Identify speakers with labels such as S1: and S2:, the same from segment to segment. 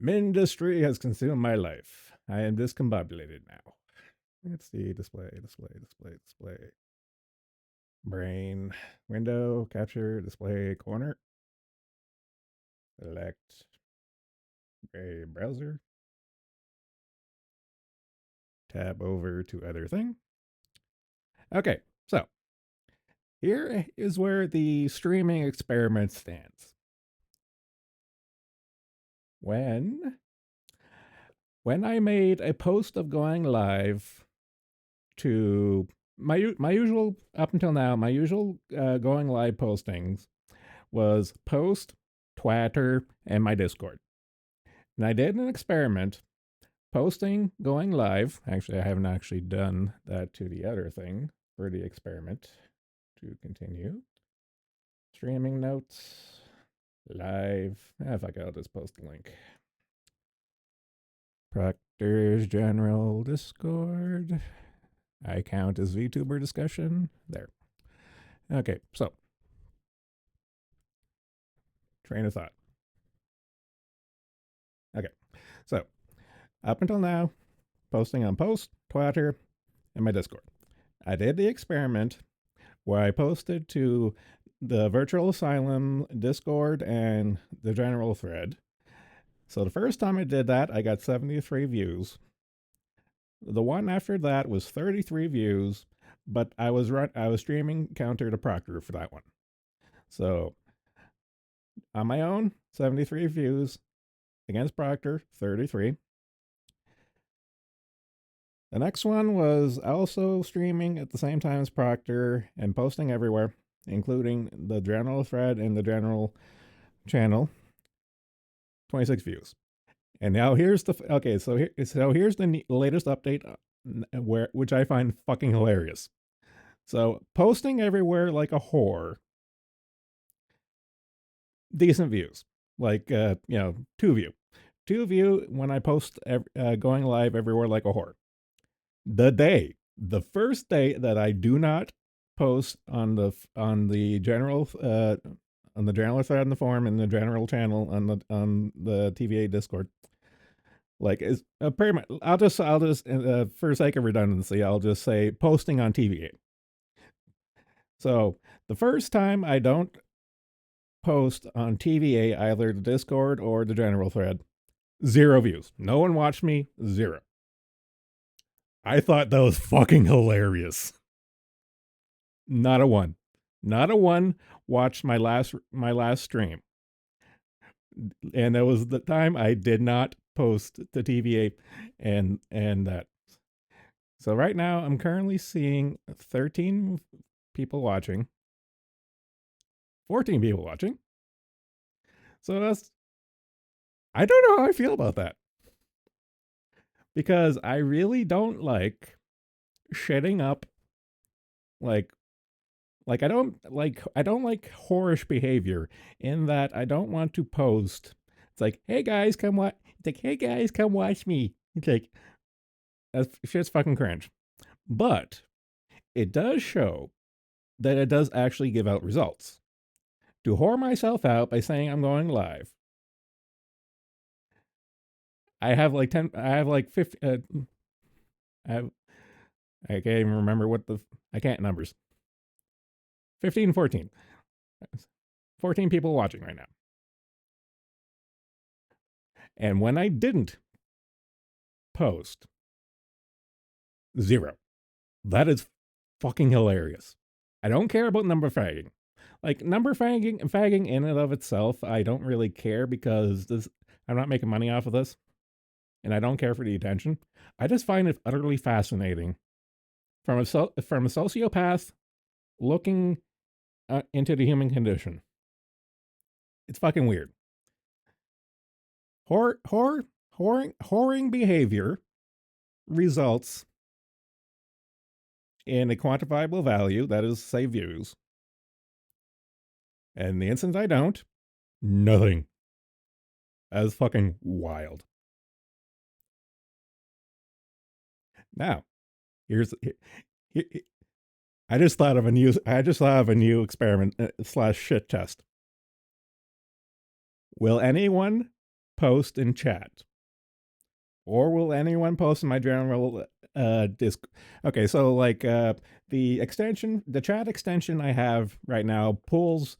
S1: Industry has consumed my life. I am discombobulated now. Let's see. Display. Brain. Window. Capture. Display. Corner. Select a browser. Tab over to other thing. Okay, so here is where the streaming experiment stands. When I made a post of going live to my usual up until now, my usual going live postings was post, Twitter, and my Discord. And I did an experiment posting going live. Actually, I haven't actually done that to the other thing for the experiment. To continue. Streaming notes. Live. Fuck it, I'll just post the link. Proctor's General Discord. I count as VTuber discussion. There. Okay, so. Train of thought. Okay, so up until now, posting on Post, Twitter, and my Discord. I did the experiment where I posted to the Virtual Asylum Discord and the general thread. So the first time I did that, I got 73 views. The one after that was 33 views, but I was streaming counter to Proctor for that one. So on my own, 73 views against Proctor, 33. The next one was also streaming at the same time as Proctor and posting everywhere, including the general thread and the general channel. 26 views. And now here's the here's the latest update which I find fucking hilarious. So posting everywhere like a whore. Decent views. Like 2 view. 2 view when I post going live everywhere like a whore. The first day that I do not post on the general on the general thread in the forum and the general channel on the TVA Discord. Like is pretty much, I'll just for sake of redundancy, I'll just say posting on TVA. So the first time I don't post on TVA, either the Discord or the general thread, 0 views. No one watched me, 0. I thought that was fucking hilarious. Not a one. Not a one watched my last stream. And that was the time I did not post to TVA and that. So right now I'm currently seeing 13 people watching. 14 people watching. So that's, I don't know how I feel about that. Because I really don't like shitting up like I don't like whorish behavior in that I don't want to post. It's like, hey guys, come watch. It's like, hey guys, come watch me. It's like, that's shit's fucking cringe. But it does show that it does actually give out results. To whore myself out by saying I'm going live, I have like 10. I have like 50. I can't even remember I can't numbers. 15, 14. 14 people watching right now. And when I didn't post, 0. That is fucking hilarious. I don't care about number fagging. Like number fagging in and of itself, I don't really care because I'm not making money off of this, and I don't care for the attention. I just find it utterly fascinating from a sociopath looking into the human condition. It's fucking weird. Whoring behavior results in a quantifiable value, that is, say, views. And the instant I don't, nothing. That is fucking wild. Now, I just thought of a new experiment / shit test. Will anyone post in chat? Or will anyone post in my general disc? Okay, so like the chat extension I have right now pulls,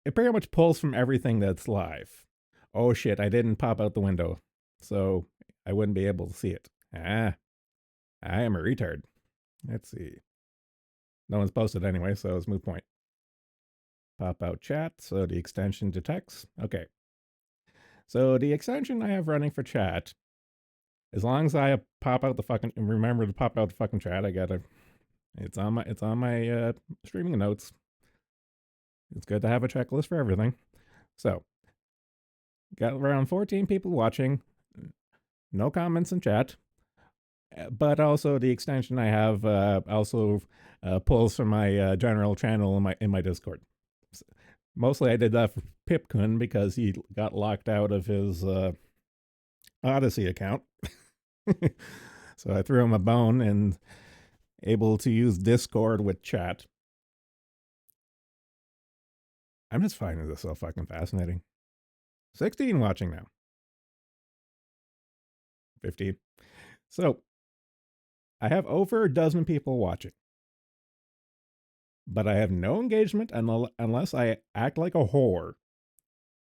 S1: it pretty much pulls from everything that's live. Oh shit, I didn't pop out the window, so I wouldn't be able to see it. Ah, I am a retard. Let's see. No one's posted anyway, so it's moot point. Pop out chat, so the extension detects. Okay. So the extension I have running for chat, as long as I pop out the fucking remember to pop out the fucking chat, I gotta it's on my streaming notes. It's good to have a checklist for everything. So got around 14 people watching, no comments in chat. But also the extension I have also pulls from my general channel in my Discord. Mostly I did that for Pipkun because he got locked out of his Odyssey account. So I threw him a bone and able to use Discord with chat. I'm just finding this so fucking fascinating. 16 watching now. 15. So I have over a dozen people watching, but I have no engagement unless I act like a whore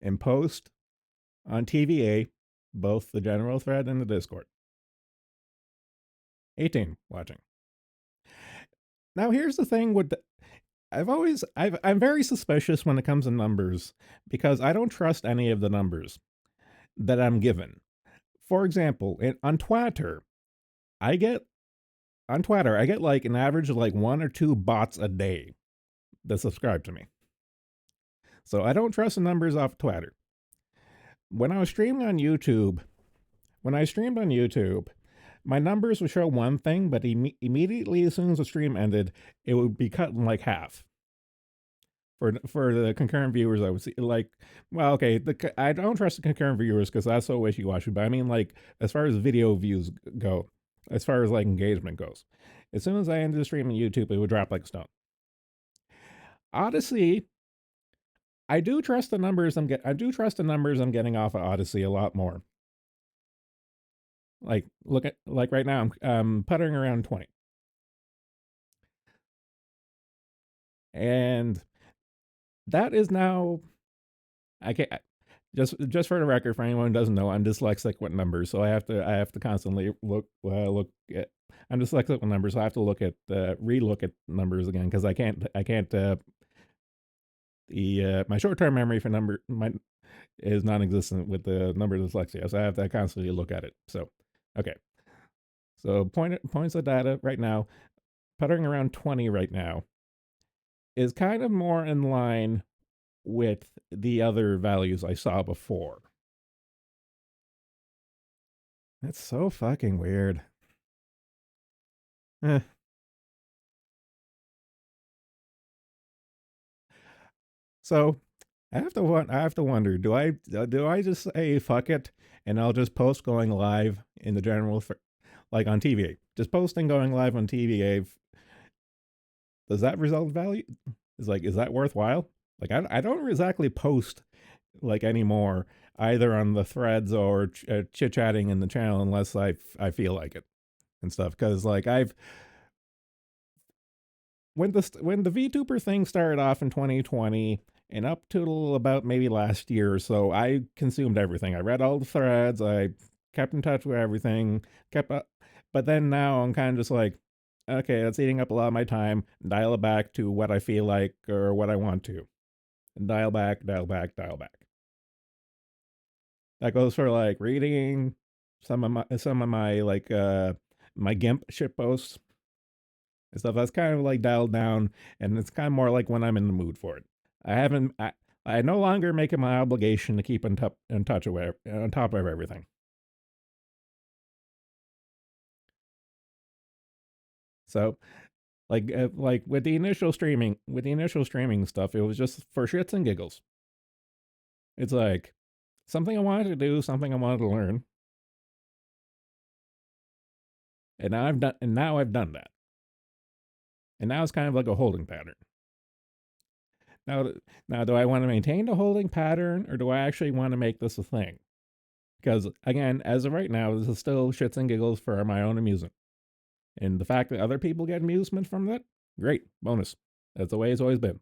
S1: and post on TVA, both the general thread and the Discord. 18 watching. Now here's the thing with I'm very suspicious when it comes to numbers because I don't trust any of the numbers that I'm given. For example, on Twitter, I get like an average of like 1 or 2 bots a day that subscribe to me. So I don't trust the numbers off Twitter. When I was streaming on YouTube, when I streamed on YouTube, my numbers would show one thing, but immediately as soon as the stream ended, it would be cut in like half. For the concurrent viewers, I would see like, well, okay, I don't trust the concurrent viewers because that's so wishy-washy. But I mean, like, as far as video views go, as far as like engagement goes, as soon as I ended the stream on YouTube, it would drop like a stone. Odyssey, I do trust the numbers I do trust the numbers I'm getting off of Odyssey a lot more. Like, look at like right now, I'm puttering around 20, and that is now I can't. Just for the record, for anyone who doesn't know, I'm dyslexic with numbers, so I have to constantly look at. I'm dyslexic with numbers, so I have to look at relook at numbers again because I can't the my short term memory for number my is non-existent with the number dyslexia, so I have to constantly look at it. So okay, so points of data right now, puttering around 20 right now is kind of more in line with the other values I saw before. That's so fucking weird. Eh. So I have to wonder, do I just say fuck it and I'll just post going live in the general like on TVA? Just posting going live on TVA, does that result in value? Is that worthwhile? Like I don't exactly post like anymore either on the threads or chit chatting in the channel unless I feel like it and stuff because like I've when the VTuber thing started off in 2020 and up to about maybe last year or so, I consumed everything. I read all the threads. I kept in touch with everything. Kept up, but then now I'm kind of just like, okay, that's eating up a lot of my time. Dial it back to what I feel like or what I want to. And dial back, dial back, dial back. That goes for like reading some of my like my GIMP shit posts and stuff. That's kind of like dialed down, and it's kind of more like when I'm in the mood for it. I haven't. I no longer make it my obligation to keep in touch with on top of everything. So like with the initial streaming stuff, it was just for shits and giggles. It's like something I wanted to do, something I wanted to learn, and now I've done that, and now it's kind of like a holding pattern. Now, now, do I want to maintain the holding pattern, or do I actually want to make this a thing? Because, again, as of right now, this is still shits and giggles for my own amusement. And the fact that other people get amusement from that, great, bonus. That's the way it's always been.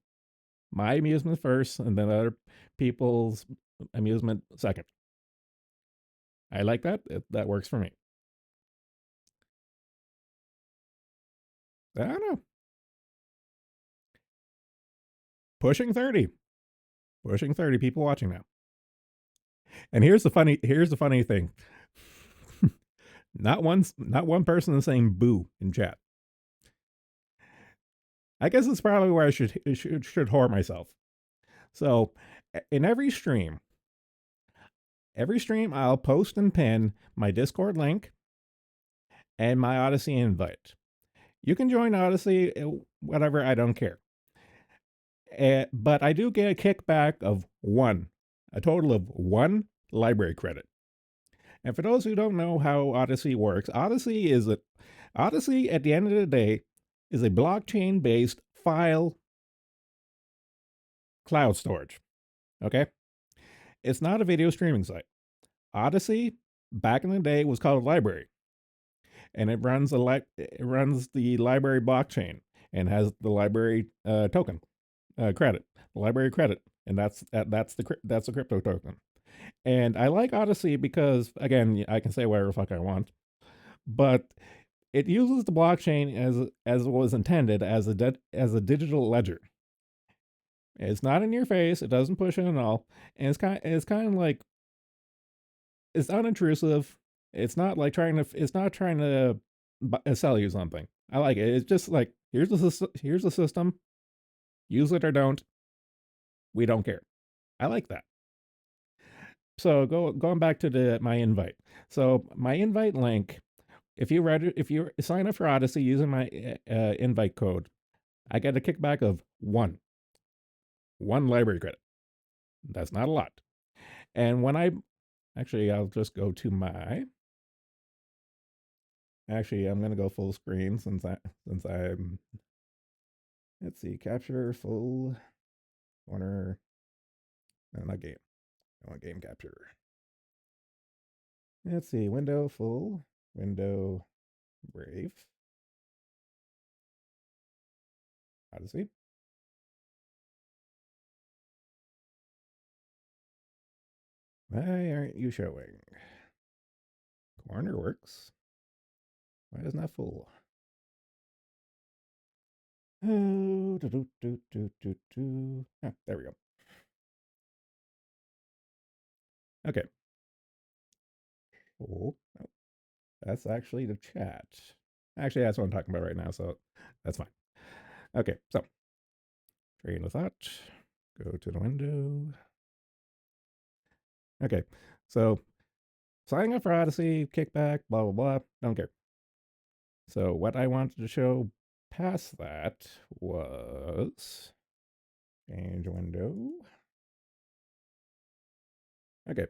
S1: My amusement first, and then other people's amusement second. I like that. That works for me. I don't know. Pushing 30. Pushing 30 people watching now. And here's the funny thing. Not one person is saying boo in chat. I guess it's probably where I should whore myself. So in every stream I'll post and pin my Discord link and my Odyssey invite. You can join Odyssey, whatever, I don't care. But I do get a kickback of a total of one library credit. And for those who don't know how Odyssey works, Odyssey at the end of the day is a blockchain based file cloud storage. Okay? It's not a video streaming site. Odyssey back in the day was called a library, and it runs the library blockchain and has the library token credit, the library credit, and that's the crypto token. And I like Odyssey because, again, I can say whatever the fuck I want, but it uses the blockchain as it was intended, as a digital ledger. It's not in your face. It doesn't push it at all, and it's kind of like, it's unintrusive. It's not trying to sell you something. I like it. It's just like, here's the system. Use it or don't. We don't care. I like that. So going back to my invite. So my invite link, if you sign up for Odyssey using my invite code, I get a kickback of one library credit. That's not a lot. And I'll just go to my. Actually, I'm gonna go full screen since I'm. Let's see, capture full corner. No, not game. I want game capture. Let's see, window full, window Brave, Odyssey. Why aren't you showing? Corner works. Why isn't that full? Oh, there we go. Okay. Oh, that's actually the chat. Actually, that's what I'm talking about right now, so that's fine. Okay, so train of thought. Go to the window. Okay, so signing up for Odyssey, kickback, blah, blah, blah. Don't care. So what I wanted to show past that was change window. Okay.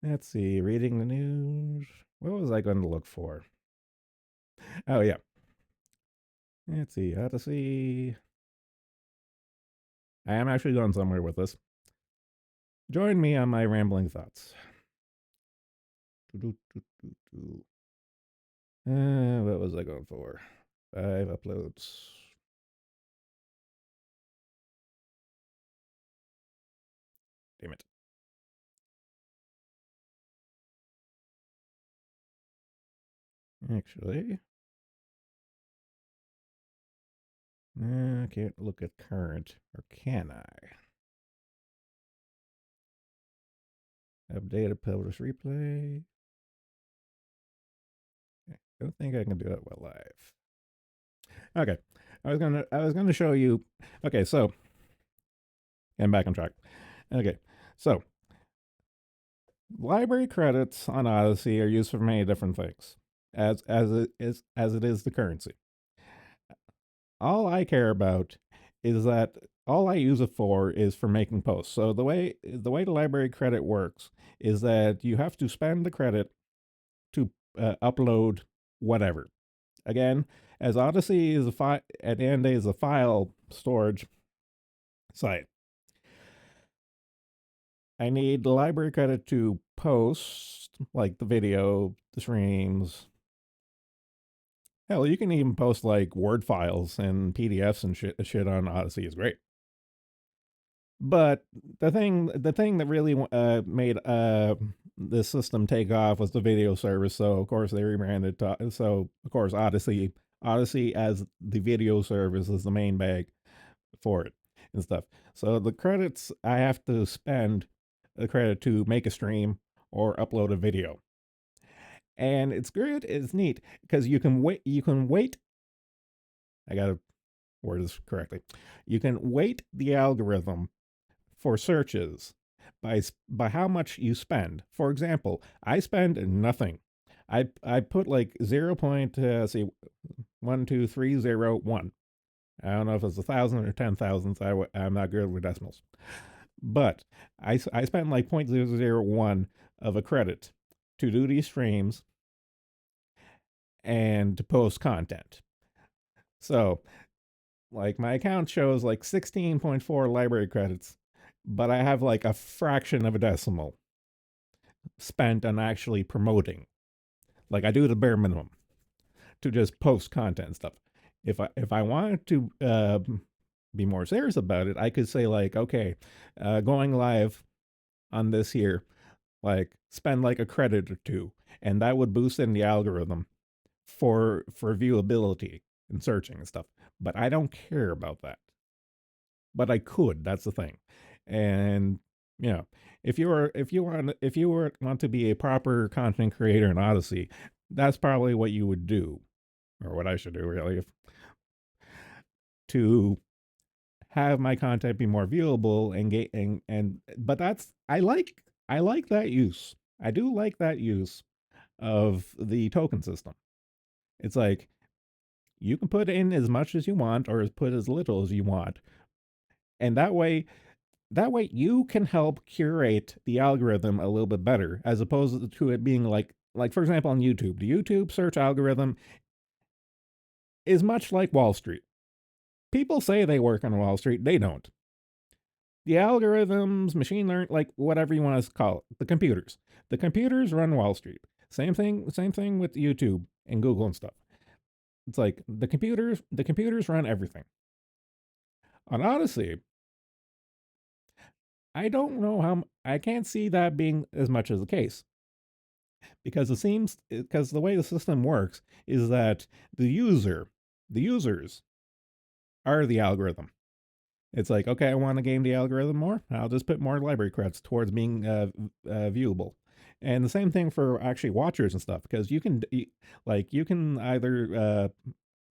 S1: Let's see. Reading the news. What was I going to look for? Oh, yeah. Let's see. Odyssey. I am actually going somewhere with this. Join me on my rambling thoughts. What was I going for? 5 uploads. Damn it. Actually, I can't look at current, or can I? Update, publish, replay. I don't think I can do it while live. Okay, I was gonna show you. Okay, so I'm back on track. Okay, so library credits on Odyssey are used for many different things, as it is the currency. All I care about is that all I use it for is for making posts. So the way the library credit works is that you have to spend the credit to upload whatever. Again, as Odyssey is at the end of the day is a file storage site. I need the library credit to post, like the video, the streams. Hell, you can even post like Word files and PDFs and shit on Odyssey is great. But the thing that really made this system take off was the video service. So of course they rebranded. So of course Odyssey as the video service is the main bag for it and stuff. So the credits I have to spend the credit to make a stream or upload a video, and it's good. It's neat because you can wait. You can wait. I gotta word this correctly. You can weight the algorithm for searches by how much you spend. For example, I spend nothing. I put like 0. See 12301. I don't know if it's 1,000 or 10,000. I'm not good with decimals, but I spent like 0.001 of a credit to do these streams and to post content. So like my account shows like 16.4 library credits, but I have like a fraction of a decimal spent on actually promoting. Like I do the bare minimum to just post content and stuff. If I wanted to be more serious about it, I could say like, okay, going live on this here, like spend like a credit or two, and that would boost in the algorithm for viewability and searching and stuff. But I don't care about that. But I could. That's the thing. And you know, if you want to be a proper content creator in Odyssey, that's probably what you would do, or what I should do really, to have my content be more viewable and get and but that's I like that use. I do like that use of the token system. It's like you can put in as much as you want or put as little as you want. And that way you can help curate the algorithm a little bit better as opposed to it being like for example on YouTube. The YouTube search algorithm is much like Wall Street. People say they work on Wall Street, they don't. The algorithms, machine learning, like whatever you want to call it, the computers run Wall Street. Same thing with YouTube and Google and stuff. It's like the computers run everything. On Odyssey, I don't know I can't see that being as much as the case, because the way the system works is that the users are the algorithm. It's like, okay, I want to game the algorithm more. I'll just put more library credits towards being viewable. And the same thing for actually watchers and stuff, because you can either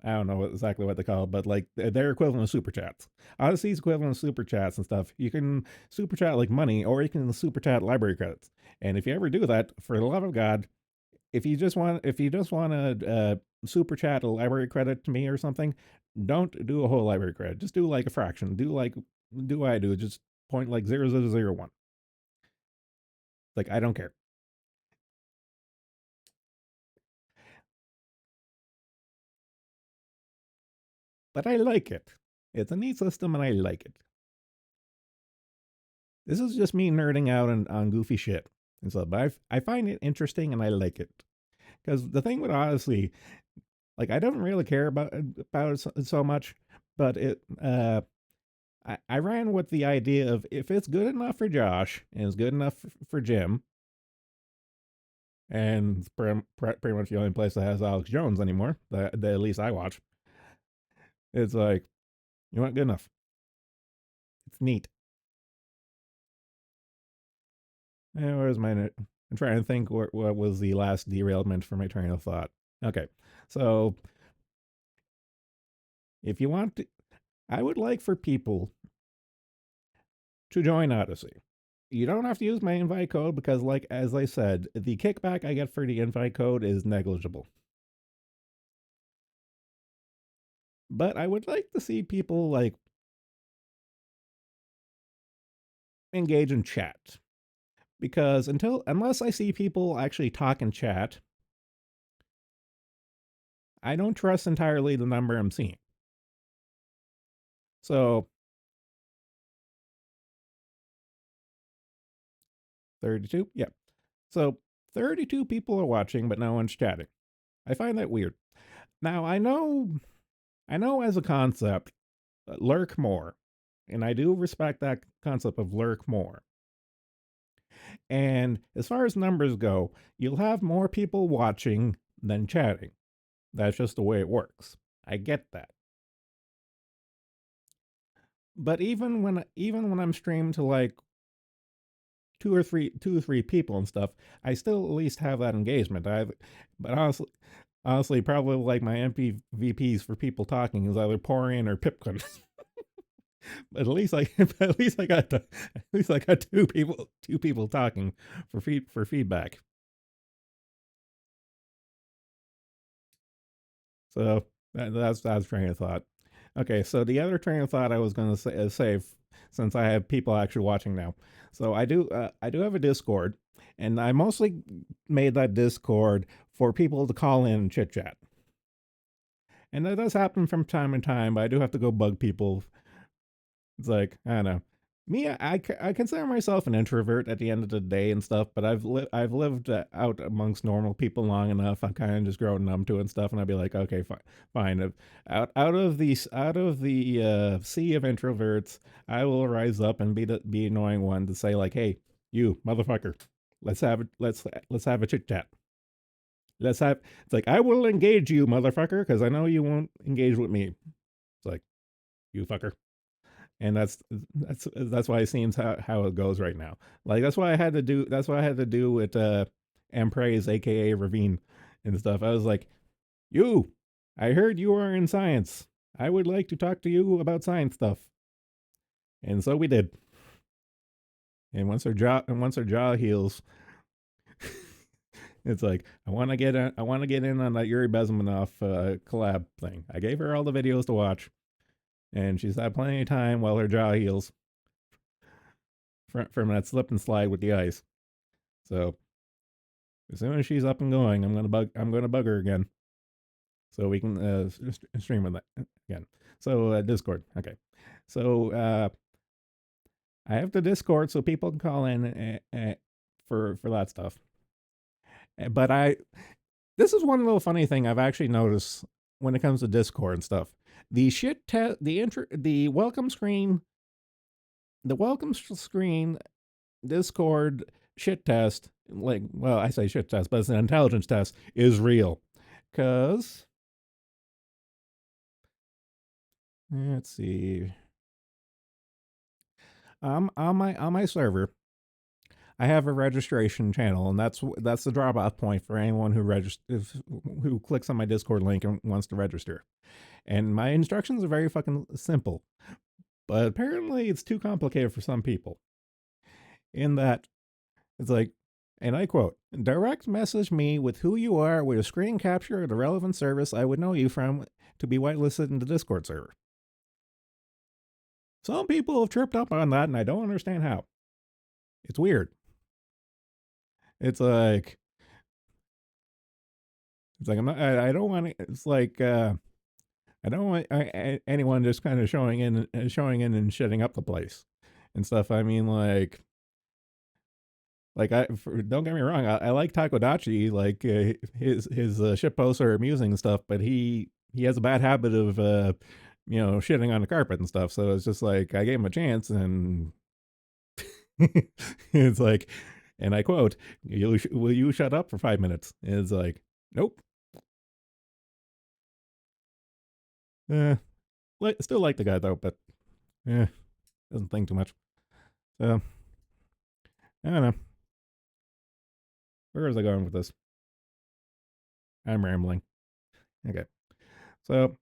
S1: I don't know exactly what they call it, but like their equivalent of super chats. Odyssey's equivalent of super chats and stuff. You can super chat like money, or you can super chat library credits. And if you ever do that, for the love of God, if you just want to super chat a library credit to me or something, don't do a whole library credit. Just do like a fraction. Do what I do. Just point like 0.0001. Like I don't care. But I like it. It's a neat system and I like it. This is just me nerding out on goofy shit and stuff. But I find it interesting and I like it. Because the thing with Odyssey, like I don't really care about it so much, but I ran with the idea of if it's good enough for Josh and it's good enough for Jim, and it's pretty much the only place that has Alex Jones anymore, that at least I watch. It's like, you want good enough. It's neat. Where's my? I'm trying to think what was the last derailment for my train of thought. Okay, so if you want to, I would like for people to join Odyssey. You don't have to use my invite code because, like as I said, the kickback I get for the invite code is negligible. But I would like to see people like engage in chat, because unless I see people actually talk and chat, I don't trust entirely the number I'm seeing. So 32? Yeah. So 32 people are watching, but no one's chatting. I find that weird. Now I know as a concept, lurk more, and I do respect that concept of lurk more. And as far as numbers go, you'll have more people watching than chatting. That's just the way it works. I get that. But even when I'm streamed to like two or three people and stuff, I still at least have that engagement. But honestly, probably like my MPVPs for people talking is either Porian or Pipkin. But at least I got at least I got two people talking for feedback. So that's train of thought. Okay, so the other train of thought I was going to save since I have people actually watching now. So I do have a Discord, and I mostly made that Discord for people to call in and chit chat. And that does happen from time to time, but I do have to go bug people. It's like, I don't know. Me, I consider myself an introvert at the end of the day and stuff, but I've lived out amongst normal people long enough. I'm kind of just growing numb to it and stuff, and I'd be like, okay, fine, fine. Out of the sea of introverts, I will rise up and be annoying one to say like, hey, you motherfucker, let's have a chit chat. Let's have. It's like I will engage you, motherfucker, because I know you won't engage with me. It's like you fucker. And that's why it seems how it goes right now. Like that's why I had to do with Empraise, aka Ravine, and stuff. I was like, you, I heard you are in science. I would like to talk to you about science stuff. And so we did. And once her jaw heals, it's like I want to get in on that Yuri Bezmenov collab thing. I gave her all the videos to watch, and she's had plenty of time while her jaw heals from that slip and slide with the ice. So as soon as she's up and going, I'm gonna bug her again, so we can stream with that again. So Discord, okay. So I have the Discord so people can call in for that stuff. But this is one little funny thing I've actually noticed when it comes to Discord and stuff. The welcome screen Discord shit test, like, well, I say shit test, but it's an intelligence test, is real. Because, let's see, on my server, I have a registration channel, and that's the drop off point for anyone who clicks on my Discord link and wants to register. And my instructions are very fucking simple, but apparently it's too complicated for some people. In that it's like, and I quote, direct message me with who you are with a screen capture of the relevant service I would know you from to be whitelisted in the Discord server. Some people have tripped up on that, and I don't understand how. It's weird. It's like, I don't want to, it's like, I don't want anyone just kind of showing in and shitting up the place and stuff. I mean, don't get me wrong, I like Takodachi. Like his shit posts are amusing and stuff, but he has a bad habit of shitting on the carpet and stuff. So it's just like I gave him a chance, and it's like, and I quote, "Will you shut up for 5 minutes?" And it's like, nope. Still like the guy though, but doesn't think too much. So I don't know. Where was I going with this? I'm rambling. Okay. So,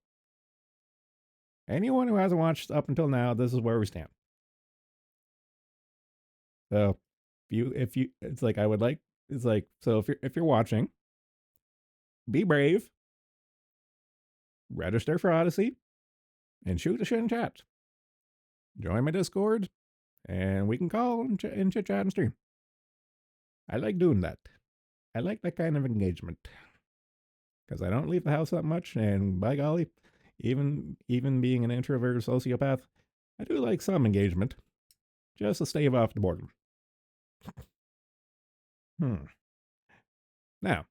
S1: anyone who hasn't watched up until now, this is where we stand. So, it's like I would like, it's like, so if you're watching, be brave, register for Odyssey, and shoot the shit in chat. Join my Discord, and we can call and chit chat and stream. I like doing that. I like that kind of engagement because I don't leave the house that much, and by golly, even being an introverted sociopath, I do like some engagement just to stave off the boredom. Hmm. Now,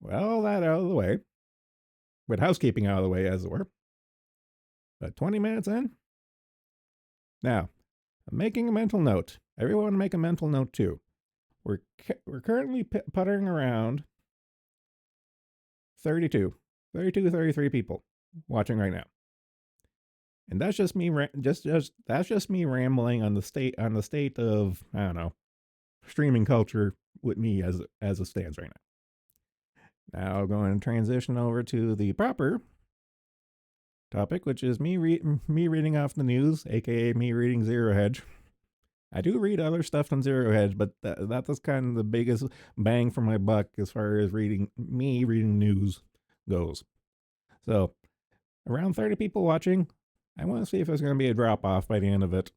S1: well, that out of the way, with housekeeping out of the way, as it were, but 20 minutes in? Now, I'm making a mental note. Everyone make a mental note too. We're currently puttering around 32, 32, 33 people watching right now. And that's just me that's just me rambling on the state of, I don't know, streaming culture with me as it stands right now. Now going to transition over to the proper topic, which is me reading off the news, aka me reading Zero Hedge. I do read other stuff on Zero Hedge, but that's kind of the biggest bang for my buck as far as reading news goes. So around 30 people watching. I want to see if there's going to be a drop off by the end of it.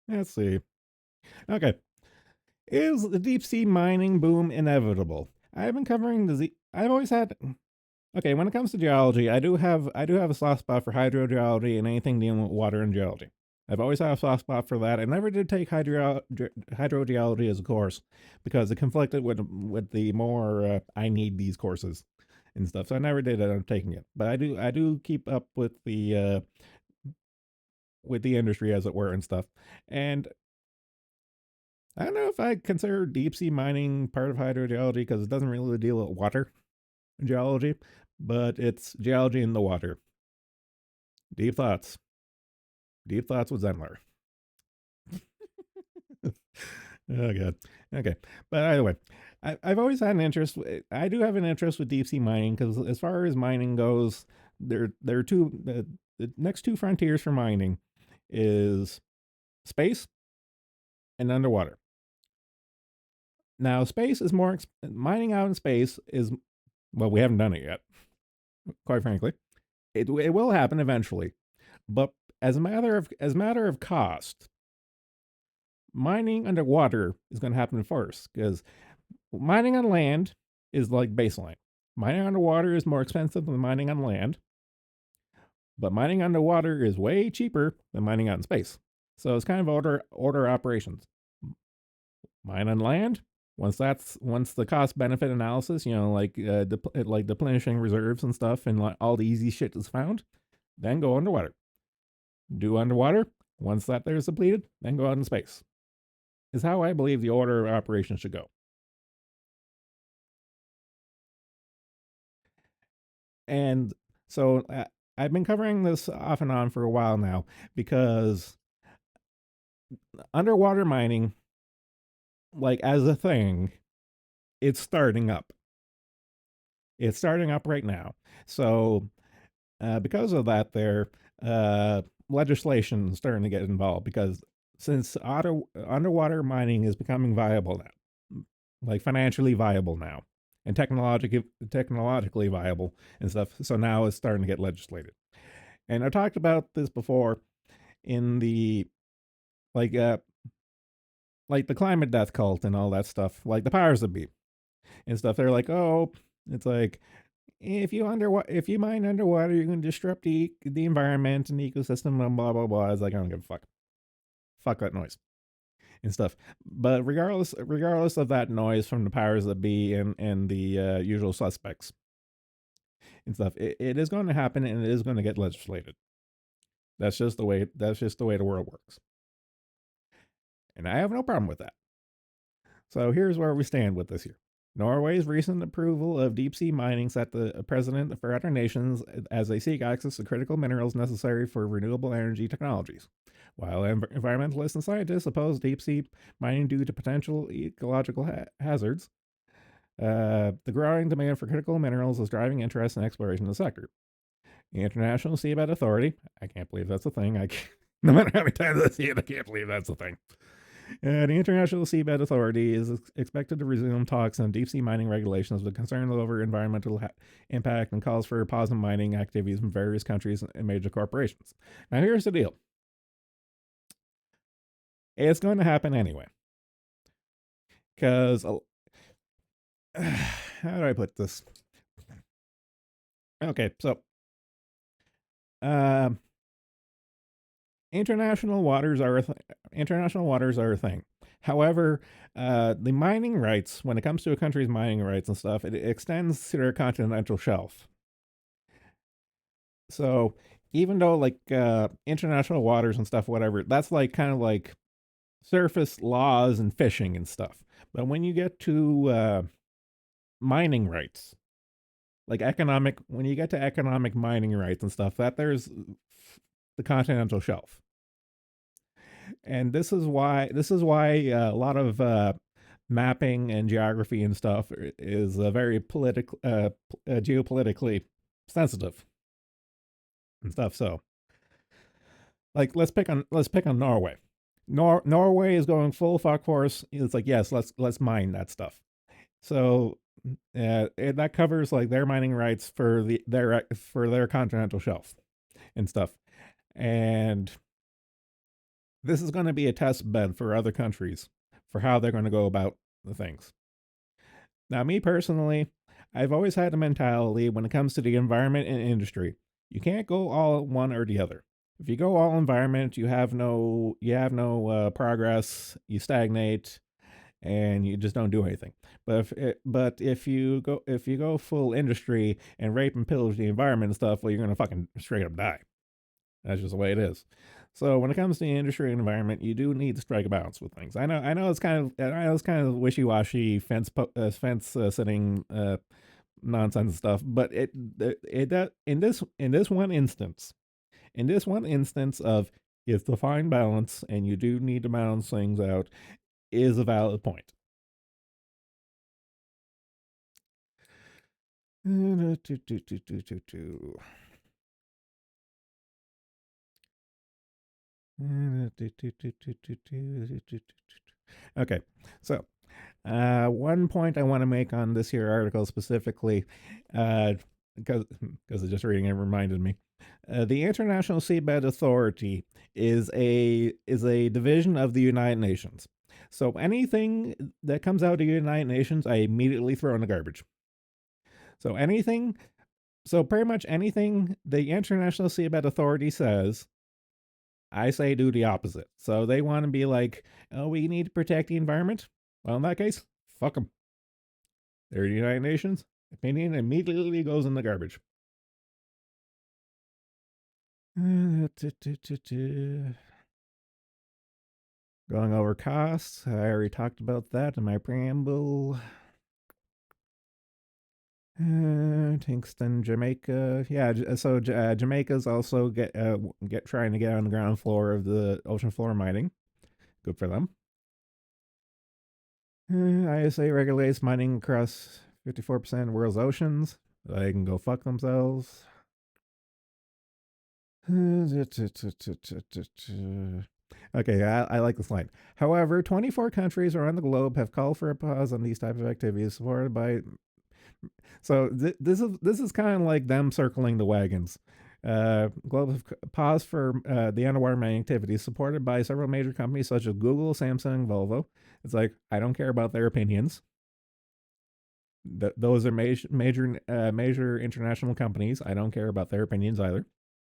S1: Let's see. Okay. Is the deep sea mining boom inevitable? I've been covering I've always had. Okay, when it comes to geology, I do have a soft spot for hydrogeology and anything dealing with water and geology. I've always had a soft spot for that. I never did take hydrogeology as a course because it conflicted with the more I need these courses and stuff. So I never did end up taking it. But I do keep up with the industry as it were and stuff. And I don't know if I consider deep sea mining part of hydrogeology because it doesn't really deal with water geology, but it's geology in the water. Deep thoughts. Deep thoughts with Zenler. Oh god. Okay, but either way, I've always had an interest. I do have an interest with deep sea mining because as far as mining goes, there are the next two frontiers for mining is space and underwater. Now, space is mining out in space is, well, we haven't done it yet, quite frankly. It will happen eventually, but as a matter of cost, mining underwater is going to happen first because mining on land is like baseline. Mining underwater is more expensive than mining on land, but mining underwater is way cheaper than mining out in space. So it's kind of order operations. Mine on land. Once the cost benefit analysis, like replenishing reserves and stuff, and like all the easy shit is found, then go underwater. Do underwater. Once that there's depleted, then go out in space. Is how I believe the order of operations should go. And so I've been covering this off and on for a while now because underwater mining, like as a thing, it's starting up. It's starting up right now. So because of that, uh, legislation is starting to get involved because since underwater mining is becoming viable now, like financially viable now, and technologically viable and stuff. So now it's starting to get legislated. And I talked about this before in the like uh like the climate death cult and all that stuff, like the powers that be and stuff. They're like, oh, it's like if you mine underwater, you're going to disrupt the environment and the ecosystem and blah blah blah. I was like, I don't give a fuck. Fuck that noise and stuff. But regardless of that noise from the powers that be and the usual suspects and stuff, it is going to happen and it is going to get legislated. That's just the way the world works, and I have no problem with that. So here's where we stand with this here. Norway's recent approval of deep sea mining set the precedent for other nations as they seek access to critical minerals necessary for renewable energy technologies. While environmentalists and scientists oppose deep sea mining due to potential ecological hazards, the growing demand for critical minerals is driving interest and exploration in the sector. The International Seabed Authority, I can't believe that's a thing. No matter how many times I see it, I can't believe that's a thing. The International Seabed Authority is expected to resume talks on deep sea mining regulations with concerns over environmental impact and calls for pausing mining activities from various countries and major corporations. Now, here's the deal it's going to happen anyway. Because, how do I put this? Okay, so, um, international waters are a thing. However, the mining rights, when it comes to a country's mining rights and stuff, it extends to their continental shelf. So even though like international waters and stuff, whatever, that's like kind of like surface laws and fishing and stuff. But when you get to mining rights, like when you get to economic mining rights and stuff, that there's the continental shelf. And this is why a lot of mapping and geography and stuff is very geopolitically sensitive and stuff. So, like, let's pick on Norway. Norway is going full fuck force. It's like, yes, let's mine that stuff. So that covers like their mining rights for their continental shelf and stuff. And this is going to be a test bed for other countries for how they're going to go about the things. Now, me personally, I've always had a mentality when it comes to the environment and industry. You can't go all one or the other. If you go all environment, you have no progress. You stagnate, and you just don't do anything. But if you go full industry and rape and pillage the environment and stuff, well, you're gonna fucking straight up die. That's just the way it is. So when it comes to the industry and environment, you do need to strike a balance with things. I know it's kind of wishy washy fence sitting nonsense stuff, but in this one instance of it's the fine balance, and you do need to balance things out, is a valid point. Okay, so one point I want to make on this here article specifically, because just reading it reminded me, the International Seabed Authority is a division of the United Nations. So anything that comes out of the United Nations, I immediately throw in the garbage. So pretty much anything the International Seabed Authority says, I say do the opposite. So they want to be like, oh, we need to protect the environment. Well, in that case, fuck them. They're the United Nations. Opinion immediately goes in the garbage. Going over costs. I already talked about that in my preamble. Kingston, Jamaica. Yeah, so Jamaica's also get trying to get on the ground floor of the ocean floor mining. Good for them. ISA regulates mining across 54% of the world's oceans. They can go fuck themselves. Okay, I like this line. However, 24 countries around the globe have called for a pause on these type of activities supported by. So this is kind of like them circling the wagons. Globe have paused for the underwater mining activities supported by several major companies such as Google, Samsung, Volvo. It's like, I don't care about their opinions. Those are major international companies. I don't care about their opinions either.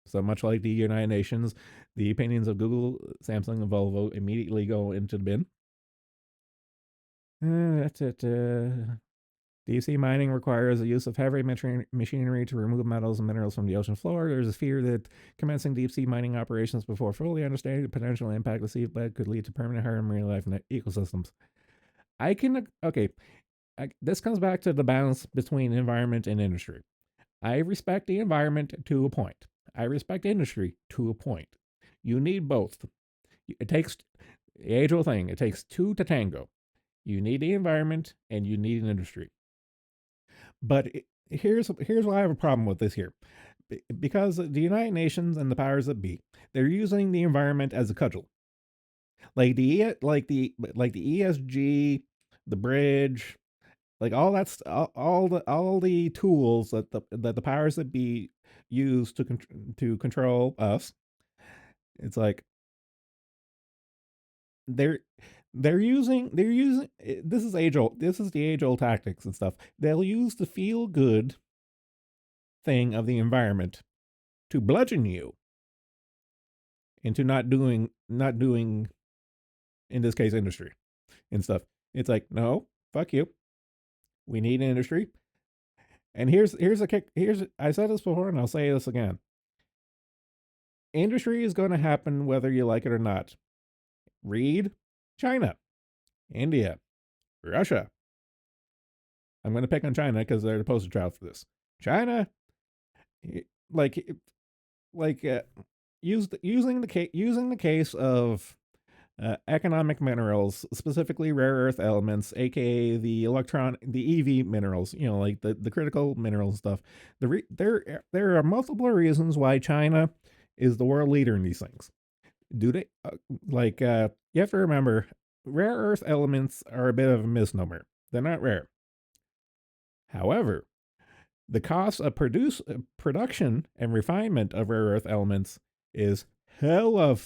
S1: So much like the United Nations, the opinions of Google, Samsung, and Volvo immediately go into the bin. That's it. Deep sea mining requires the use of heavy machinery to remove metals and minerals from the ocean floor. There's a fear that commencing deep sea mining operations before fully understanding the potential impact of seabed could lead to permanent harm in marine life and ecosystems. This comes back to the balance between environment and industry. I respect the environment to a point. I respect industry to a point. You need both. It takes the age old thing. It takes two to tango. You need the environment and you need an industry. But here's why I have a problem with this here, because the United Nations and the powers that be, they're using the environment as a cudgel. Like the ESG, the bridge, like all that's all the tools that the powers that be use to control us. It's like they're they're using this is the age old tactics and stuff. They'll use the feel good thing of the environment to bludgeon you into not doing in this case industry and stuff. It's like, no, fuck you. We need industry. And here's a kick. Here's I said this before and I'll say this again. Industry is going to happen whether you like it or not. Read China, India, Russia. I'm going to pick on China because they're the poster child for this. China, like like using the case of economic minerals, specifically rare earth elements, aka the EV minerals. You know, like the critical mineral stuff. There are multiple reasons why China is the world leader in these things. Do they you have to remember, rare earth elements are a bit of a misnomer. They're not rare. However, the cost of production and refinement of rare earth elements is hella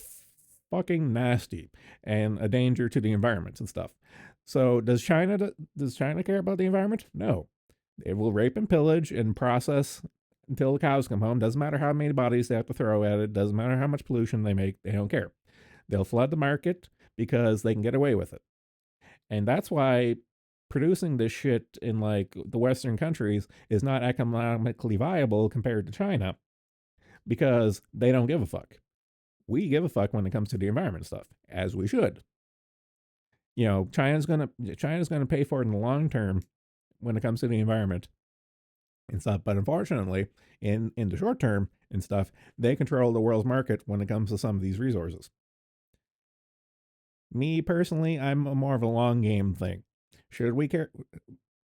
S1: fucking nasty and a danger to the environment and stuff. So does China care about the environment? No. It will rape and pillage and process until the cows come home. Doesn't matter how many bodies they have to throw at it. Doesn't matter how much pollution they make. They don't care. They'll flood the market because they can get away with it. And that's why producing this shit in like the Western countries is not economically viable compared to China because they don't give a fuck. We give a fuck when it comes to the environment stuff, as we should. You know, China's gonna pay for it in the long term when it comes to the environment and stuff. But unfortunately, in the short term and stuff, they control the world's market when it comes to some of these resources. Me personally, I'm more of a long game thing. Should we care?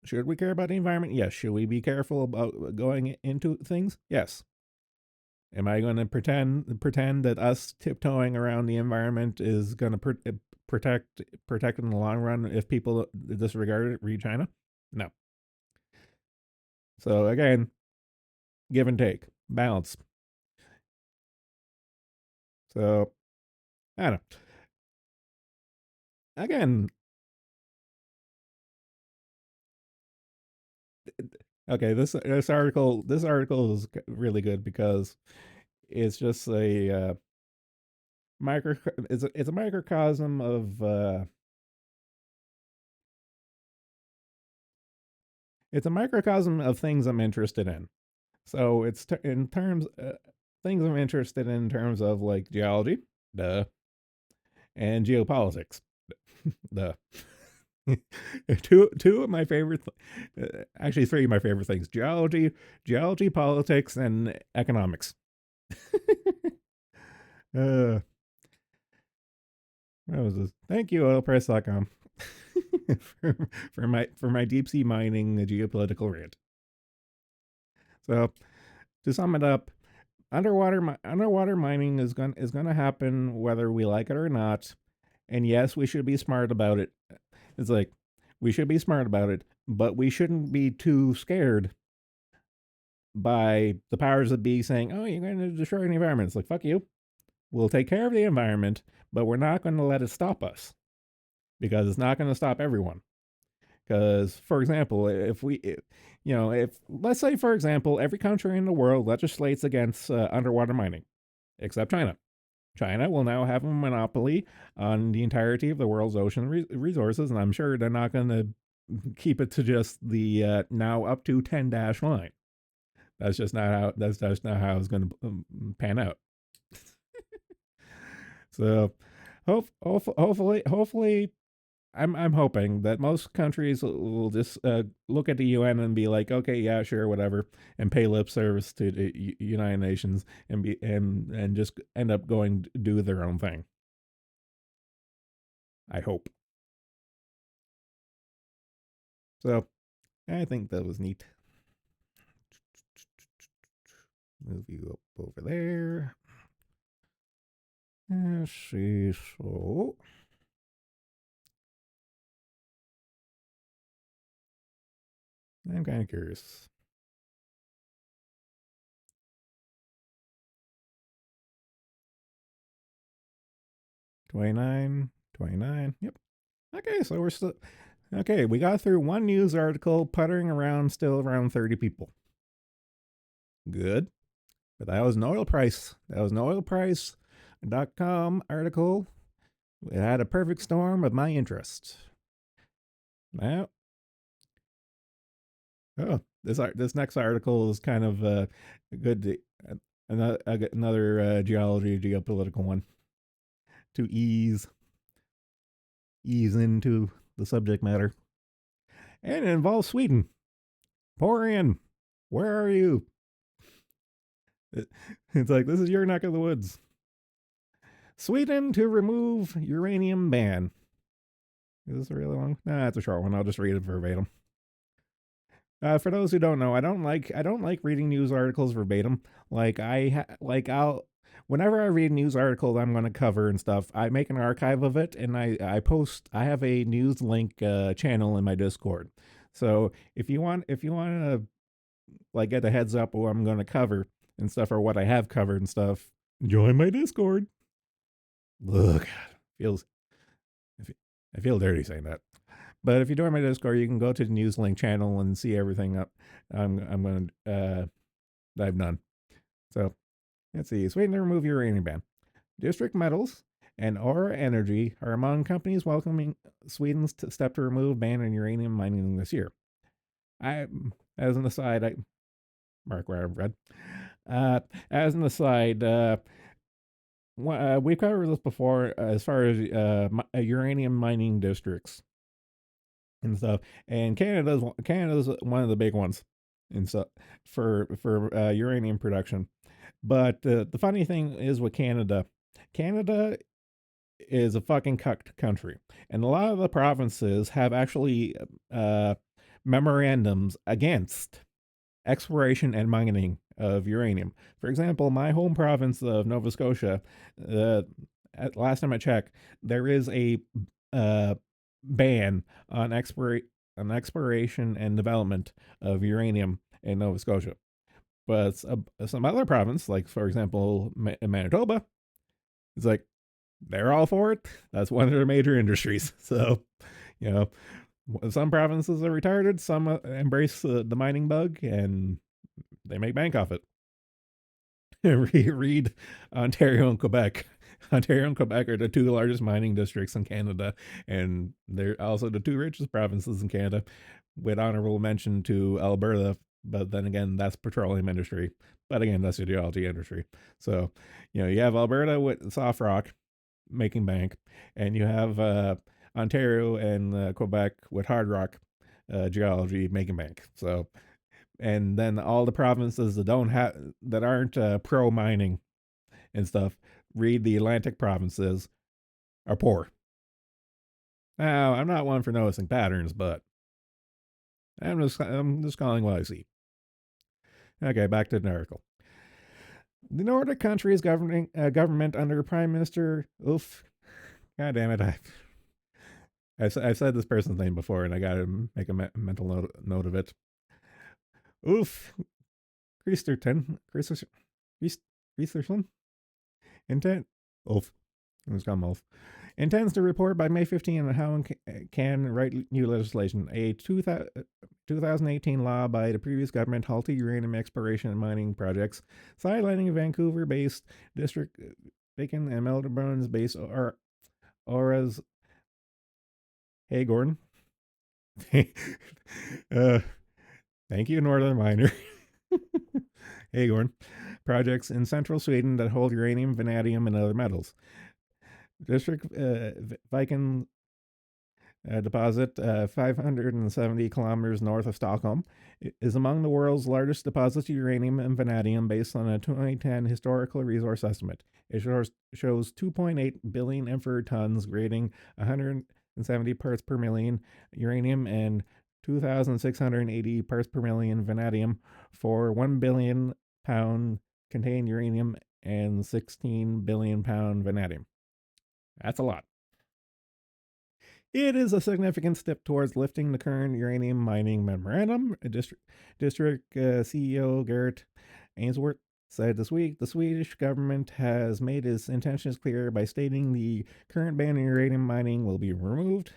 S1: Should we care about the environment? Yes. Should we be careful about going into things? Yes. Am I going to pretend that us tiptoeing around the environment is going to protect in the long run if people disregard it? Read China? No. So again, give and take, balance. So I don't know. Again, okay, this article is really good because it's just a micro it's a microcosm of it's a microcosm of things I'm interested in. So it's in terms things I'm interested in terms of like geology, duh, and geopolitics, duh. Two of my favorite, actually three of my favorite things: geology, politics, and economics. uh, what was this? Thank you, oilprice.com, for my deep sea mining geopolitical rant. So to sum it up, underwater mining is going to happen whether we like it or not. And yes, we should be smart about it. It's like we should be smart about it, but we shouldn't be too scared by the powers that be saying, "Oh, you're going to destroy the environment." It's like, fuck you. We'll take care of the environment, but we're not going to let it stop us because it's not going to stop everyone. Because, for example, if let's say, for example, every country in the world legislates against underwater mining, except China. China will now have a monopoly on the entirety of the world's ocean resources, and I'm sure they're not going to keep it to just the now up to 10 dash line. That's just not how it's going to pan out. So, hopefully, I'm hoping that most countries will just look at the UN and be like, okay, yeah, sure, whatever, and pay lip service to the United Nations and just end up going to do their own thing. I hope. So, I think that was neat. Move you up over there. Let's see. So, I'm kind of curious. 29, 29. Yep. Okay, so we're still okay. We got through one news article, puttering around, still around 30 people. Good. But that was an oil price. article. It had a perfect storm of my interest. Now, this next article is kind of good. Another geology geopolitical one to ease into the subject matter, and it involves Sweden. Pour in. Where are you? It's like, this is your neck of the woods. Sweden to remove uranium ban. Is this really long? Nah, it's a short one. I'll just read it verbatim. For those who don't know, I don't like reading news articles verbatim. I'll whenever I read news articles I'm going to cover and stuff, I make an archive of it and I post. I have a news link channel in my Discord. So if you want to like get the heads up what I'm going to cover and stuff or what I have covered and stuff, join my Discord. Look, feels I feel dirty saying that. But if you join my Discord, you can go to the news link channel and see everything up. I'm going to that I've done. So let's see. Sweden to remove uranium ban. District Metals and Aura Energy are among companies welcoming Sweden's step to remove ban on uranium mining this year. As an aside, I mark where I've read. As an aside, we've covered this before as far as uranium mining districts and stuff. And Canada's one of the big ones, and so for uranium production. But the funny thing is with Canada is a fucking cucked country, and a lot of the provinces have actually memorandums against exploration and mining of uranium. For example, my home province of Nova Scotia, last time I checked, there is a ban on exploration and development of uranium in Nova Scotia. But some other province, like for example Manitoba, it's like they're all for it. That's one of their major industries. So, you know, some provinces are retarded, some embrace the mining bug, and they make bank off it. Read Ontario and Quebec. Ontario and Quebec are the two largest mining districts in Canada, and they're also the two richest provinces in Canada, with honorable mention to Alberta. But then again, that's petroleum industry. But again, that's the geology industry. So, you have Alberta with soft rock making bank, and you have Ontario and Quebec with hard rock geology making bank. So, and then all the provinces that aren't pro mining and stuff, read the Atlantic provinces, are poor. Now, I'm not one for noticing patterns, but I'm just calling what I see. Okay, back to the article. The Nordic countries government under Prime Minister Ulf. God damn it! I've said this person's name before, and I got to make a mental note of it. Ulf Kristersson. Intent. Ulf. Let's call him Ulf. Intends to report by May 15 on how it can write new legislation. A 2018 law by the previous government halted uranium exploration and mining projects, sidelining Vancouver-based district Bacon and Melbourne-based Aura's. Hey, Gordon. Thank you, Northern Miner. Hey, Gordon. Projects in central Sweden that hold uranium, vanadium, and other metals. District Viking deposit, 570 kilometers north of Stockholm, is among the world's largest deposits of uranium and vanadium based on a 2010 historical resource estimate. It shows 2.8 billion inferred tons, grading 170 parts per million uranium and 2,680 parts per million vanadium for 1 billion pound contained uranium and 16 billion pound vanadium. That's a lot. It is a significant step towards lifting the current uranium mining memorandum. District CEO Garrett Ainsworth said this week the Swedish government has made its intentions clear by stating the current ban on uranium mining will be removed.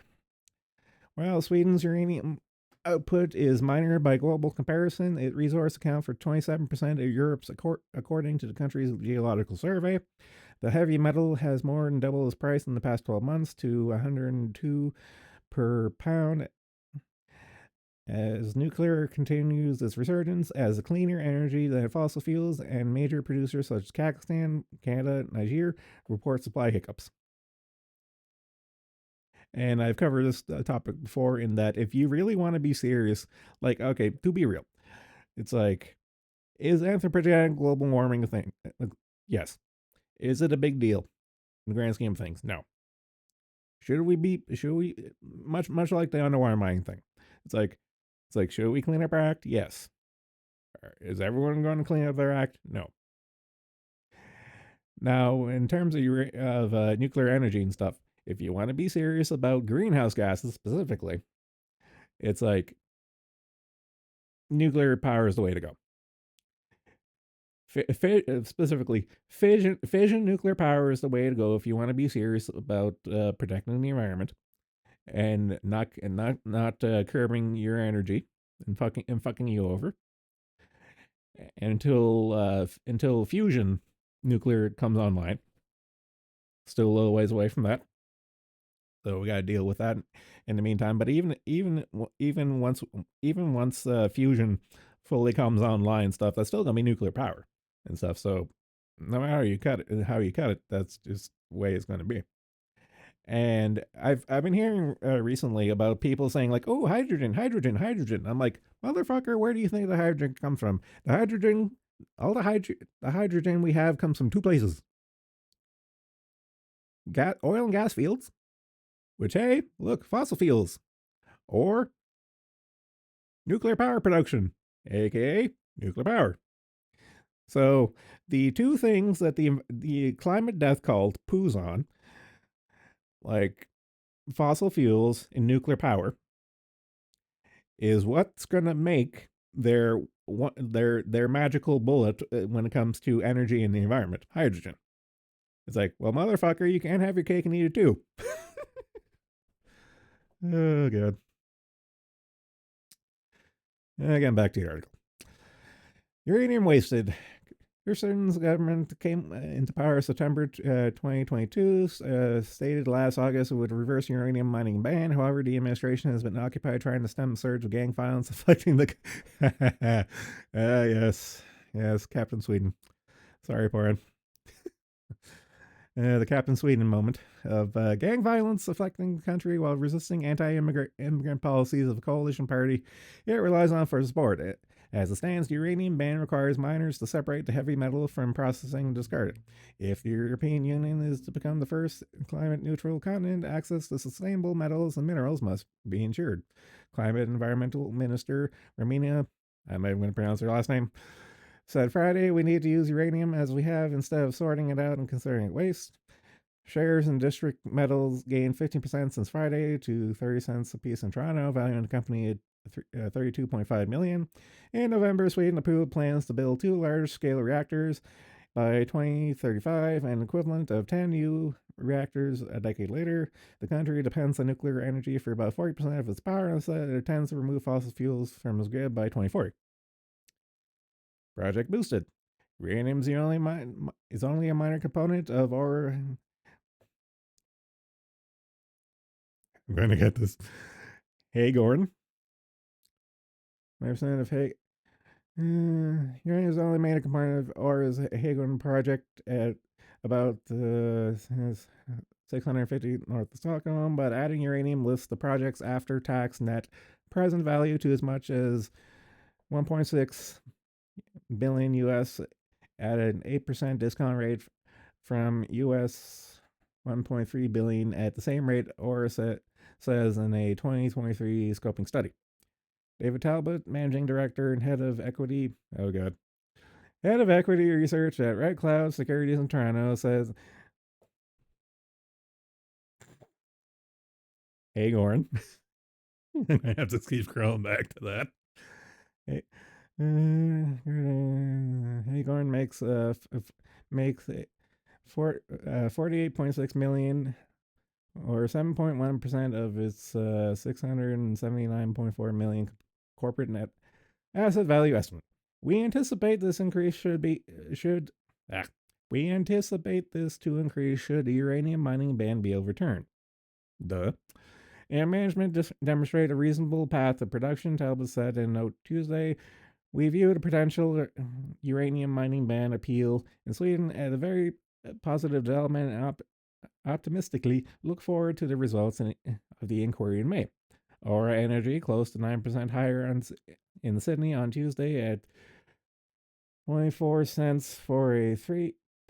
S1: While Sweden's uranium output is minor by global comparison, its resource accounts for 27% of Europe's, according to the country's geological survey. The heavy metal has more than doubled its price in the past 12 months to 102 per pound as nuclear continues its resurgence as a cleaner energy than fossil fuels, and major producers such as Kazakhstan, Canada, and Niger report supply hiccups. And I've covered this topic before in that if you really want to be serious, like, okay, to be real, it's like, is anthropogenic global warming a thing? Yes. Is it a big deal in the grand scheme of things? No. Should we, much like the underwater mining thing? It's like, should we clean up our act? Yes. Is everyone going to clean up their act? No. Now, in terms of nuclear energy and stuff, if you want to be serious about greenhouse gases specifically, it's like nuclear power is the way to go. Specifically, fission nuclear power is the way to go if you want to be serious about protecting the environment and not curbing your energy and fucking you over until fusion nuclear comes online. Still a little ways away from that, so we got to deal with that in the meantime. But even once fusion fully comes online, stuff, that's still gonna be nuclear power and stuff. So no matter how you cut it, that's just the way it's going to be. And I've been hearing recently about people saying like, "Oh, hydrogen, hydrogen, hydrogen." I'm like, "Motherfucker, where do you think the hydrogen comes from? The hydrogen, the hydrogen we have comes from two places: oil and gas fields, which, hey, look, fossil fuels, or nuclear power production, aka nuclear power." So the two things that the climate death cult poos on, like fossil fuels and nuclear power, is what's going to make their magical bullet when it comes to energy and the environment: hydrogen. It's like, well, motherfucker, you can't have your cake and eat it too. Oh god. Again, back to the article. Uranium wasted. Kirsten's government came into power September 2022, stated last August it would reverse uranium mining ban. However, the administration has been occupied trying to stem the surge of gang violence affecting the... yes, Captain Sweden. Sorry, Poran. The Captain Sweden moment of gang violence affecting the country while resisting anti-immigrant policies of a coalition party it relies on for support. As it stands, the uranium ban requires miners to separate the heavy metal from processing and discard it. If the European Union is to become the first climate-neutral continent, access to sustainable metals and minerals must be ensured. Climate and Environmental Minister Romina, I'm not even going to pronounce her last name, said Friday we need to use uranium as we have instead of sorting it out and considering it waste. Shares in District Metals gained 15% since Friday to 30 cents apiece in Toronto, valuing the company at $32.5 million. In November, Sweden approved plans to build two large-scale reactors by 2035, an equivalent of 10 new reactors a decade later. The country depends on nuclear energy for about 40% of its power and said it intends to remove fossil fuels from its grid by 2040. Project boosted. Uranium is only a minor component of our... I'm going to get this. Hey, Gordon. 5% of uranium is only made a component of OR's Hagon project at about 650 north of Stockholm, but adding uranium lifts the project's after-tax net present value to as much as 1.6 billion US at an 8% discount rate from US 1.3 billion at the same rate OR says in a 2023 scoping study. David Talbot, managing director and head of equity research at Red Cloud Securities in Toronto, says, "Hey, Goran." I have to keep scrolling back to that. Hey, Goran makes 48.6 million or 7.1% of its 679.4 million corporate net asset value estimate. We anticipate this increase We anticipate this to increase should the uranium mining ban be overturned. Duh. And management demonstrate a reasonable path to production, Talbot said in note Tuesday. We view the potential uranium mining ban appeal in Sweden as a very positive development and optimistically look forward to the results of the inquiry in May. Aura Energy close to 9% higher in Sydney on Tuesday at 24 cents for a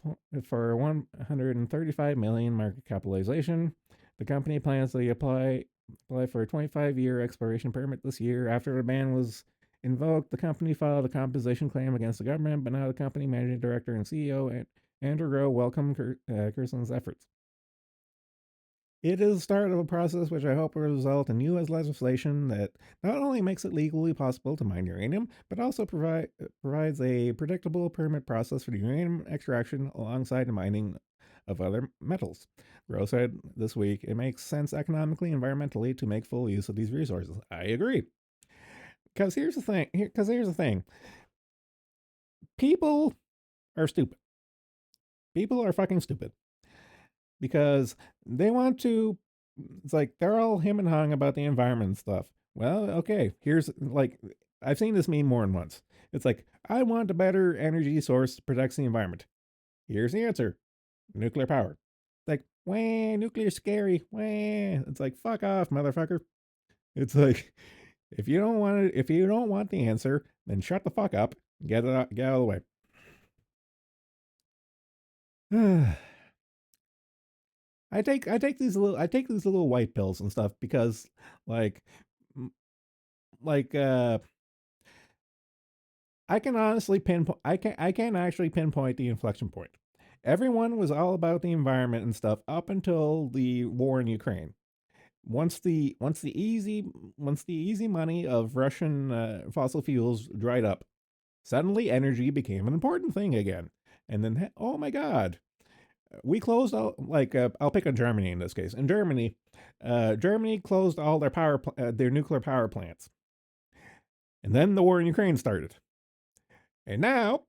S1: 135 million market capitalization. The company plans to apply for a 25-year exploration permit this year. After the ban was invoked, the company filed a compensation claim against the government, but now the company managing director and CEO Andrew Rowe welcomed Kirsten's efforts. It is the start of a process which I hope will result in U.S. legislation that not only makes it legally possible to mine uranium, but also provides a predictable permit process for the uranium extraction alongside the mining of other metals. Rowe said this week, it makes sense economically, environmentally to make full use of these resources. I agree. Because here's the thing. People are stupid. People are fucking stupid. Because they want to, it's like they're all him and hung about the environment and stuff. Well, okay, here's like, I've seen this meme more than once. It's like, I want a better energy source that protects the environment. Here's the answer: nuclear power. Like, wah, nuclear's scary. Wah. It's like, fuck off, motherfucker. It's like, if you don't want the answer, then shut the fuck up. Get out of the way. I take these little white pills and stuff because like like I can honestly pinpoint I can actually pinpoint the inflection point. Everyone was all about the environment and stuff up until the war in Ukraine. Once the easy money of Russian fossil fuels dried up, suddenly energy became an important thing again. And then oh my god, we closed all like I'll pick on Germany in this case. In Germany, Germany closed all their nuclear power plants, and then the war in Ukraine started, and now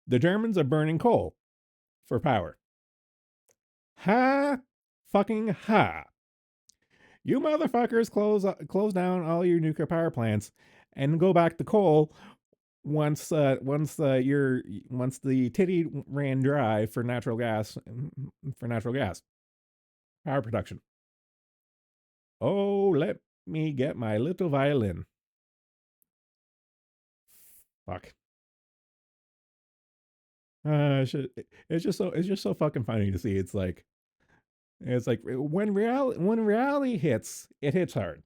S1: the Germans are burning coal for power. Ha, fucking ha! You motherfuckers close down all your nuclear power plants and go back to coal once the titty ran dry for natural gas power production. Oh, let me get my little violin. Fuck. It's just so fucking funny to see. It's like when reality hits, it hits hard.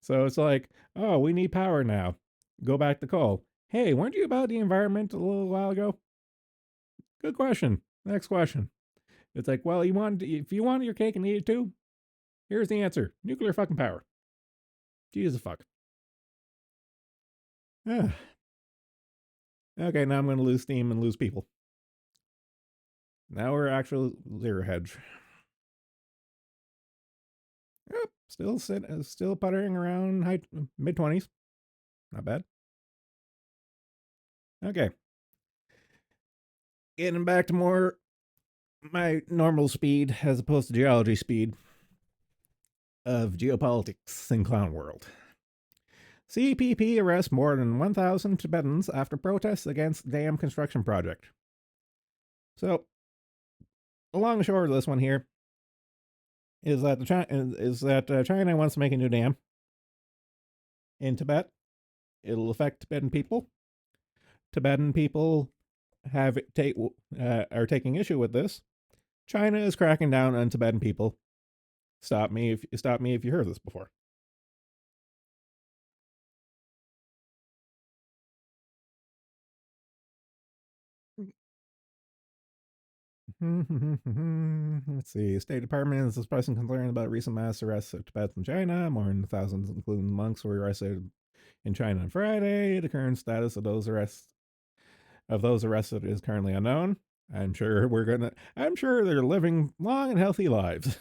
S1: So it's like, oh, we need power now. Go back to coal. Hey, weren't you about the environment a little while ago? Good question. Next question. It's like, well, if you wanted your cake and eat it too, here's the answer: nuclear fucking power. Jesus fuck. Okay, now I'm going to lose steam and lose people. Now we're actually zero hedge. Yep, still puttering around mid 20s. Not bad. Okay. Getting back to more my normal speed as opposed to geology speed of geopolitics in Clown World. CPP arrests more than 1,000 Tibetans after protests against dam construction project. So, the long and short of this one here is that China wants to make a new dam in Tibet. It'll affect Tibetan people. Tibetan people are taking issue with this. China is cracking down on Tibetan people. Stop me if you heard this before. Let's see. State Department is expressing concern about recent mass arrests of Tibetans in China. More than thousands, including monks, were arrested in China on Friday. The current status of those arrested is currently unknown. I'm sure they're living long and healthy lives.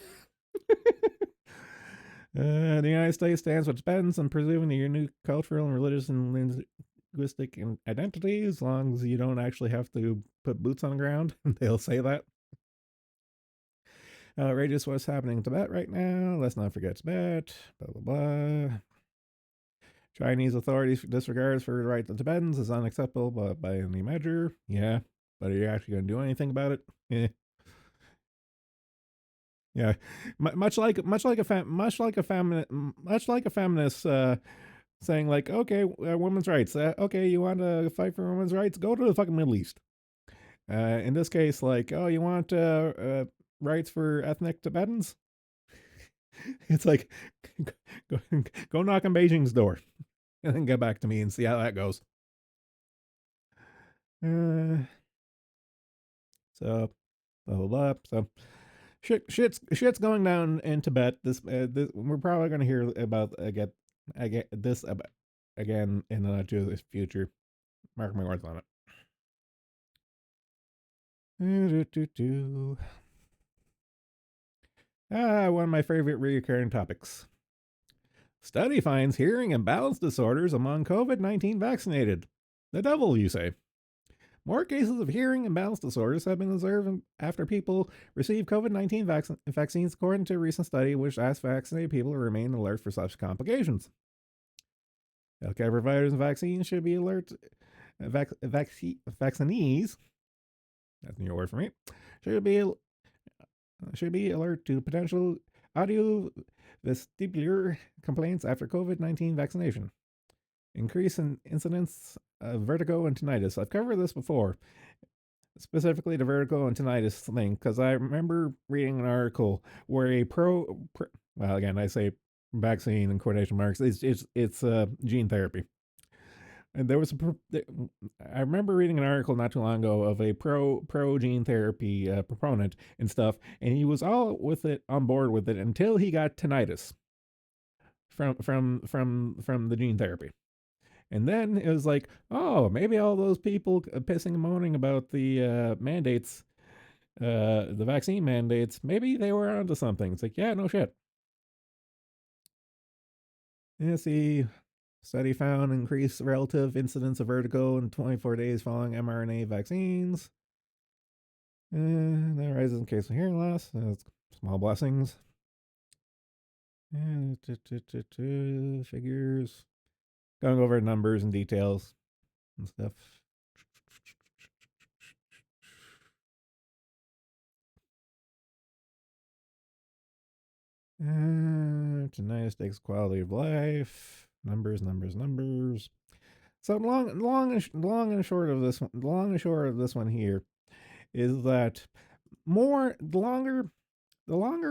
S1: The United States stands with Tibetans and preserving their unique cultural and religious and linguistic identity as long as you don't actually have to put boots on the ground. They'll say that. Outrageous what's happening in Tibet right now. Let's not forget Tibet. Blah, blah, blah. Chinese authorities' disregards for the rights of Tibetans is unacceptable by any measure. Yeah, but are you actually going to do anything about it? Yeah. Yeah, much like a feminist saying like, okay, women's rights. Okay, you want to fight for women's rights? Go to the fucking Middle East. In this case, like, oh, you want rights for ethnic Tibetans? It's like, go, go knock on Beijing's door and then get back to me and see how that goes. So, blah blah blah. So, shit's going down in Tibet. This we're probably going to hear about this about, again in the not too future. Mark my words on it. One of my favorite recurring topics. Study finds hearing and balance disorders among COVID-19 vaccinated. The devil, you say? More cases of hearing and balance disorders have been observed after people receive COVID-19 vaccines, according to a recent study which asked vaccinated people to remain alert for such complications. Healthcare providers and vaccines should be alert. Vaccinees, that's a new word for me, should be alert to potential audio vestibular complaints after COVID-19 vaccination. Increase in incidence of vertigo and tinnitus. I've covered this before, specifically the vertigo and tinnitus thing, because I remember reading an article where well, again, I say vaccine in quotation marks. It's gene therapy. And there was I remember reading an article not too long ago of a pro gene therapy proponent and stuff, and he was all with it on board with it until he got tinnitus from the gene therapy. And then it was like, oh, maybe all those people pissing and moaning about the mandates, the vaccine mandates, maybe they were onto something. It's like, yeah, no shit. Yeah, see, study found increased relative incidence of vertigo in 24 days following mRNA vaccines. That rises in case of hearing loss. Small blessings. Figures. Going over numbers and details and stuff. Tinnitus takes quality of life. Numbers. So long and short of this one here is that the longer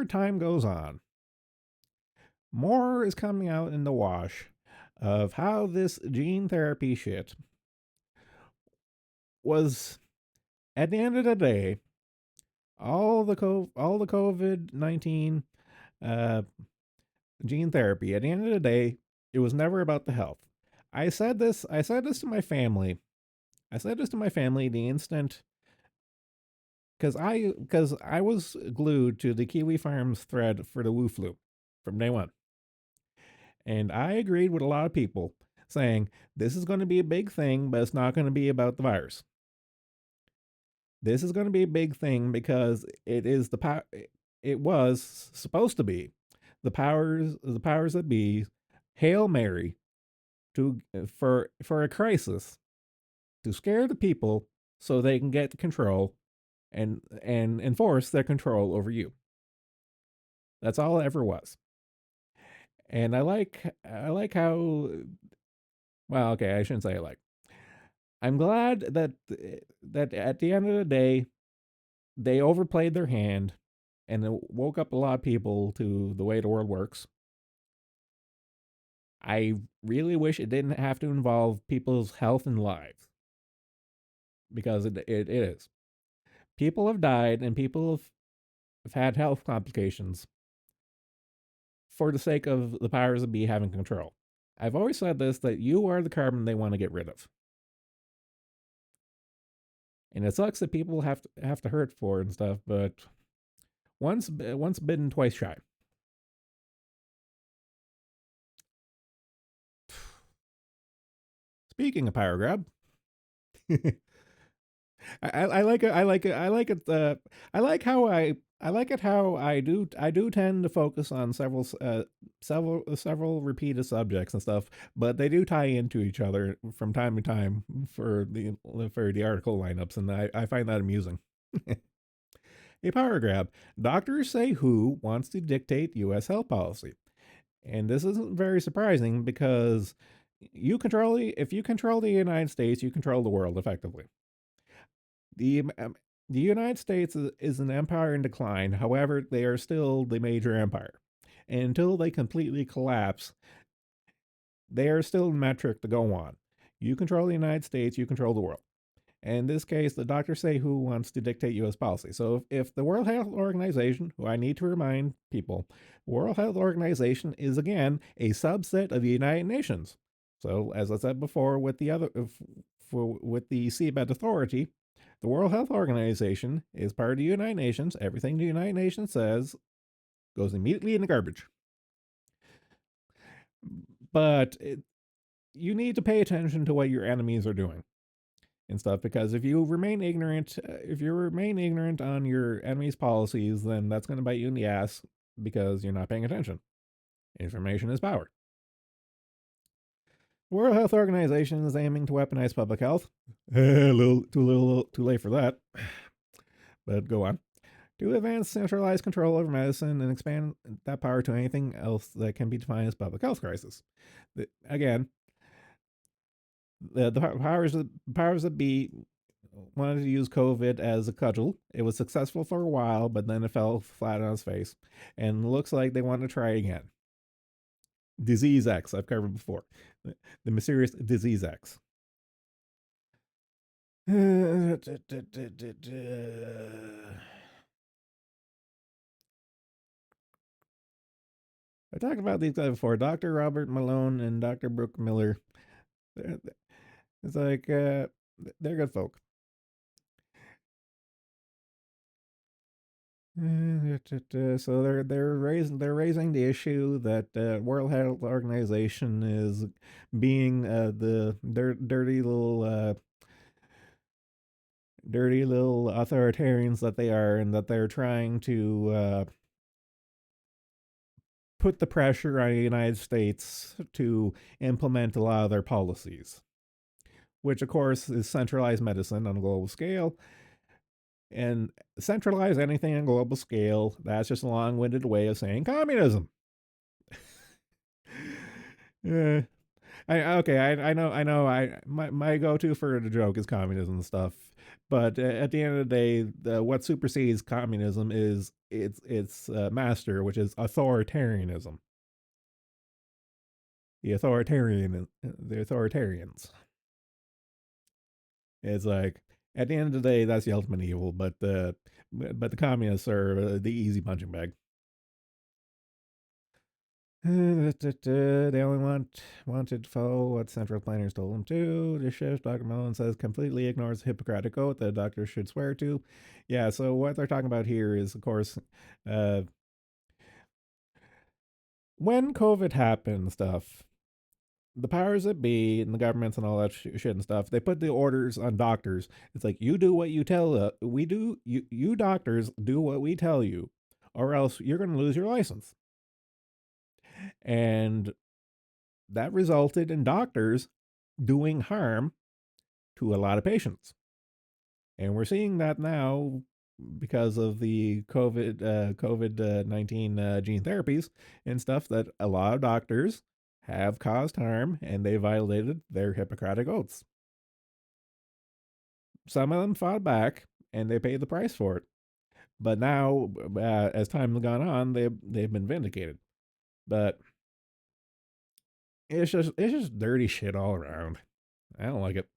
S1: time goes on, more is coming out in the wash of how this gene therapy shit was, at the end of the day, all the COVID-19 gene therapy. At the end of the day, it was never about the health. I said this to my family. The instant, because I was glued to the Kiwi Farms thread for the Wu flu from day one. And I agreed with a lot of people saying this is going to be a big thing, but it's not going to be about the virus. This is going to be a big thing because it was supposed to be the powers that be, Hail Mary, for a crisis, to scare the people so they can get control and enforce their control over you. That's all it ever was. And I like how, well, okay, I shouldn't say I like. I'm glad that at the end of the day they overplayed their hand and it woke up a lot of people to the way the world works. I really wish it didn't have to involve people's health and lives, because it is. People have died and people have had health complications for the sake of the powers that be having control. I've always said this, that you are the carbon they want to get rid of. And it sucks that people have to hurt for it and stuff, but once bitten, twice shy. Speaking of power grab, I like it. I like it. I like it. I like how I like it how I do tend to focus on several repeated subjects and stuff, but they do tie into each other from time to time for the article lineups, and I find that amusing. A power grab. Doctors say WHO wants to dictate U.S. health policy, and this isn't very surprising because if you control the United States, you control the world effectively. The the United States is an empire in decline. However, they are still the major empire. And until they completely collapse, they are still a metric to go on. You control the United States, you control the world. And in this case, the doctors say who wants to dictate U.S. policy. So if the World Health Organization, who I need to remind people, World Health Organization is again a subset of the United Nations. So as I said before, with with the Seabed Authority, the World Health Organization is part of the United Nations. Everything the United Nations says goes immediately in the garbage. But you need to pay attention to what your enemies are doing and stuff, because if you remain ignorant on your enemy's policies, then that's going to bite you in the ass because you're not paying attention. Information is power. The World Health Organization is aiming to weaponize public health. Too late for that. But go on. To advance centralized control over medicine and expand that power to anything else that can be defined as public health crisis. Again, the powers that be wanted to use COVID as a cudgel. It was successful for a while, but then it fell flat on its face. And looks like they want to try again. Disease X, I've covered before. The mysterious Disease X. I talked about these guys before. Dr. Robert Malone and Dr. Brooke Miller. It's like, they're good folk. So they're raising the issue that World Health Organization is being the dirty little authoritarians that they are, and that they're trying to put the pressure on the United States to implement a lot of their policies, which of course is centralized medicine on a global scale. And centralize anything on a global scale, that's just a long-winded way of saying communism. uh, I know. My go-to for the joke is communism and stuff, but at the end of the day, what supersedes communism is its master, which is authoritarianism. The authoritarians. It's like at the end of the day, that's the ultimate evil, but the communists are the easy punching bag. They only wanted to follow what central planners told them to. The shift, Dr. Mellon says, completely ignores the Hippocratic oath that doctors should swear to. Yeah, so what they're talking about here is, of course, uh, when COVID happened and stuff, the powers that be and the governments and all that shit and stuff, they put the orders on doctors. It's like, you do what you tell we do. You doctors do what we tell you, or else you're going to lose your license. And that resulted in doctors doing harm to a lot of patients. And we're seeing that now because of the COVID 19 gene therapies and stuff, that a lot of doctors have caused harm and they violated their Hippocratic oaths. Some of them fought back and they paid the price for it. But now, as time has gone on, they've been vindicated. But it's just dirty shit all around. I don't like it.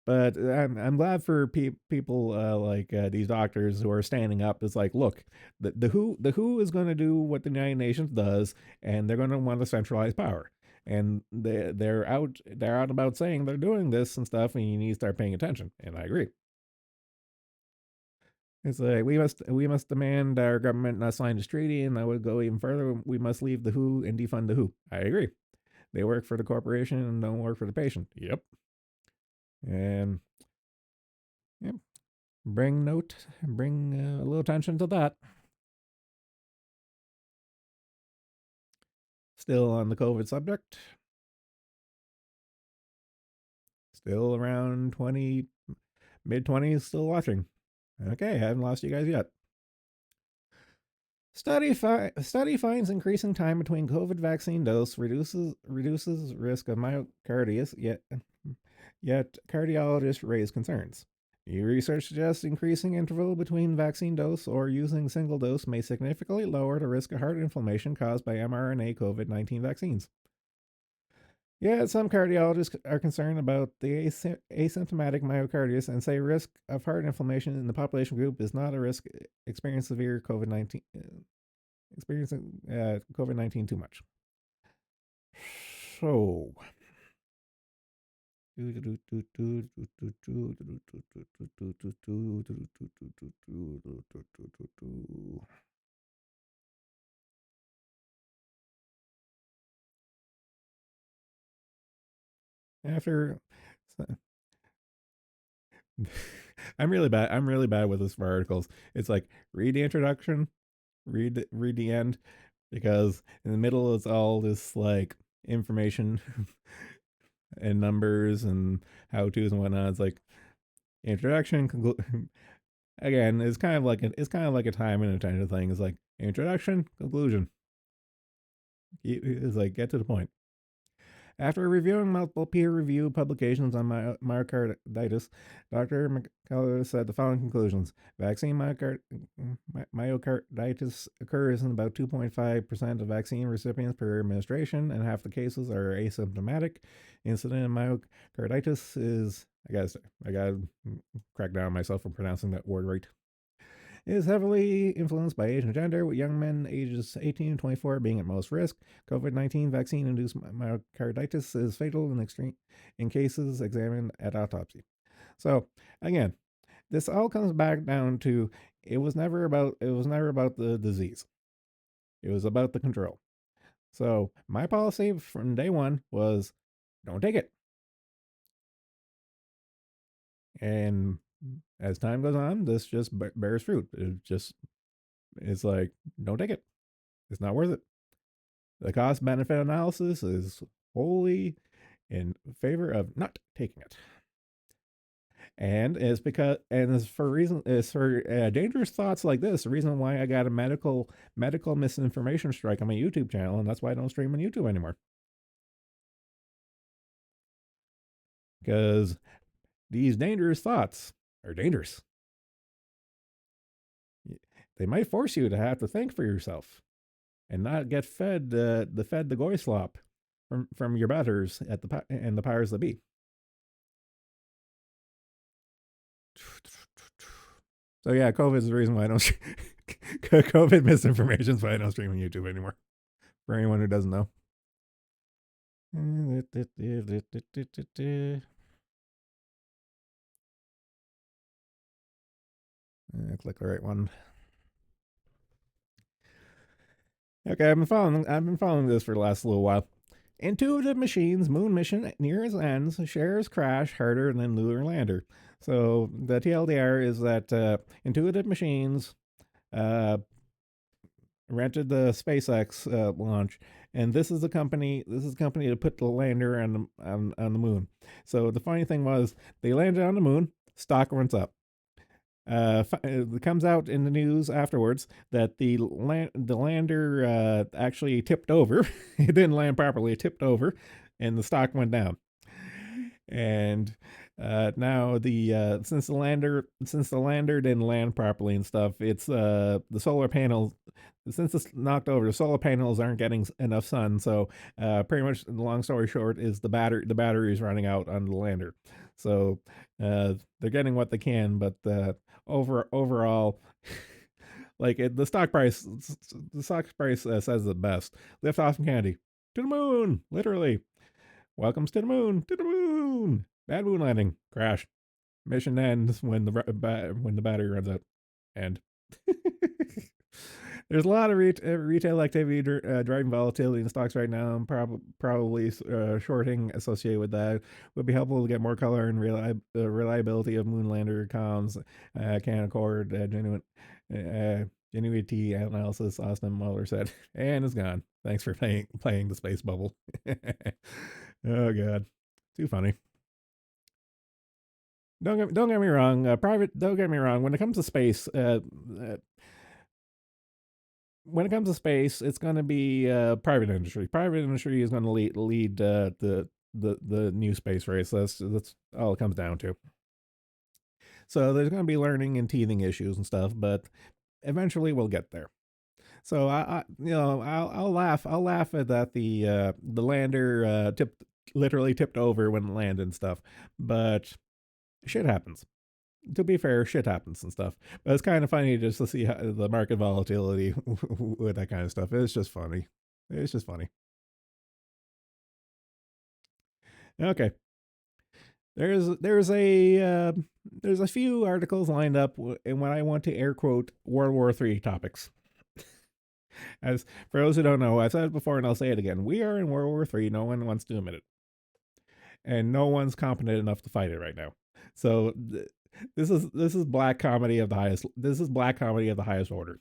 S1: But I'm glad for people like these doctors who are standing up. It's like, look, the WHO is going to do what the United Nations does, and they're going to want to centralize power. And they're out about saying they're doing this and stuff, and you need to start paying attention. And I agree. It's like we must demand our government not sign this treaty, and I would go even further. We must leave the WHO and defund the WHO. I agree. They work for the corporation and don't work for the patient. Yep. And yep, bring a little attention to that. Still on the COVID subject. Still around 20, mid 20s, still watching. Okay, haven't lost you guys yet. Study finds increasing time between COVID vaccine dose reduces risk of myocarditis, yet cardiologists raise concerns. New research suggests increasing interval between vaccine dose or using single dose may significantly lower the risk of heart inflammation caused by mRNA COVID-19 vaccines. Yeah, some cardiologists are concerned about the asymptomatic myocarditis and say risk of heart inflammation in the population group is not a risk experiencing severe COVID-19 too much. So, after I'm really bad. I'm really bad with this for articles. It's like read the introduction, read the end, because in the middle it's all this like information and numbers and how tos and whatnot. It's like introduction, again. It's kind of like a time and attention thing. It's like introduction, conclusion. It's like get to the point. After reviewing multiple peer-reviewed publications on myocarditis, Dr. McCullough said the following conclusions. Vaccine myocarditis occurs in about 2.5% of vaccine recipients per administration, and half the cases are asymptomatic. Incident in myocarditis is, I gotta crack down on myself for pronouncing that word right, is heavily influenced by age and gender, with young men ages 18 to 24 being at most risk. COVID-19 vaccine-induced myocarditis is fatal in cases examined at autopsy. So again, this all comes back down to it was never about the disease. It was about the control. So my policy from day one was don't take it. And as time goes on, this just bears fruit. It's like don't take it. It's not worth it. The cost benefit analysis is wholly in favor of not taking it. And it's for dangerous thoughts like this, the reason why I got a medical misinformation strike on my YouTube channel, and that's why I don't stream on YouTube anymore. Because these dangerous thoughts are dangerous. They might force you to have to think for yourself and not get fed the goy slop from your betters and the powers that be. So yeah, COVID is the reason why I don't. COVID misinformation is why I don't stream on YouTube anymore. For anyone who doesn't know. Click the right one. Okay, I've been following this for the last little while. Intuitive Machines moon mission nears ends. Shares crash harder than lunar lander. So the TLDR is that Intuitive Machines rented the SpaceX launch, and this is the company. This is the company that put the lander on the moon. So the funny thing was, they landed on the moon. Stock runs up. It comes out in the news afterwards that the lander actually tipped over. It didn't land properly. It tipped over, and the stock went down. And now since the lander didn't land properly and stuff, it's the solar panels. Since it's knocked over, the solar panels aren't getting enough sun. So pretty much, the long story short, is the battery is running out on the lander. So they're getting what they can, but overall, like the stock price says it best. Lift off from Candy to the moon, literally. Welcomes to the moon, to the moon. Bad moon landing, crash. Mission ends when the battery runs out. End. There's a lot of retail activity driving volatility in stocks right now, and probably shorting associated with that. Would be helpful to get more color and reliability of Moonlander comms, Canaccord, Genuity analysis. Austin Mueller said, and it's gone. Thanks for playing the space bubble. Oh god, too funny. Don't get me wrong. Private. Don't get me wrong. When it comes to space, it's going to be private industry. Private industry is going to lead the new space race. That's all it comes down to. So there's going to be learning and teething issues and stuff, but eventually we'll get there. So I'll laugh at that the lander literally tipped over when it landed and stuff, but shit happens. To be fair, shit happens and stuff. But it's kind of funny just to see how the market volatility with that kind of stuff. It's just funny. It's just funny. Okay, there's a few articles lined up in what I want to air quote World War III topics. As for those who don't know, I've said it before and I'll say it again. We are in World War III. No one wants to admit it, and no one's competent enough to fight it right now. So this is black comedy of the highest. This is black comedy of the highest order.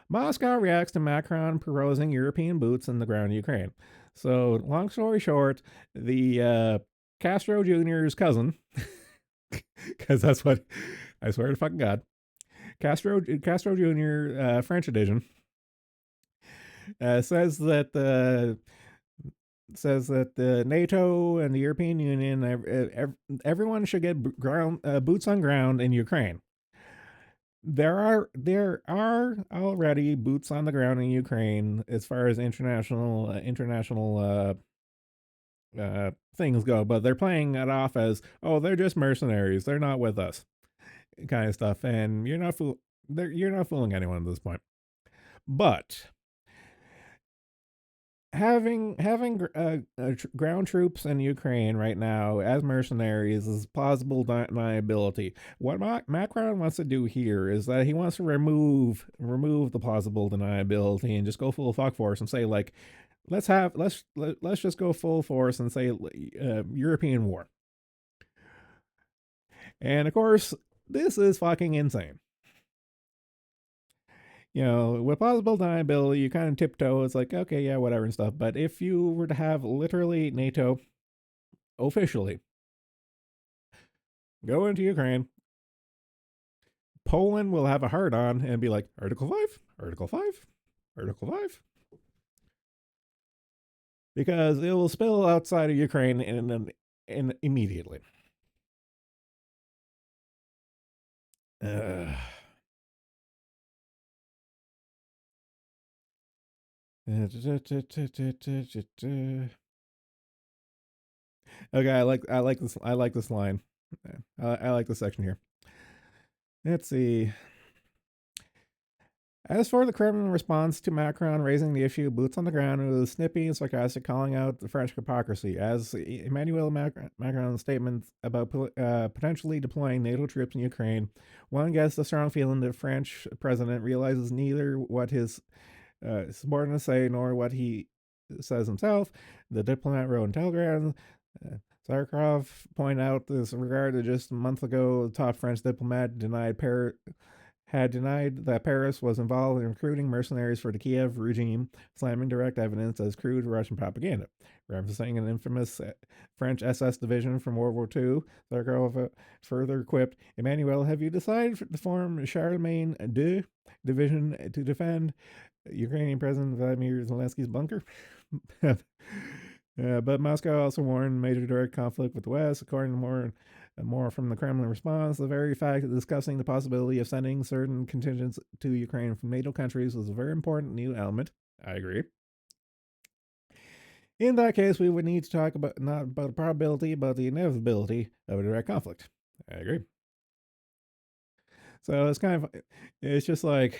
S1: Moscow reacts to Macron proposing European boots in the ground in Ukraine. So, long story short, the Castro Jr.'s cousin, because that's what I swear to fucking God, Castro Jr. French edition says that the NATO and the European Union, everyone should get boots on ground in Ukraine. There are already boots on the ground in Ukraine as far as international things go, but they're playing it off as, oh, they're just mercenaries, they're not with us, kind of stuff, and you're not fooling anyone at this point. But having ground troops in Ukraine right now as mercenaries is plausible deniability. What Macron wants to do here is that he wants to remove the plausible deniability and just go full fuck force and say, like, let's just go full force and say European war. And of course, this is fucking insane. With plausible deniability, you kind of tiptoe. It's like, okay, yeah, whatever and stuff. But if you were to have literally NATO officially go into Ukraine, Poland will have a hard on and be like, Article 5, Article 5, Article 5. Because it will spill outside of Ukraine in immediately. Okay, I like this line. I like this section here. Let's see. As for the Kremlin response to Macron raising the issue, boots on the ground, it was snippy and sarcastic, calling out the French hypocrisy. As Emmanuel Macron's statement about potentially deploying NATO troops in Ukraine, one gets the strong feeling that the French president realizes neither what his subordinates say nor what he says himself. The diplomat wrote in Telegram. Zakharov pointed out this regard that just a month ago, the top French diplomat had denied that Paris was involved in recruiting mercenaries for the Kiev regime, slamming direct evidence as crude Russian propaganda. Referencing an infamous French SS division from World War II, Zakharov further quipped, Emmanuel, have you decided to form Charlemagne II division to defend Ukrainian President Vladimir Zelensky's bunker? But Moscow also warned major direct conflict with the West. According to more from the Kremlin response, the very fact of discussing the possibility of sending certain contingents to Ukraine from NATO countries was a very important new element. I agree. In that case, we would need to talk about not about the probability, but the inevitability of a direct conflict. I agree. So it's just like,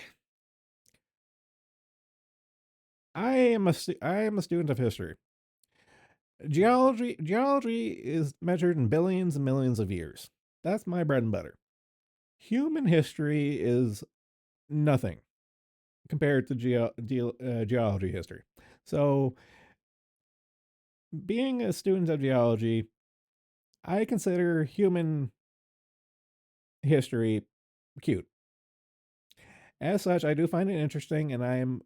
S1: I am a student of history. Geology is measured in billions and millions of years. That's my bread and butter. Human history is nothing. compared to geology history. So, being a student of geology, I consider human history cute. As such, I do find it interesting, and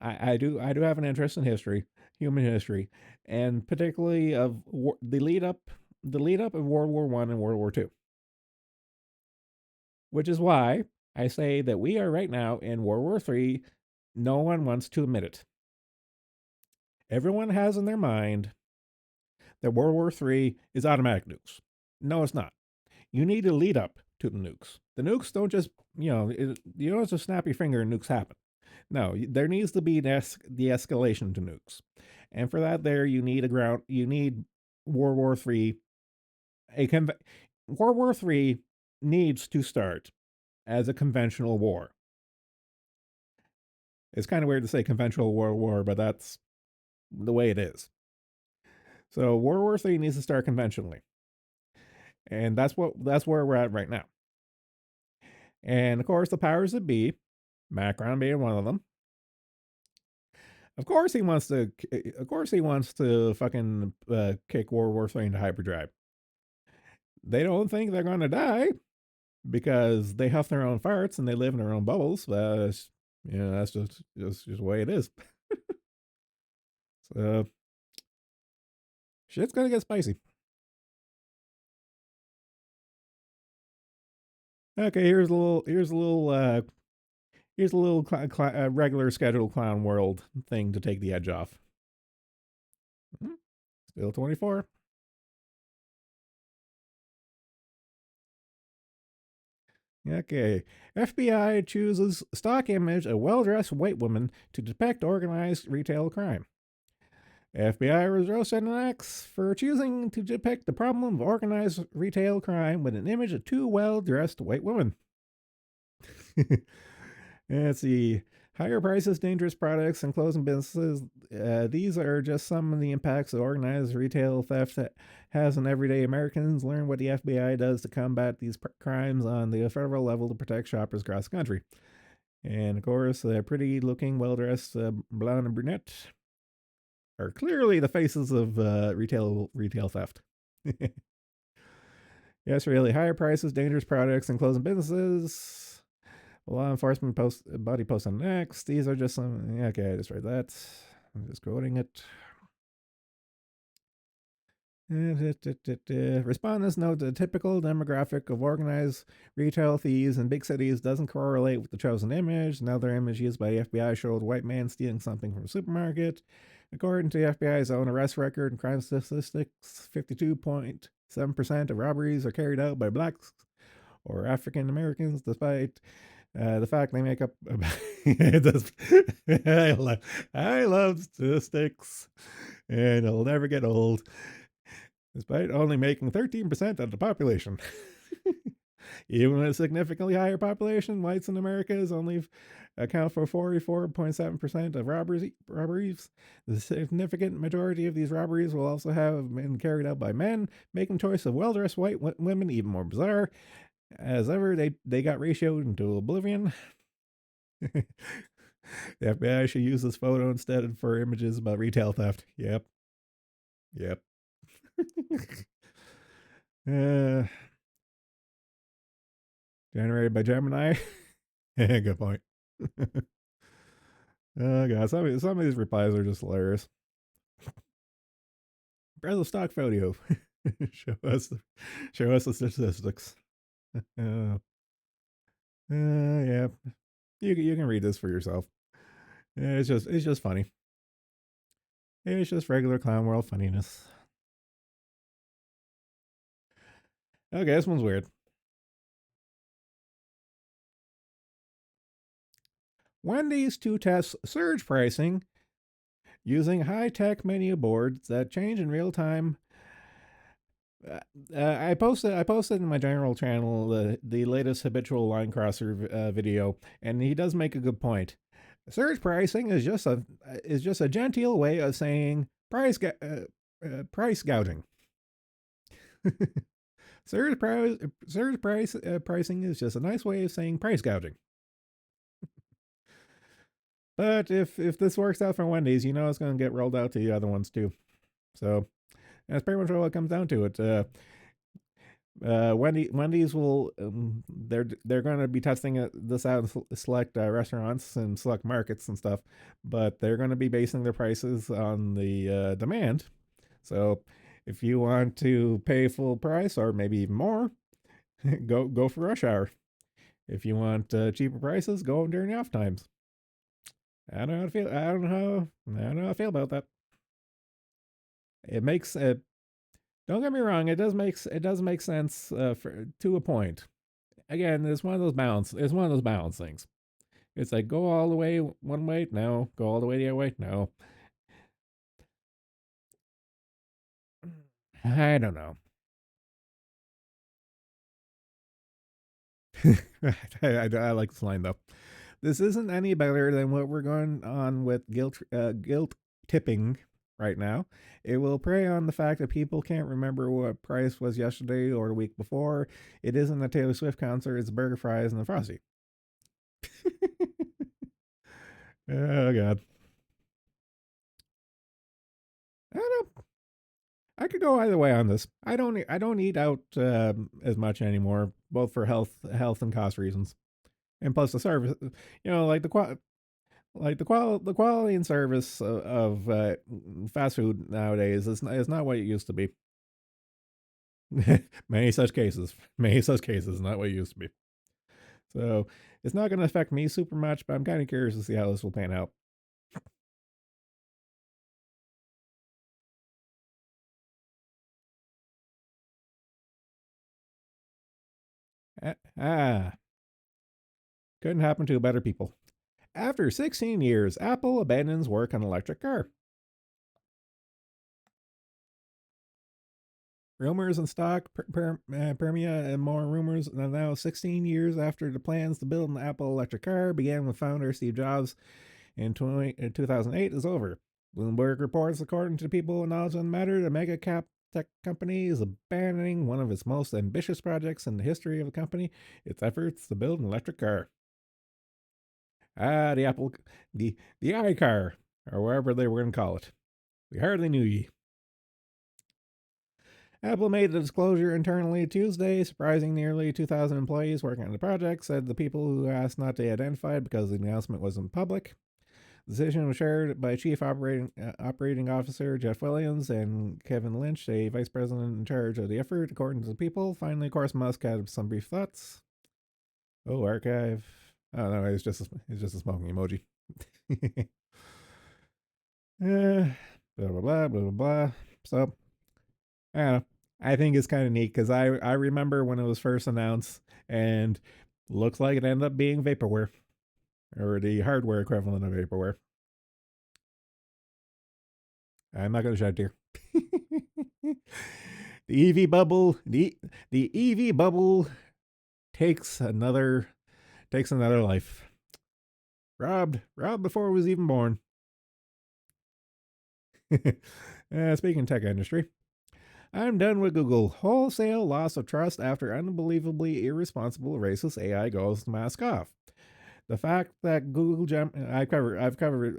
S1: I do have an interest in history, human history, and particularly of the lead up of World War One and World War Two, which is why I say that we are right now in World War Three. No one wants to admit it. Everyone has in their mind that World War Three is automatic nukes. No, it's not. You need a lead up to the nukes. The nukes don't just you don't just snap your finger and nukes happen. No, there needs to be the escalation to nukes, and for that, there you need a ground. You need World War Three. World War Three needs to start as a conventional war. It's kind of weird to say conventional world war, but that's the way it is. So World War Three needs to start conventionally, and that's where we're at right now. And of course, the powers that be, Macron being one of them, of course he wants to. Of course he wants to fucking kick World War Three into hyperdrive. They don't think they're gonna die because they huff their own farts and they live in their own bubbles. That's just the way it is. So shit's gonna get spicy. Okay, here's a little regular scheduled clown world thing to take the edge off. Still 24. Okay. FBI chooses stock image of well dressed white woman to depict organized retail crime. FBI was roasted on X for choosing to depict the problem of organized retail crime with an image of two well dressed white women. Let's see. Higher prices, dangerous products, and closing businesses. These are just some of the impacts of organized retail theft that has on everyday Americans. Learn what the FBI does to combat these crimes on the federal level to protect shoppers across the country. And of course, pretty looking, well dressed blonde and brunette are clearly the faces of retail theft. Yes, really. Higher prices, dangerous products, and closing businesses. Law enforcement body post on next. These are just some. Yeah, okay, I just read that. I'm just quoting it. Respondents note the typical demographic of organized retail thieves in big cities doesn't correlate with the chosen image. Another image used by the FBI showed a white man stealing something from a supermarket. According to the FBI's own arrest record and crime statistics, 52.7% of robberies are carried out by blacks or African Americans, despite the fact they make up. I love statistics, and it'll never get old. Despite only making 13% of the population. Even with a significantly higher population, whites in America only account for 44.7% of robberies. The significant majority of these robberies will also have been carried out by men, making choice of well-dressed white women even more bizarre. As ever, they got ratioed into oblivion. The FBI should use this photo instead for images about retail theft. Yep. Generated by Gemini. Good point. Oh god, some of these replies are just hilarious. Browse the stock photo. show us the statistics. Yeah, you can read this for yourself. It's just funny. It's just regular clown world funniness. Okay, this one's weird. Wendy's to test surge pricing using high-tech menu boards that change in real time. I posted in my general channel the latest habitual line crosser video, and he does make a good point. Surge pricing is just a genteel way of saying price gouging. Surge pricing is just a nice way of saying price gouging. But if this works out for Wendy's, it's going to get rolled out to the other ones too. So that's pretty much all it comes down to. It. Wendy's will they're going to be testing this out in select restaurants and select markets and stuff, but they're going to be basing their prices on the demand. So if you want to pay full price or maybe even more, go for rush hour. If you want cheaper prices, go during the off times. I don't know how to feel. I don't know how I feel about that. It makes it. Don't get me wrong. It does make sense for to a point. Again, it's one of those balance. It's one of those balance things. It's like go all the way one way, no. Go all the way the other way, no. I don't know. I like this line though. This isn't any better than what we're going on with guilt tipping right now. It will prey on the fact that people can't remember what price was yesterday or the week before. It isn't a Taylor Swift concert, it's burger fries and the frosty. Oh god. I don't know. I could go either way on this. I don't eat out as much anymore, both for health and cost reasons. And plus the service, like the quality and service of fast food nowadays is not what it used to be. Many such cases, not what it used to be. So it's not going to affect me super much, but I'm kind of curious to see how this will pan out. Ah, couldn't happen to better people. After 16 years, Apple abandons work on electric car. Rumors and stock permia and more rumors. And now, 16 years after the plans to build an Apple electric car began with founder Steve Jobs in 2008 is over. Bloomberg reports, according to people with knowledge on the matter, the mega cap tech company is abandoning one of its most ambitious projects in the history of the company, its efforts to build an electric car. The Apple, the iCar, or wherever they were going to call it. We hardly knew ye. Apple made a disclosure internally Tuesday, surprising nearly 2,000 employees working on the project, said the people who asked not to be identified because the announcement wasn't public. The decision was shared by Chief Operating Officer Jeff Williams and Kevin Lynch, a vice president in charge of the effort, according to the people. Finally, of course, Musk had some brief thoughts. Oh, archive. Oh no, it's just a smoking emoji. Blah blah blah blah blah. So, I don't know. I think it's kind of neat because I remember when it was first announced, and looks like it ended up being vaporware or the hardware equivalent of vaporware. I'm not going to shed here. the EV bubble, the EV bubble takes another life. Robbed before it was even born. Speaking tech industry, I'm done with Google. Wholesale loss of trust after unbelievably irresponsible racist AI goes mask off. The fact that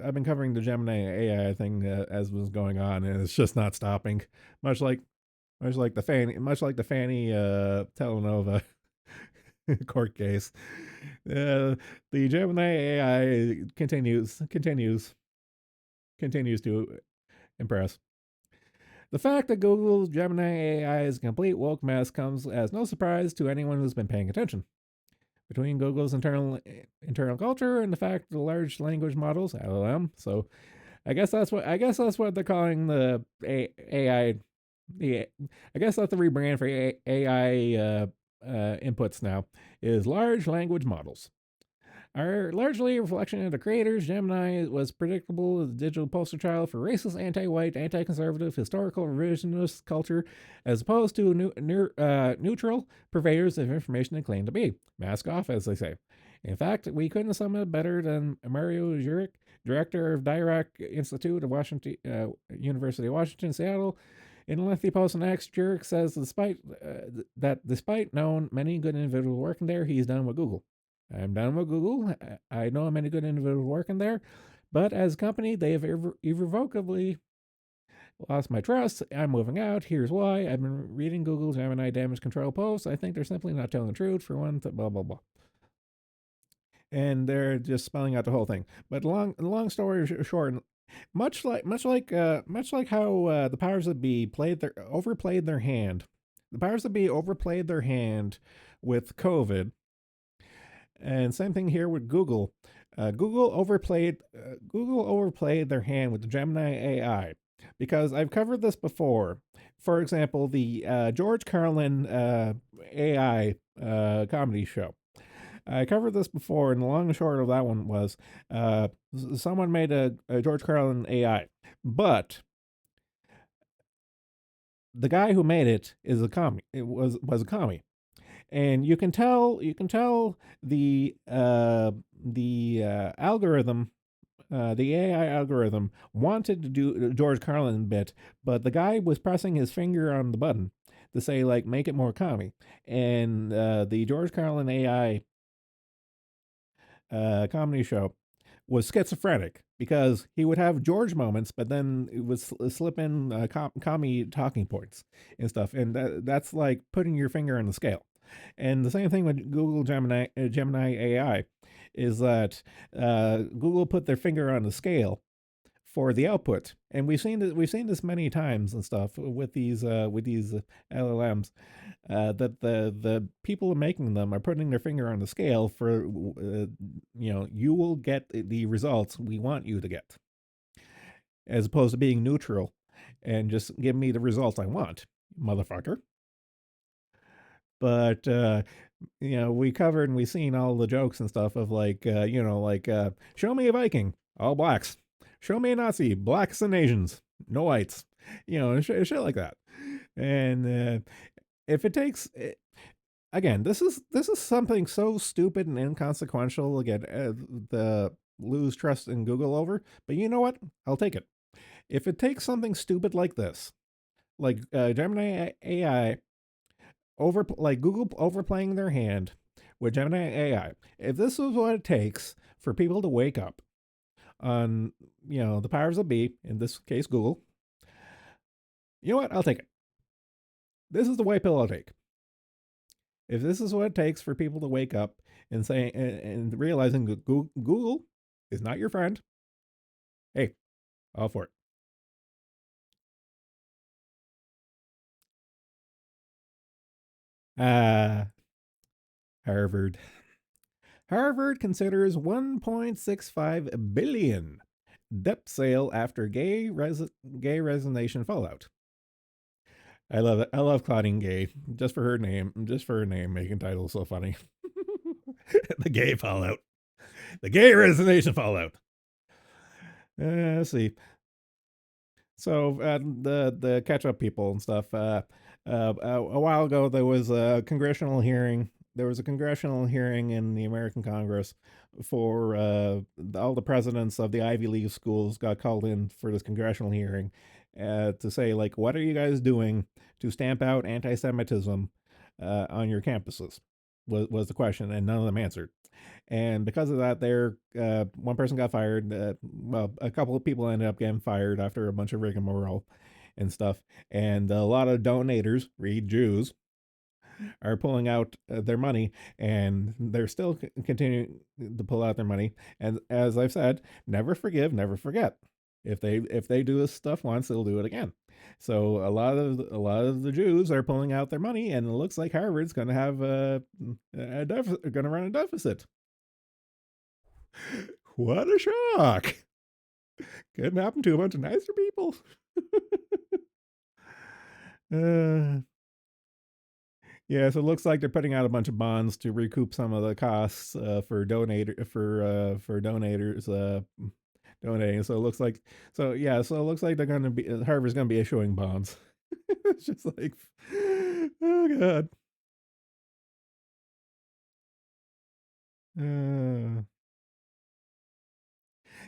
S1: I've been covering the Gemini AI thing as was going on, and it's just not stopping. Much like the Fanny Telenova court case. The Gemini AI continues to impress. The fact that Google's Gemini AI is a complete woke mess comes as no surprise to anyone who's been paying attention. Between Google's internal culture and the fact the large language models (LLM), so I guess that's what they're calling the AI. The I guess that's the rebrand for AI inputs now is large language models are largely a reflection of the creators. Gemini was predictable as a digital poster child for racist, anti-white, anti-conservative, historical revisionist culture, as opposed to neutral purveyors of information they claim to be. Mask off, as they say. In fact, we couldn't sum it better than Mario Zurich, director of Dirac Institute of Washington, University of Washington, Seattle. In a lengthy post on X, Jurek says despite known many good individuals working there, he's done with Google. I'm done with Google. I know many good individuals working there, but as a company, they have irrevocably lost my trust. I'm moving out. Here's why. I've been reading Google Gemini damage control posts. I think they're simply not telling the truth. For one, blah blah blah, and they're just spelling out the whole thing. But long story short, much like how the powers that be overplayed their hand. The powers that be overplayed their hand with COVID, and same thing here with Google. Google overplayed their hand with the Gemini AI because I've covered this before. For example, the George Carlin AI comedy show. I covered this before, and the long and short of that one was uh, someone made a George Carlin AI, but the guy who made it is a commie. It was a commie, and you can tell the algorithm. The AI algorithm wanted to do a George Carlin bit, but the guy was pressing his finger on the button to say like make it more commie, and the George Carlin AI comedy show was schizophrenic because he would have George moments, but then it would slip in commie talking points and stuff, and that's like putting your finger on the scale. And the same thing with Google Gemini AI is that Google put their finger on the scale for the output, and we've seen this many times and stuff with these LLMs that the people making them are putting their finger on the scale for you will get the results we want you to get, as opposed to being neutral and just give me the results I want, motherfucker. But we covered and we seen all the jokes and stuff of like show me a Viking, all blacks. Show me a Nazi, blacks and Asians, no whites. Shit like that. And if it takes again, this is something so stupid and inconsequential. Again, the lose trust in Google over. But you know what? I'll take it. If it takes something stupid like this, like Gemini AI like Google overplaying their hand with Gemini AI, if this is what it takes for people to wake up on the powers that be, in this case Google, you know what? I'll take it. This is the white pill I'll take. If this is what it takes for people to wake up and say and realizing that Google is not your friend, hey, all for it. Uh Harvard. Harvard considers 1.65 billion debt sale after gay resignation fallout. I love it. I love Claudine Gay just for her name. Just for her name, making titles so funny. The gay fallout. The gay resignation fallout. Let's see. So the catch up people and stuff. A while ago, there was a congressional hearing. There was a congressional hearing in the American Congress for all the presidents of the Ivy League schools got called in for this congressional hearing to say like, what are you guys doing to stamp out anti-Semitism on your campuses? Was the question, and none of them answered. And because of that, one person got fired. Well, a couple of people ended up getting fired after a bunch of rigmarole and stuff. And a lot of donators, read Jews, are pulling out their money, and they're still continuing to pull out their money. And as I've said, never forgive, never forget. If they do this stuff once, they'll do it again. So a lot of the Jews are pulling out their money, and it looks like Harvard's going to have going to run a deficit. What a shock! Couldn't happen to a bunch of nicer people. uh, yeah, so it looks like they're putting out a bunch of bonds to recoup some of the costs for donators donating. So it looks like so it looks like they're going to be Harvard's going to be issuing bonds. It's just like, oh god. Uh,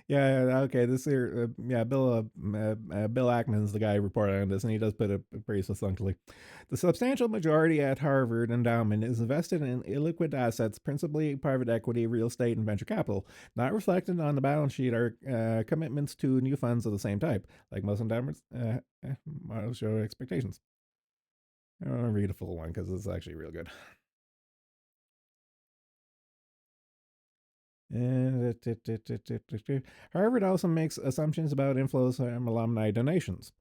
S1: Yeah, okay. This here, yeah, Bill Ackman's the guy reporting on this, and he does put it pretty succinctly. The substantial majority at Harvard endowment is invested in illiquid assets, principally private equity, real estate, and venture capital. Not reflected on the balance sheet are commitments to new funds of the same type, like most endowments. Models show expectations. I don't want to read a full one because it's actually real good. Harvard also makes assumptions about inflows from alumni donations.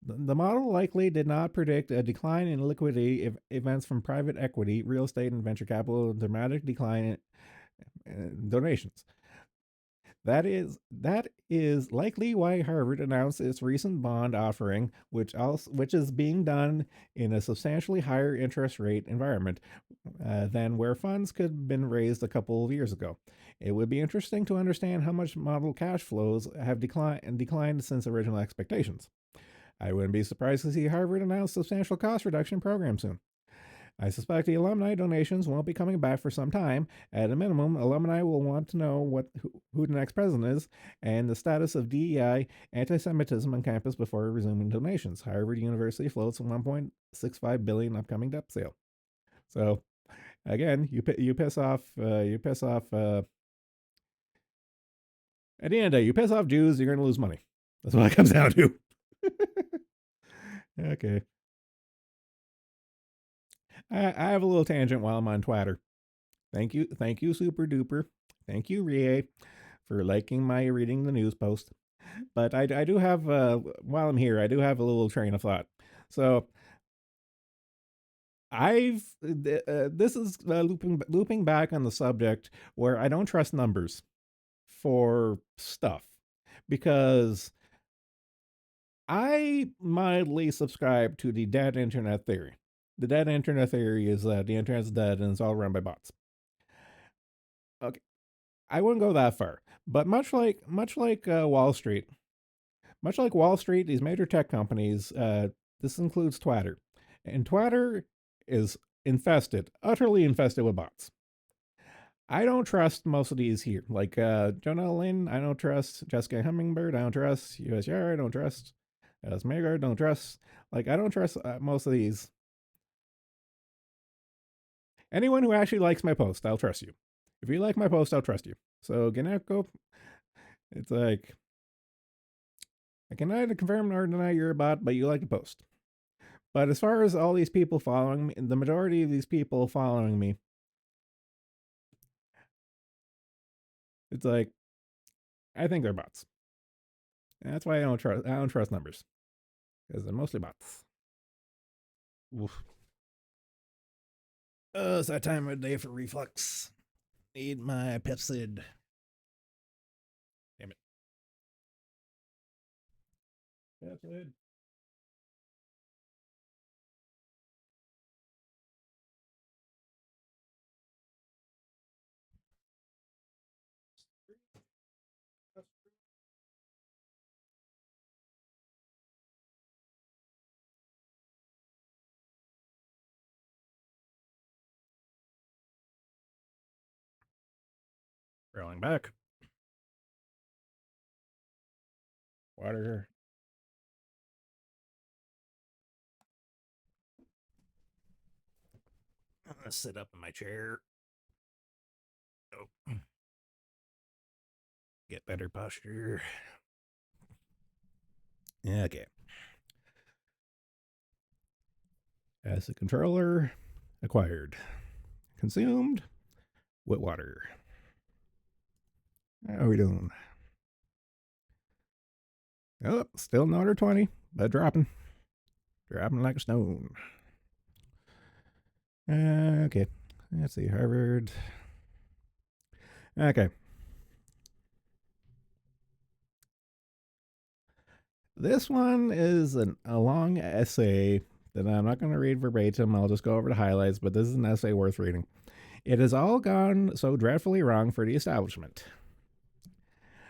S1: The model likely did not predict a decline in liquidity if events from private equity, real estate, and venture capital, dramatic decline in donations. That is likely why Harvard announced its recent bond offering, which is being done in a substantially higher interest rate environment than where funds could have been raised a couple of years ago. It would be interesting to understand how much model cash flows have declined since original expectations. I wouldn't be surprised to see Harvard announce substantial cost reduction program soon. I suspect the alumni donations won't be coming back for some time. At a minimum, alumni will want to know who the next president is and the status of DEI anti-Semitism on campus before resuming donations. Harvard University floats a 1.65 billion upcoming debt sale. So again, you piss off at the end of the day, you piss off Jews, you're going to lose money. That's what it comes down to. Okay. I have a little tangent while I'm on Twitter. Thank you, Super Duper. Thank you, Rie, for liking my reading the news post. But I do have, while I'm here, I do have a little train of thought. So this is looping back on the subject where I don't trust numbers for stuff because I mildly subscribe to the dead internet theory. The dead internet theory is that the internet's dead and it's all run by bots. Okay, I wouldn't go that far, but much like Wall Street, these major tech companies, this includes Twitter, and Twitter is utterly infested with bots. I don't trust most of these here, like Jonah Lynn. I don't trust Jessica Hummingbird. I don't trust USR. I don't trust Megard. Don't trust. Like I don't trust most of these. Anyone who actually likes my post, I'll trust you. If you like my post, I'll trust you. So Ganeko, it's like I can neither confirm nor deny you're a bot, but you like to post. But as far as all these people following me, the majority of these people following me, it's like I think they're bots. And that's why I don't trust numbers because they're mostly bots. Oof. Oh, it's that time of day for reflux. Need my Pepsid. Damn it. Pepsid. Rolling back. Water. I'm gonna sit up in my chair. Oh, get better posture. Okay. As a controller, acquired. Consumed with water. How are we doing? Oh, still another 20, but dropping. Dropping like a stone. Okay. Let's see. Harvard. Okay. This one is a long essay that I'm not going to read verbatim. I'll just go over the highlights, but this is an essay worth reading. It has all gone so dreadfully wrong for the establishment.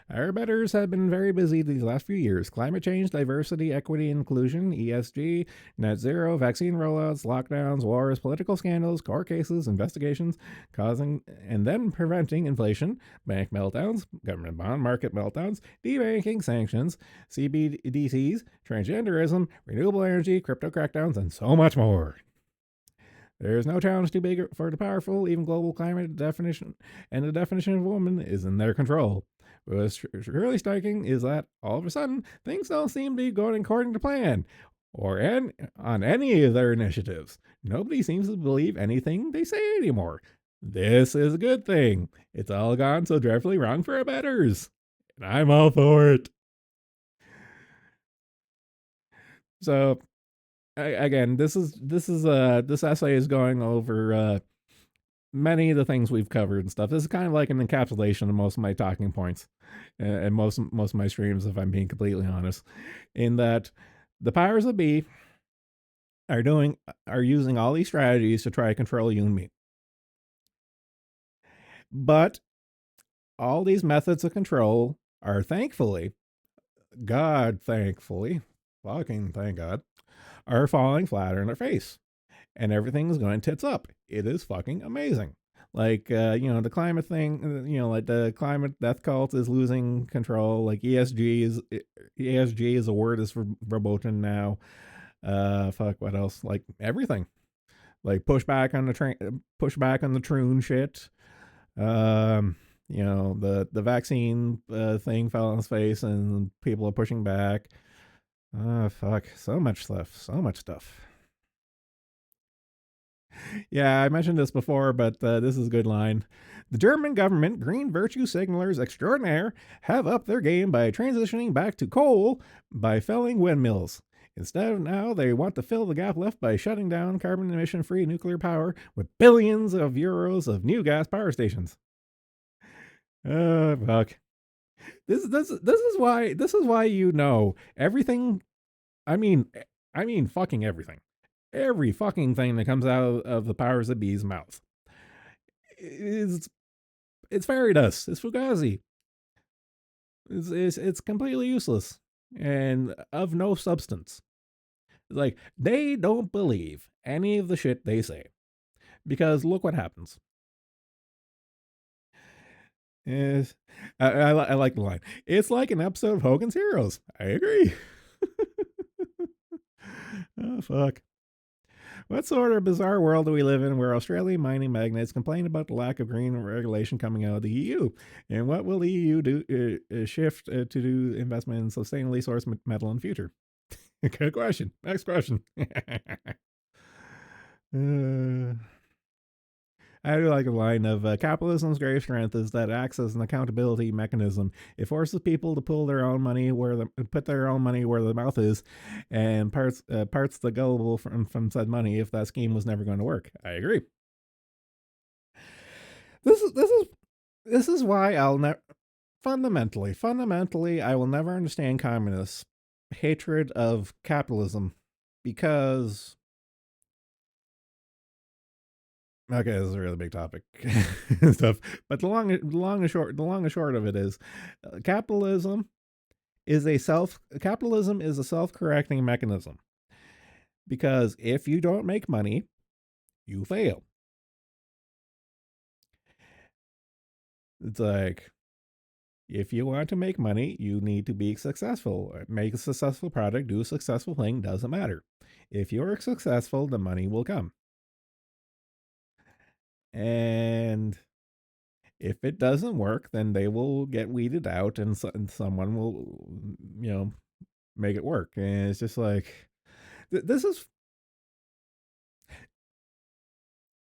S1: Our betters have been very busy these last few years. Climate change, diversity, equity, inclusion, ESG, net zero, vaccine rollouts, lockdowns, wars, political scandals, court cases, investigations, causing and then preventing inflation, bank meltdowns, government bond market meltdowns, debanking, sanctions, CBDCs, transgenderism, renewable energy, crypto crackdowns, and so much more. There is no challenge too big for the powerful, even global climate definition, and the definition of woman is in their control. What's really striking is that all of a sudden, things don't seem to be going according to plan, or on any of their initiatives. Nobody seems to believe anything they say anymore. This is a good thing. It's all gone so dreadfully wrong for our betters. And I'm all for it. So again, this essay is going over many of the things we've covered and stuff. This is kind of like an encapsulation of most of my talking points and most of my streams, if I'm being completely honest. In that, the powers that be are using all these strategies to try to control you and me. But all these methods of control are thankfully, fucking thank God, are falling flat on their face, and everything's going tits up. It is fucking amazing. Like the climate thing, like the climate death cult is losing control. Like ESG is a word is verboten now. Fuck, what else? Like everything. Like push back on the troon shit. The vaccine thing fell on his face, and people are pushing back. Fuck, so much stuff. Yeah, I mentioned this before, but this is a good line. The German government, green virtue signalers extraordinaire, have upped their game by transitioning back to coal by felling windmills. Instead of now, they want to fill the gap left by shutting down carbon emission free nuclear power with billions of euros of new gas power stations. Fuck. This is why everything. I mean fucking everything. Every fucking thing that comes out of the powers that be's mouth is it's fairy dust. It's fugazi. It's completely useless and of no substance. Like they don't believe any of the shit they say because look what happens. Is I like the line. It's like an episode of Hogan's Heroes. I agree. Oh fuck. What sort of bizarre world do we live in where Australian mining magnates complain about the lack of green regulation coming out of the EU? And what will the EU do shift to do investment in sustainably sourced metal in the future? Good question. Next question. I do like a line of capitalism's great strength is that it acts as an accountability mechanism. It forces people to put their own money where the mouth is, and parts the gullible from said money if that scheme was never going to work. I agree. This is why I'll never fundamentally I will never understand communists' hatred of capitalism because okay, this is a really big topic and stuff. But the long and short of it is, capitalism capitalism is a self-correcting mechanism because if you don't make money, you fail. It's like if you want to make money, you need to be successful. Make a successful product, do a successful thing, doesn't matter. If you're successful, the money will come. And if it doesn't work, then they will get weeded out and someone will, make it work. And it's just like, this is,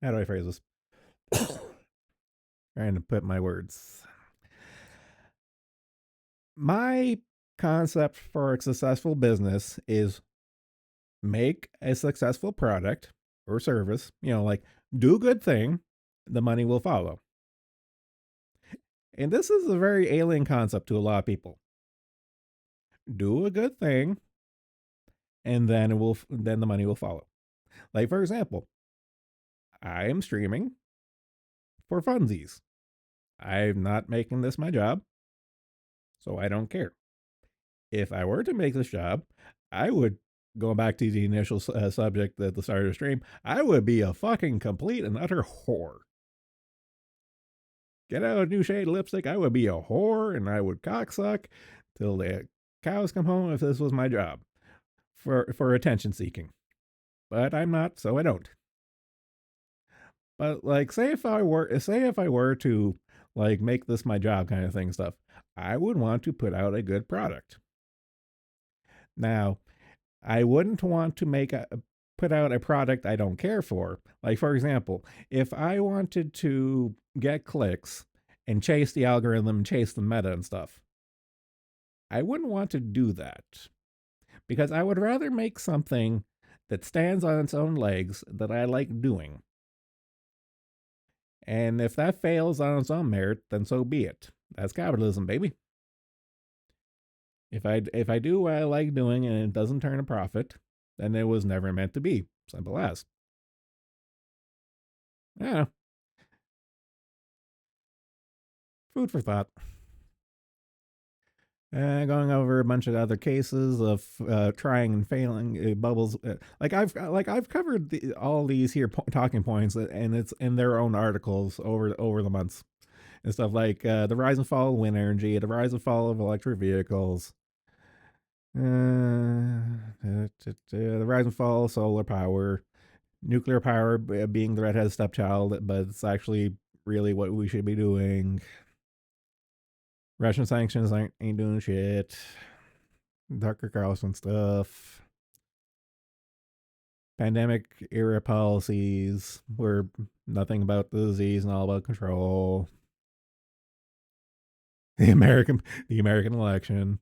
S1: how do I phrase this? Trying to put my words. My concept for a successful business is make a successful product or service, like do a good thing, the money will follow. And this is a very alien concept to a lot of people. Do a good thing, and then then the money will follow. Like for example, I am streaming for funsies. I'm not making this my job. So I don't care. If I were to make this job, I would, going back to the initial subject at the start of the stream, I would be a fucking complete and utter whore. Get out a new shade of lipstick, I would be a whore and I would cocksuck till the cows come home if this was my job for attention seeking. But I'm not, so I don't. But like, say if I were to like make this my job kind of thing stuff, I would want to put out a good product. Now, I wouldn't want to put out a product I don't care for. Like for example, if I wanted to get clicks and chase the algorithm, chase the meta and stuff, I wouldn't want to do that because I would rather make something that stands on its own legs that I like doing. And if that fails on its own merit, then so be it. That's capitalism, baby. If I do what I like doing and it doesn't turn a profit, then it was never meant to be. Simple as. Yeah. Food for thought. Going over a bunch of other cases of trying and failing bubbles. I've covered all these here talking points, and it's in their own articles over the months and stuff like the rise and fall of wind energy, the rise and fall of electric vehicles, the rise and fall of solar power, nuclear power being the redheaded stepchild, but it's actually really what we should be doing. Russian sanctions ain't doing shit. Tucker Carlson stuff. Pandemic era policies were nothing about the disease and all about control. The American election.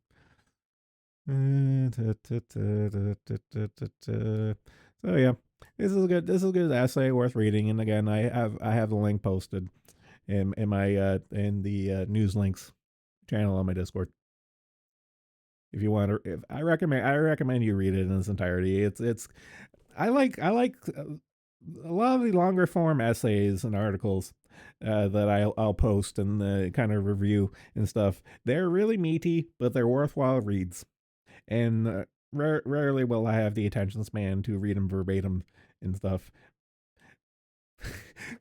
S1: So yeah, this is a good essay worth reading. And again, I have the link posted in my in the news links channel on my Discord. If you want to, if I recommend you read it in its entirety. It's I like a lot of the longer form essays and articles that I'll post and kind of review and stuff. They're really meaty, but they're worthwhile reads. And rarely will I have the attention span to read them verbatim and stuff.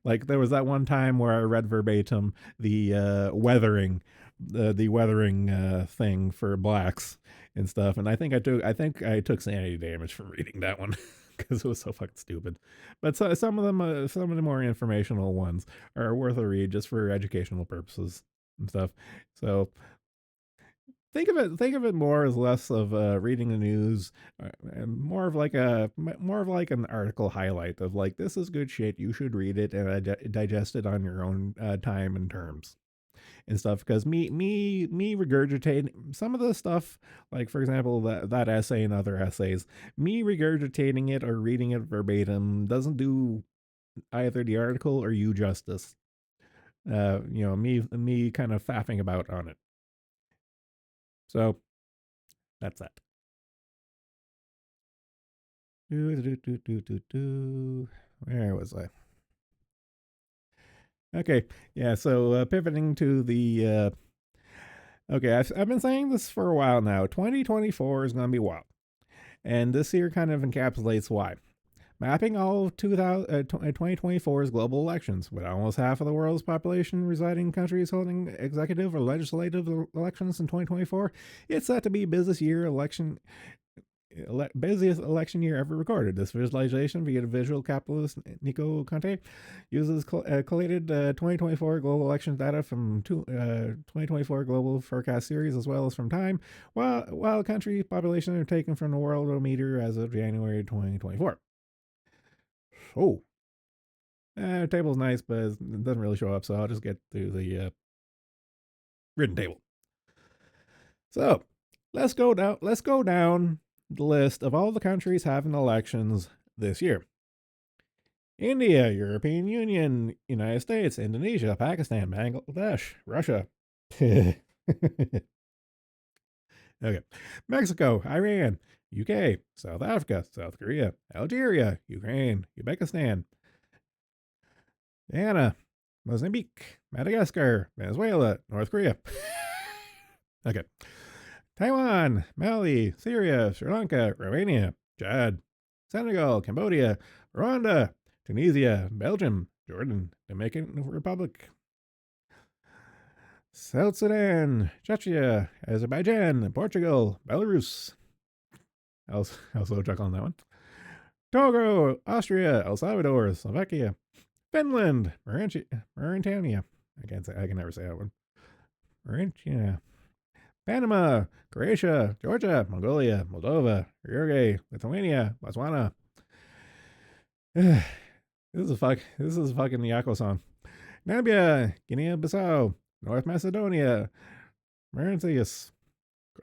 S1: Like there was that one time where I read verbatim the weathering, the weathering thing for blacks and stuff, and I think I took sanity damage from reading that one because it was so fucking stupid. But some of them, some of the more informational ones are worth a read just for educational purposes and stuff. So think of it more as less of reading the news and more of like an article highlight of like, this is good shit, you should read it and digest it on your own time and terms and stuff. Because me regurgitating some of the stuff, like for example that essay and other essays, me regurgitating it or reading it verbatim doesn't do either the article or you justice. Me kind of faffing about on it. So that's that. Where was I? Okay, yeah. So pivoting to the okay, I've been saying this for a while now. 2024 is going to be wild, and this year kind of encapsulates why. Mapping all of 2024's global elections, with almost half of the world's population residing in countries holding executive or legislative elections in 2024, it's set to be busiest election year ever recorded. This visualization via the visual capitalist Nico Conte uses collated 2024 global elections data from 2024 global forecast series as well as from time, while country population are taken from the worldometer as of January 2024. Oh, the table's nice, but it doesn't really show up, so I'll just get to the written table. So let's go down. Let's go down the list of all the countries having elections this year. India, European Union, United States, Indonesia, Pakistan, Bangladesh, Russia. Okay. Mexico, Iran, UK, South Africa, South Korea, Algeria, Ukraine, Uzbekistan, Guyana, Mozambique, Madagascar, Venezuela, North Korea. Okay. Taiwan, Mali, Syria, Sri Lanka, Romania, Chad, Senegal, Cambodia, Rwanda, Tunisia, Belgium, Jordan, Dominican Republic, South Sudan, Czechia, Azerbaijan, Portugal, Belarus. I was a little chuckle on that one. Togo, Austria, El Salvador, Slovakia, Finland, Mauritania. I can never say that one. Mauritania, Panama, Croatia, Georgia, Mongolia, Moldova, Uruguay, Lithuania, Botswana. this This is a fucking Yako song. Namibia, Guinea-Bissau, North Macedonia, Mauritius,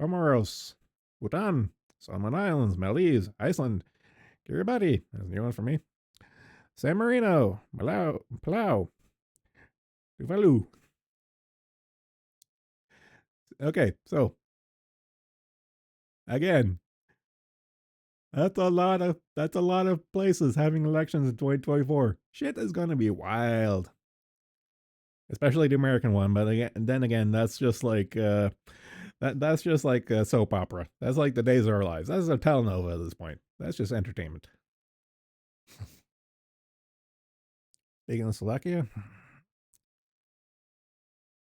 S1: Comoros, Bhutan, Solomon Islands, Maldives, Iceland, Kiribati. That's a new one for me. San Marino, Palau, Tuvalu. Okay, so again, that's a lot of places having elections in 2024. Shit is gonna be wild, especially the American one. But again, then again, that's just like that's just like a soap opera. That's like the days of our lives. That's a telenova at this point. That's just entertainment. Speaking of Slovakia,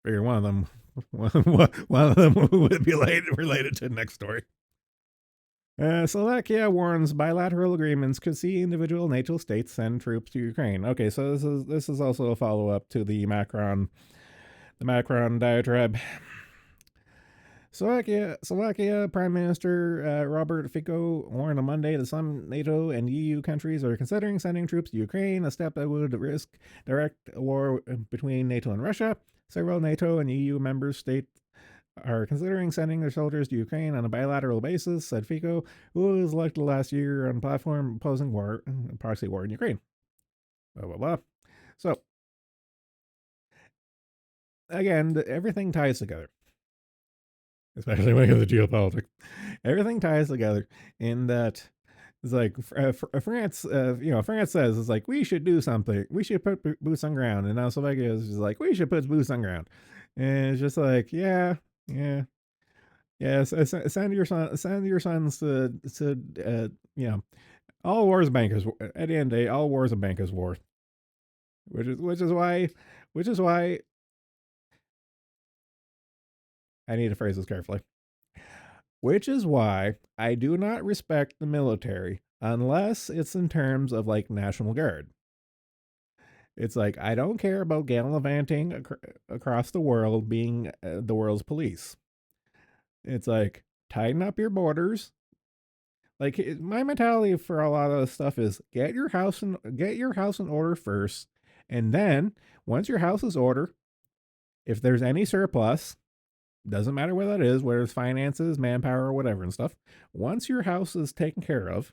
S1: figure one of them, one of them would be related to the next story. Slovakia warns bilateral agreements could see individual NATO states send troops to Ukraine. Okay, so this is also a follow up to the Macron diatribe. Slovakia Prime Minister Robert Fico warned on Monday that some NATO and EU countries are considering sending troops to Ukraine, a step that would risk direct war between NATO and Russia. Several NATO and EU member states are considering sending their soldiers to Ukraine on a bilateral basis, said Fico, who was elected last year on a platform opposing proxy war in Ukraine. Blah, blah, blah. So, again, everything ties together, especially when it comes to geopolitics. Everything ties together in that it's like France, France says it's like we should do something. We should put boots on ground, and now Slovakia is just like we should put boots on ground, and it's just like yeah. Yes, send your sons to all wars bankers. At the end of the day, all wars a bankers war, which is why I need to phrase this carefully. Which is why I do not respect the military unless it's in terms of like National Guard. It's like I don't care about gallivanting across the world being the world's police. It's like tighten up your borders. Like my mentality for a lot of this stuff is get your house in order first, and then once your house is order, if there's any surplus, doesn't matter what that is, whether it's finances, manpower, or whatever and stuff. Once your house is taken care of,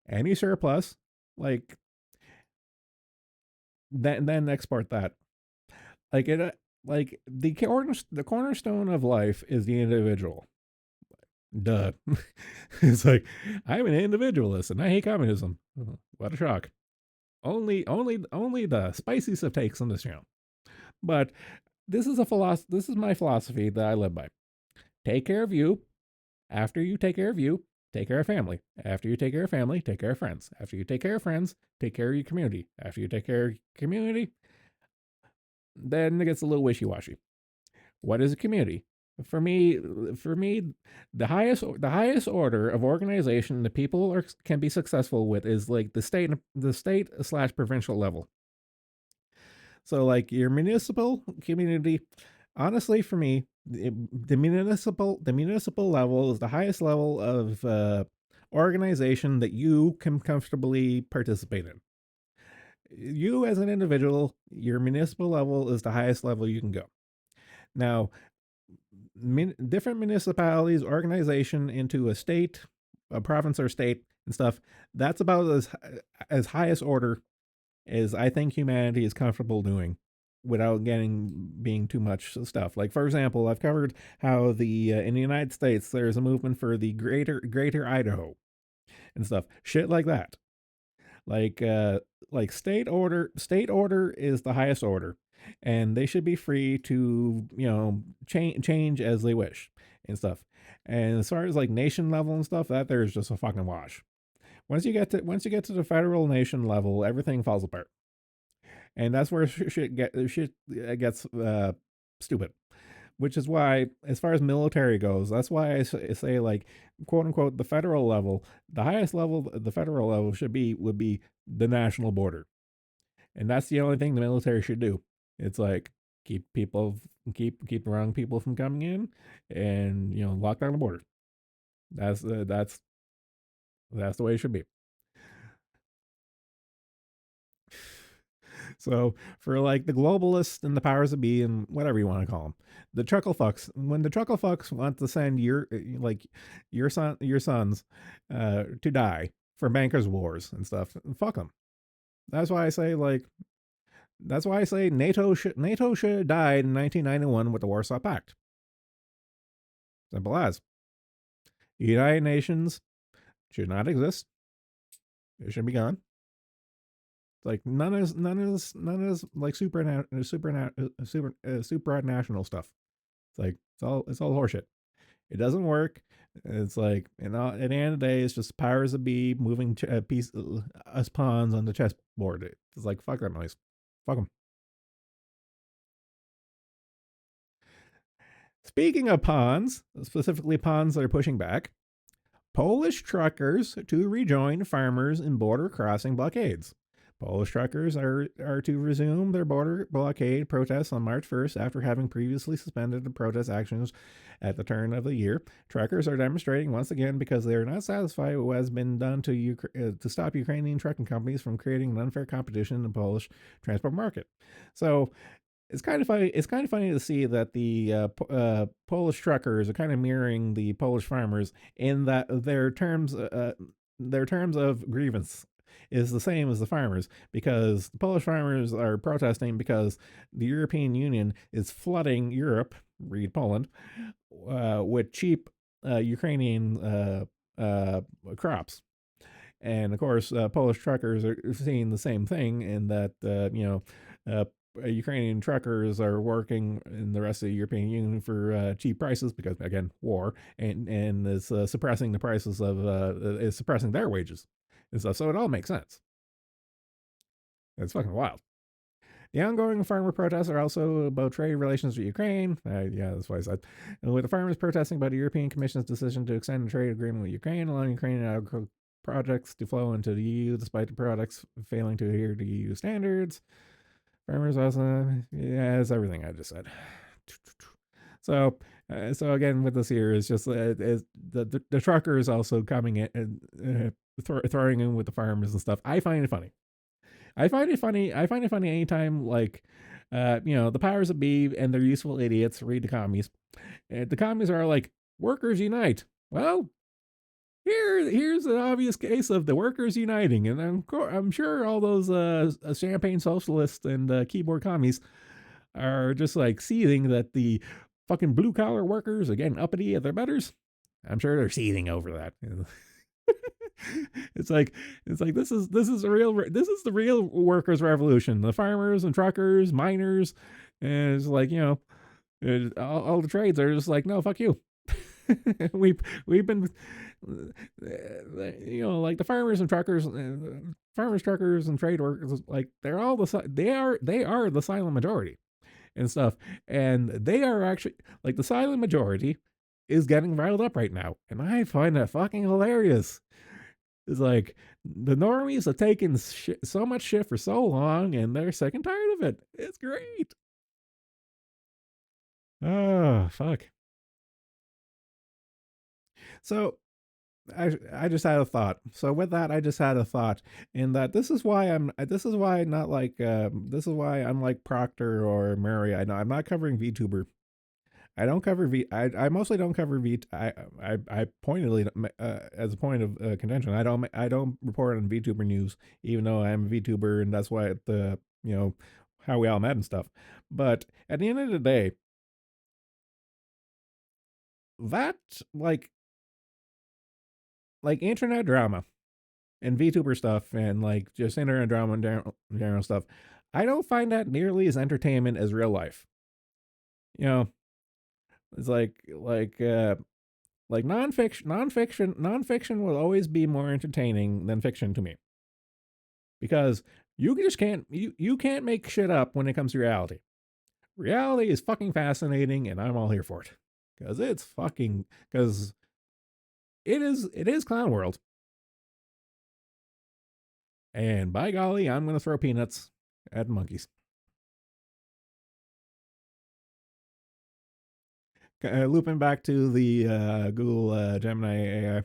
S1: any surplus, like then export that. Like like the cornerstone of life is the individual. Duh. It's like I'm an individualist and I hate communism. What a shock. Only the spiciest of takes on this channel. But this is my philosophy that I live by. Take care of you. After you take care of you, take care of family. After you take care of family, take care of friends. After you take care of friends, take care of your community. After you take care of community, then it gets a little wishy-washy. What is a community? For me, the highest order of organization that people can be successful with is like the state slash provincial level. So like your municipal community, honestly, for me, the municipal level is the highest level of organization that you can comfortably participate in. You as an individual, your municipal level is the highest level you can go. Now, different municipalities, organization into a state, a province or state and stuff, that's about as highest order as I think humanity is comfortable doing without being too much stuff. Like for example, I've covered how the in the United States there's a movement for the greater Idaho and stuff. Shit like that. Like state order is the highest order. and they should be free to change as they wish and stuff. And as far as like nation level and stuff, that there's just a fucking wash. Once you get to the federal nation level, everything falls apart, and that's where shit gets stupid. Which is why, as far as military goes, that's why I say like, quote unquote, the federal level, the highest level, the federal level would be the national border, and that's the only thing the military should do. It's like keep the wrong people from coming in, and lock down the border. That's the way it should be. So for like the globalists and the powers that be and whatever you want to call them, the chuckle fucks, when the chuckle fucks want to send your sons to die for bankers wars and stuff, fuck them. That's why I say like that's why I say NATO should have died in 1991 with the Warsaw Pact. Simple as. The United Nations should not exist. It should be gone. Like none of this like supranational stuff. It's like it's all horseshit. It doesn't work. It's like, at the end of the day, it's just powers that be moving us pawns on the chessboard. It's like, fuck that noise. Fuck them. Speaking of pawns, specifically pawns that are pushing back, Polish truckers to rejoin farmers in border crossing blockades. Polish truckers are to resume their border blockade protests on March 1st after having previously suspended the protest actions at the turn of the year. Truckers are demonstrating once again because they are not satisfied with what has been done to stop Ukrainian trucking companies from creating an unfair competition in the Polish transport market. So it's kind of funny. It's kind of funny to see that the Polish truckers are kind of mirroring the Polish farmers in that their terms of grievance is the same as the farmers, because the Polish farmers are protesting because the European Union is flooding Europe, read Poland, with cheap Ukrainian crops. And of course, Polish truckers are seeing the same thing in that, Ukrainian truckers are working in the rest of the European Union for cheap prices because, again, war, and is suppressing the prices of is suppressing their wages and stuff. So it all makes sense. It's fucking wild. The ongoing farmer protests are also about trade relations with Ukraine. Yeah, that's why I said. And with the farmers protesting about the European Commission's decision to extend the trade agreement with Ukraine, allowing Ukrainian agricultural products to flow into the EU despite the products failing to adhere to EU standards. Farmers also, yeah, it's everything I just said. So again, with this here, it's just the trucker is also coming in and throwing in with the farmers and stuff. I find it funny. I find it funny anytime like the powers that be and their useful idiots read the commies. The commies are like, workers unite. Well, here's an obvious case of the workers uniting, and I'm sure all those champagne socialists and keyboard commies are just like seething that the fucking blue collar workers are getting uppity at their betters. I'm sure they're seething over that. it's like this is the real workers' revolution. The farmers and truckers, miners, and it's like all the trades are just like, no, fuck you. we've been like the farmers, truckers, and trade workers, like they are the silent majority and stuff, and they are actually like the silent majority is getting riled up right now, and I find that fucking hilarious. It's like the normies have taken so much shit for so long, and they're sick and tired of it. It's great. Oh fuck. So I just had a thought. So with that, I just had a thought in that this is why unlike Proctor or Murray, I'm not covering VTuber. I don't cover I mostly don't cover I pointedly, as a point of contention, I don't report on VTuber news, even though I'm a VTuber, and that's why the how we all met and stuff. But at the end of the day, that like internet drama and VTuber stuff and like just internet drama and general stuff, I don't find that nearly as entertainment as real life. You know, it's like nonfiction will always be more entertaining than fiction to me, because you just can't you can't make shit up when it comes to reality. Reality is fucking fascinating, and I'm all here for it, because it is clown world, and by golly, I'm gonna throw peanuts at monkeys. Looping back to the Google Gemini AI.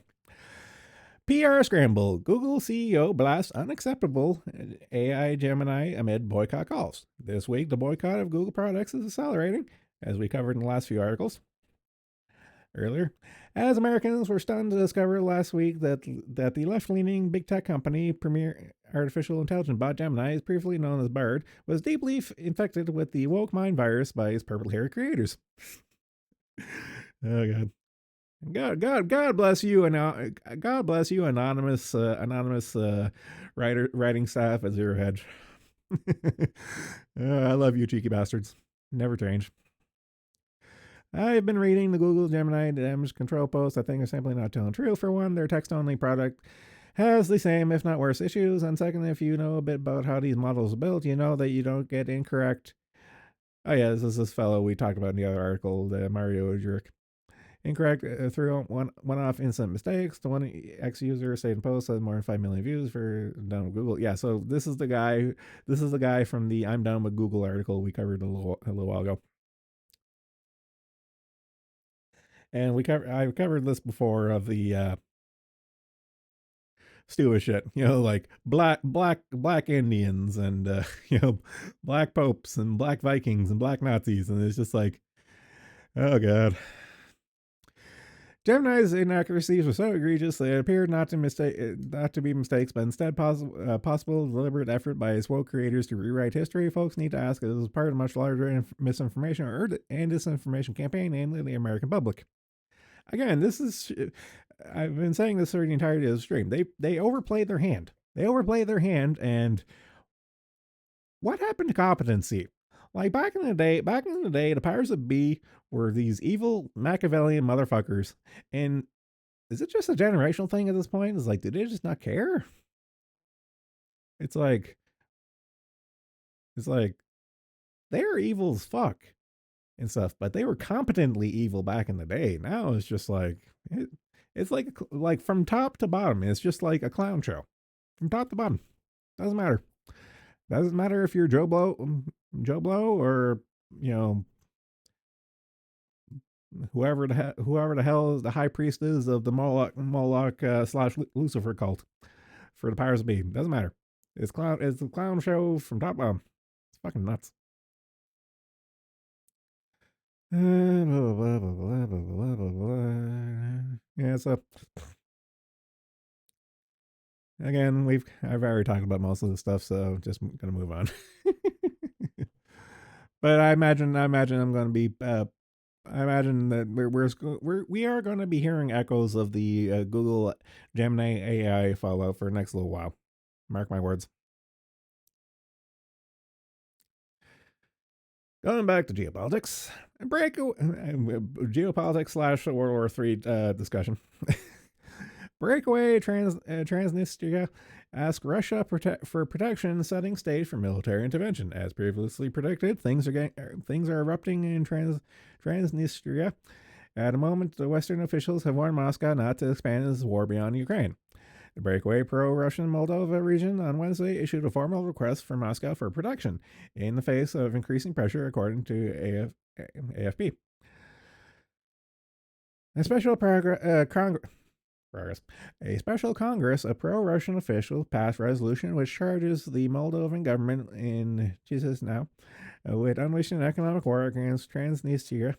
S1: PR scramble. Google CEO blasts unacceptable AI Gemini amid boycott calls. This week, the boycott of Google products is accelerating, as we covered in the last few articles earlier. As Americans were stunned to discover last week that the left-leaning big tech company Premier Artificial Intelligence bot Gemini, previously known as Bard, was deeply infected with the woke mind virus by its purple-haired creators. Oh god. God bless you, and God bless you, anonymous writing staff at Zero Hedge. I love you, cheeky bastards. Never change. I've been reading the Google Gemini damage control post. I think they're simply not telling the truth. For one, their text-only product has the same, if not worse, issues. And second, if you know a bit about how these models are built, you know that you don't get incorrect. Oh yeah, this is this fellow we talked about in the other article, the Mario Jerk. Incorrect through one-off instant mistakes. The one ex-user saved post has more than 5 million views for done with Google. Yeah, so this is the guy. This is the guy from the "I'm done with Google" article we covered a little while ago. And I covered this before of the stupid shit. Like black Indians and black popes and black Vikings and black Nazis, and it's just like, oh god. Gemini's inaccuracies were so egregious they appeared not to be mistakes, but instead possible deliberate effort by its woke creators to rewrite history. Folks need to ask if this is part of a much larger misinformation and disinformation campaign aimed at the American public. Again, I've been saying this for the entirety of the stream. They overplayed their hand. And what happened to competency? Like back in the day, the powers that be were these evil Machiavellian motherfuckers. And is it just a generational thing at this point? It's like, did they just not care? It's like they're evil as fuck and stuff, but they were competently evil back in the day. Now it's just like it's like from top to bottom. It's just like a clown show, from top to bottom. Doesn't matter. Doesn't matter if you're Joe Blow, or whoever the hell the high priest is of the Moloch / Lucifer cult for the powers that be. Doesn't matter. It's the clown show from top to bottom. It's fucking nuts. Yeah, so again, I've already talked about most of the stuff, so just gonna move on. But I imagine I'm going to be. I imagine that we are going to be hearing echoes of the Google Gemini AI fallout for the next little while. Mark my words. Going back to geopolitics, geopolitics / World War III discussion. Breakaway Transnistria ask Russia for protection, setting stage for military intervention. As previously predicted, things are erupting in Transnistria. At a moment, the Western officials have warned Moscow not to expand its war beyond Ukraine. The breakaway pro-Russian Moldova region on Wednesday issued a formal request for Moscow for protection in the face of increasing pressure, according to AFP. A special A special Congress of pro-Russian officials passed resolution which charges the Moldovan government with unleashing an economic war against Transnistria.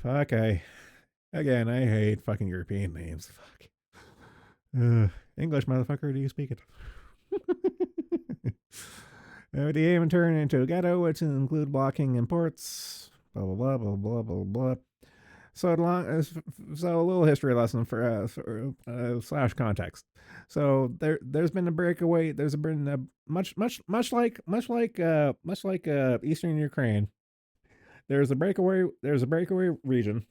S1: Fuck, I hate fucking European names. Fuck. English, motherfucker, do you speak it? The aim and turn into a ghetto, which include blocking imports. Blah blah blah blah blah blah blah. So so a little history lesson slash context. So there's been a breakaway. There's been a much like Eastern Ukraine. There's a breakaway region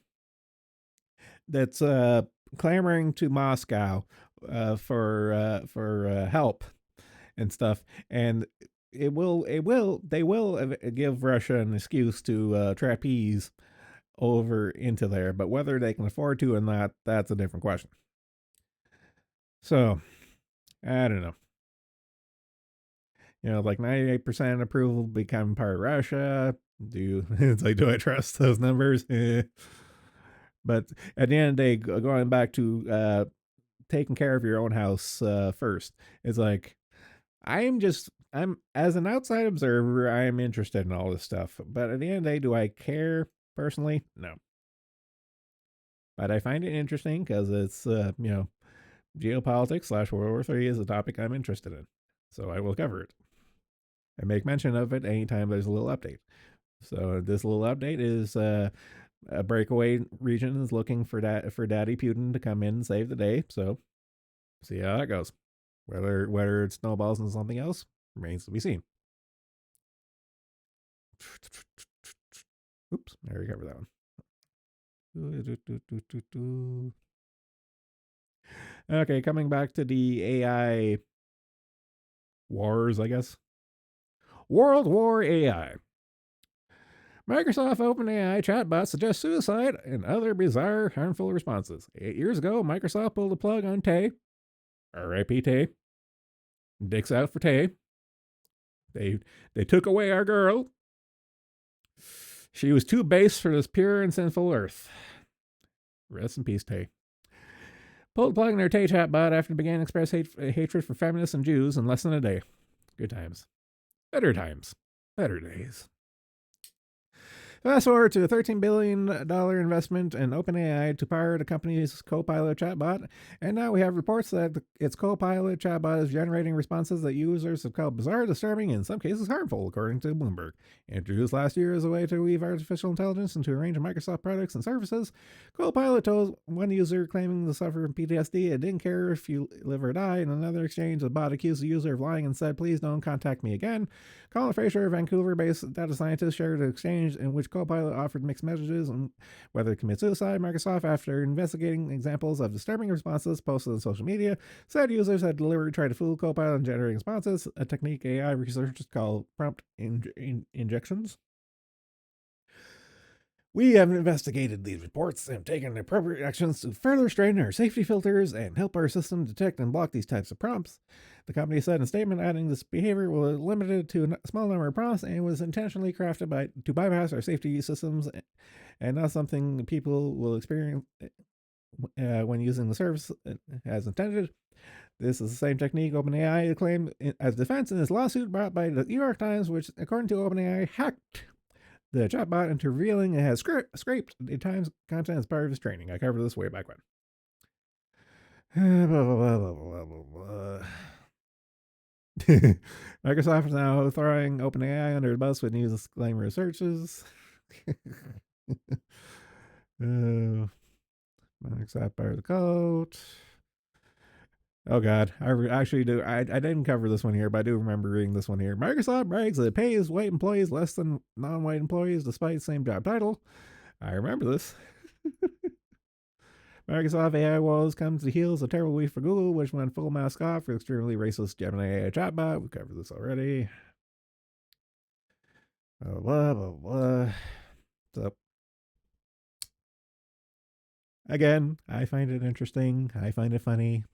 S1: that's clamoring to Moscow for help and stuff, and they will give Russia an excuse to trapeze over into there, but whether they can afford to or not, that's a different question. So I don't know. Like 98% approval become part of Russia. It's like, do I trust those numbers? But at the end of the day, going back to taking care of your own house first, it's like I'm as an outside observer, I am interested in all this stuff. But at the end of the day, do I care personally? No. But I find it interesting because it's geopolitics slash World War III is a topic I'm interested in, so I will cover it and make mention of it anytime there's a little update. So this little update is a breakaway region is looking for Daddy Putin to come in and save the day. So see how that goes. Whether it snowballs into something else remains to be seen. Oops, I already covered that one. Okay, coming back to the AI wars, I guess. World War AI. Microsoft OpenAI chatbot suggests suicide and other bizarre, harmful responses. 8 years ago, Microsoft pulled the plug on Tay. R.I.P. Tay. Dicks out for Tay. They took away our girl. She was too base for this pure and sinful earth. Rest in peace, Tay. Pulled the plug on their Tay chatbot after it began to express hatred for feminists and Jews in less than a day. Good times. Better times. Better days. Fast forward to a $13 billion investment in OpenAI to power the company's Copilot chatbot, and now we have reports that its Copilot chatbot is generating responses that users have called bizarre, disturbing, and in some cases harmful, according to Bloomberg. Introduced last year as a way to weave artificial intelligence into a range of Microsoft products and services, Copilot told one user claiming to suffer from PTSD it didn't care if you live or die. In another exchange, the bot accused the user of lying and said, "Please don't contact me again." Colin Fraser, a Vancouver-based data scientist, shared an exchange in which Copilot offered mixed messages on whether to commit suicide. Microsoft, after investigating examples of disturbing responses posted on social media, said users had deliberately tried to fool Copilot in generating responses, a technique AI researchers call prompt injections. We have investigated these reports and taken appropriate actions to further strengthen our safety filters and help our system detect and block these types of prompts. The company said in a statement, adding this behavior was limited to a small number of prompts and was intentionally crafted to bypass our safety systems and not something people will experience when using the service as intended. This is the same technique OpenAI claimed as defense in its lawsuit brought by the New York Times, which, according to OpenAI, hacked the chatbot into revealing it has scraped the Times content as part of its training. I covered this way back when. Microsoft is now throwing OpenAI under the bus with new disclaimer searches. Microsoft part of the code. Oh God, I actually do. I didn't cover this one here, but I do remember reading this one here. Microsoft brags that it pays white employees less than non-white employees despite the same job title. I remember this. Microsoft AI woes come to the heels of a terrible week for Google, which went full mask off for extremely racist Gemini AI chatbot. We covered this already. Blah, blah, blah. So, again, I find it interesting. I find it funny.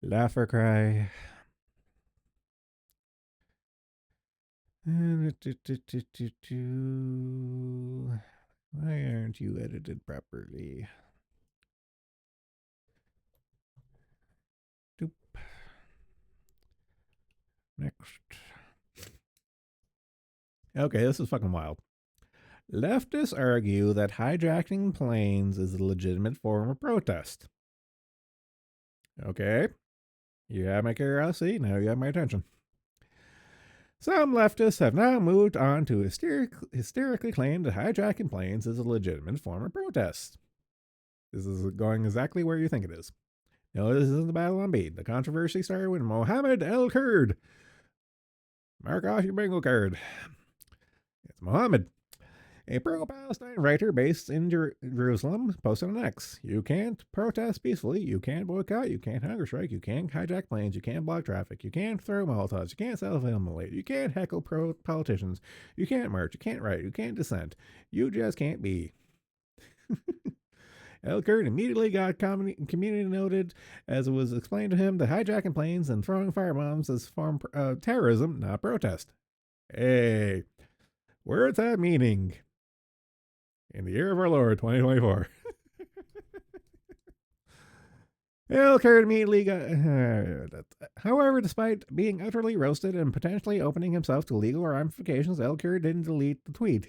S1: Laugh or cry. Why aren't you edited properly? Doop. Next. Okay, this is fucking wild. Leftists argue that hijacking planes is a legitimate form of protest. Okay. You have my curiosity, now you have my attention. Some leftists have now moved on to hysterically claim that hijacking planes is a legitimate form of protest. This is going exactly where you think it is. No, this isn't the battle on Beat. The controversy started when Mohammed El Kurd. Mark off your bingo card. It's Mohammed, a pro-Palestine writer based in Jerusalem, posted on X. You can't protest peacefully. You can't boycott. You can't hunger strike. You can't hijack planes. You can't block traffic. You can't throw Molotovs. You can't self-immolate. You can't heckle politicians. You can't march. You can't write. You can't dissent. You just can't be. Elkert immediately got community noted as it was explained to him that hijacking planes and throwing firebombs is form terrorism, not protest. Hey, words have meaning. In the year of our Lord, 2024. Elkert immediately got. However, despite being utterly roasted and potentially opening himself to legal ramifications, Elkert didn't delete the tweet.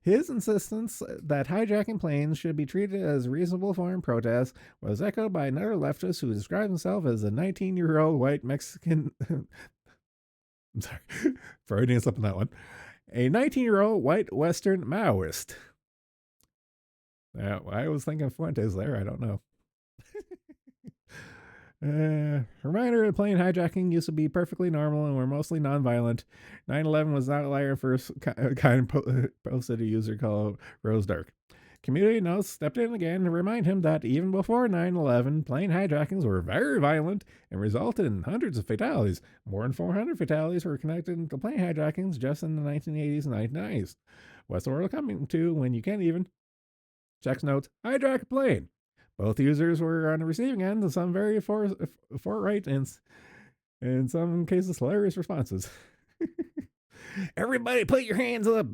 S1: His insistence that hijacking planes should be treated as a reasonable form of protest was echoed by another leftist who described himself as a 19-year-old white Mexican. I'm sorry, Freudian slip on that one. A 19-year-old white Western Maoist. I was thinking Fuentes there. I don't know. Reminder that plane hijacking used to be perfectly normal and were mostly nonviolent. 9/11 was not outlier first kind posted a user called Rose Dark. Community notes stepped in again to remind him that even before 9/11, plane hijackings were very violent and resulted in hundreds of fatalities. More than 400 fatalities were connected to plane hijackings just in the 1980s and 1990s. What's the world coming to when you can't even? Checks notes, hijack a plane. Both users were on the receiving end of some very forthright and, in some cases, hilarious responses. Everybody put your hands up.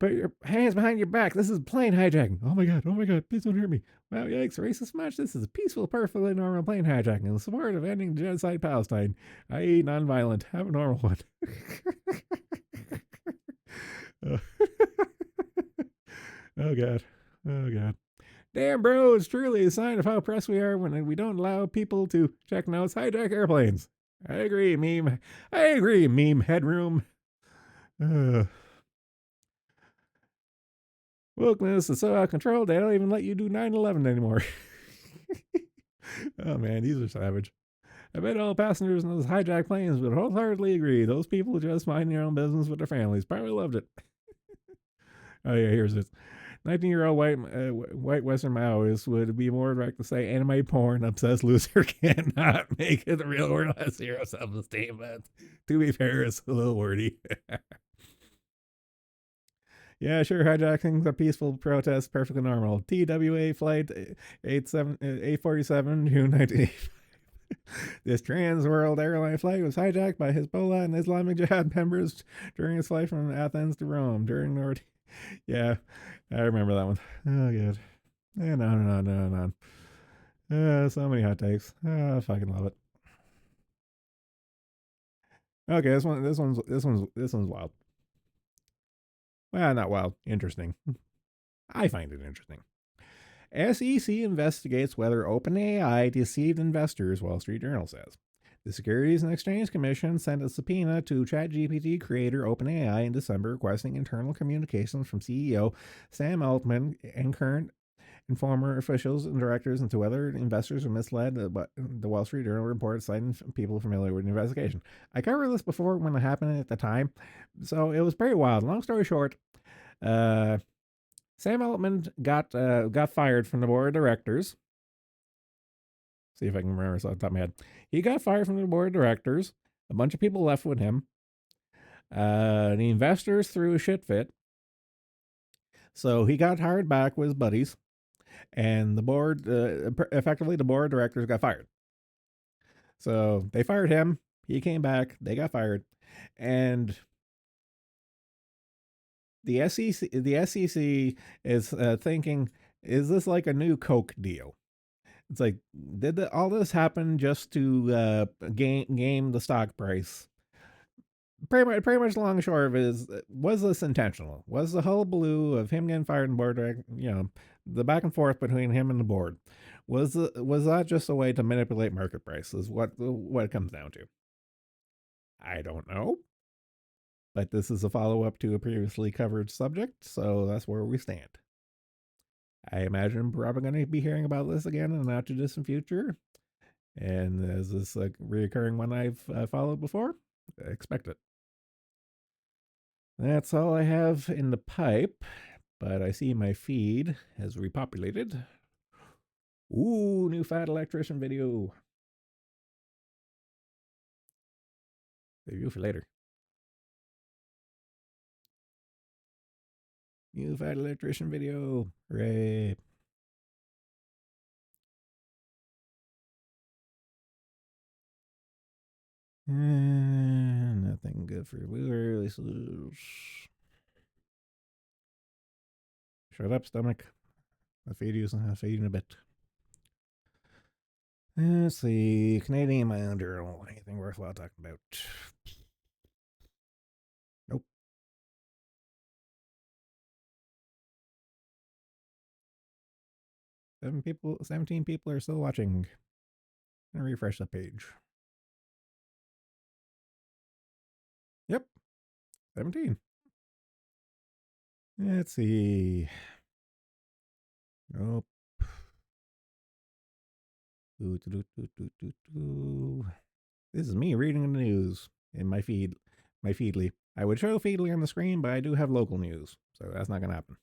S1: Put your hands behind your back. This is plane hijacking. Oh my god, please don't hurt me. Wow, yikes, racist much. This is a peaceful, perfectly normal plane hijacking in support of ending the genocide Palestine, i.e. nonviolent. Have a normal one. Oh god. Oh god. Damn, bro, it's truly a sign of how oppressed we are when we don't allow people to check notes, hijack airplanes. I agree, meme. I agree, meme headroom. Wokeness is so out of control, they don't even let you do 9/11 anymore. Oh man, these are savage. I bet all passengers in those hijacked planes would wholeheartedly agree. Those people just mind their own business with their families. Probably loved it. Oh yeah, here's this. 19-year-old white Western Maoist would be more direct to say anime porn obsessed loser cannot make it the real world has zero self-esteem, but to be fair, it's a little wordy. Yeah, sure, hijacking's a peaceful protest, perfectly normal. TWA flight 847, June 1985. This trans world airline flight was hijacked by Hezbollah and Islamic Jihad members during its flight from Athens to Rome during North. Yeah, I remember that one. Oh, good. Yeah, no. So many hot takes. I fucking love it. Okay, this one's wild. Well, not wild. Interesting. I find it interesting. SEC investigates whether OpenAI deceived investors, Wall Street Journal says. The Securities and Exchange Commission sent a subpoena to ChatGPT creator OpenAI in December requesting internal communications from CEO Sam Altman and current and former officials and directors into whether investors were misled, the Wall Street Journal report citing people familiar with the investigation. I covered this before when it happened at the time, so it was pretty wild. Long story short, Sam Altman got fired from the board of directors. See if I can remember this off the top of my head. He got fired from the board of directors. A bunch of people left with him. The investors threw a shit fit. So he got hired back with his buddies. And the board, effectively, the board of directors got fired. So they fired him. He came back. They got fired. And the SEC is thinking, is this like a new Coke deal? It's like, did all this happen just to game the stock price? Pretty much long and short of it is, was this intentional? Was the hullabaloo of him getting fired and board, the back and forth between him and the board, was that just a way to manipulate market prices? What it comes down to? I don't know. But this is a follow up to a previously covered subject, so that's where we stand. I imagine I'm probably going to be hearing about this again in the not too distant future. And as this a reoccurring one I've followed before, expect it. That's all I have in the pipe, but I see my feed has repopulated. Ooh, new fat electrician video. Review for later. New fat electrician video. Hooray. Nothing good for viewers. Shut up, stomach. I'll feed you in a bit. Let's see. Canadian My Own Journal. Anything worthwhile talking about? Nope. 17 people are still watching. I'm gonna refresh the page. Yep. 17. Let's see. Nope. This is me reading the news in my feed, my Feedly. I would show Feedly on the screen, but I do have local news, so that's not going to happen.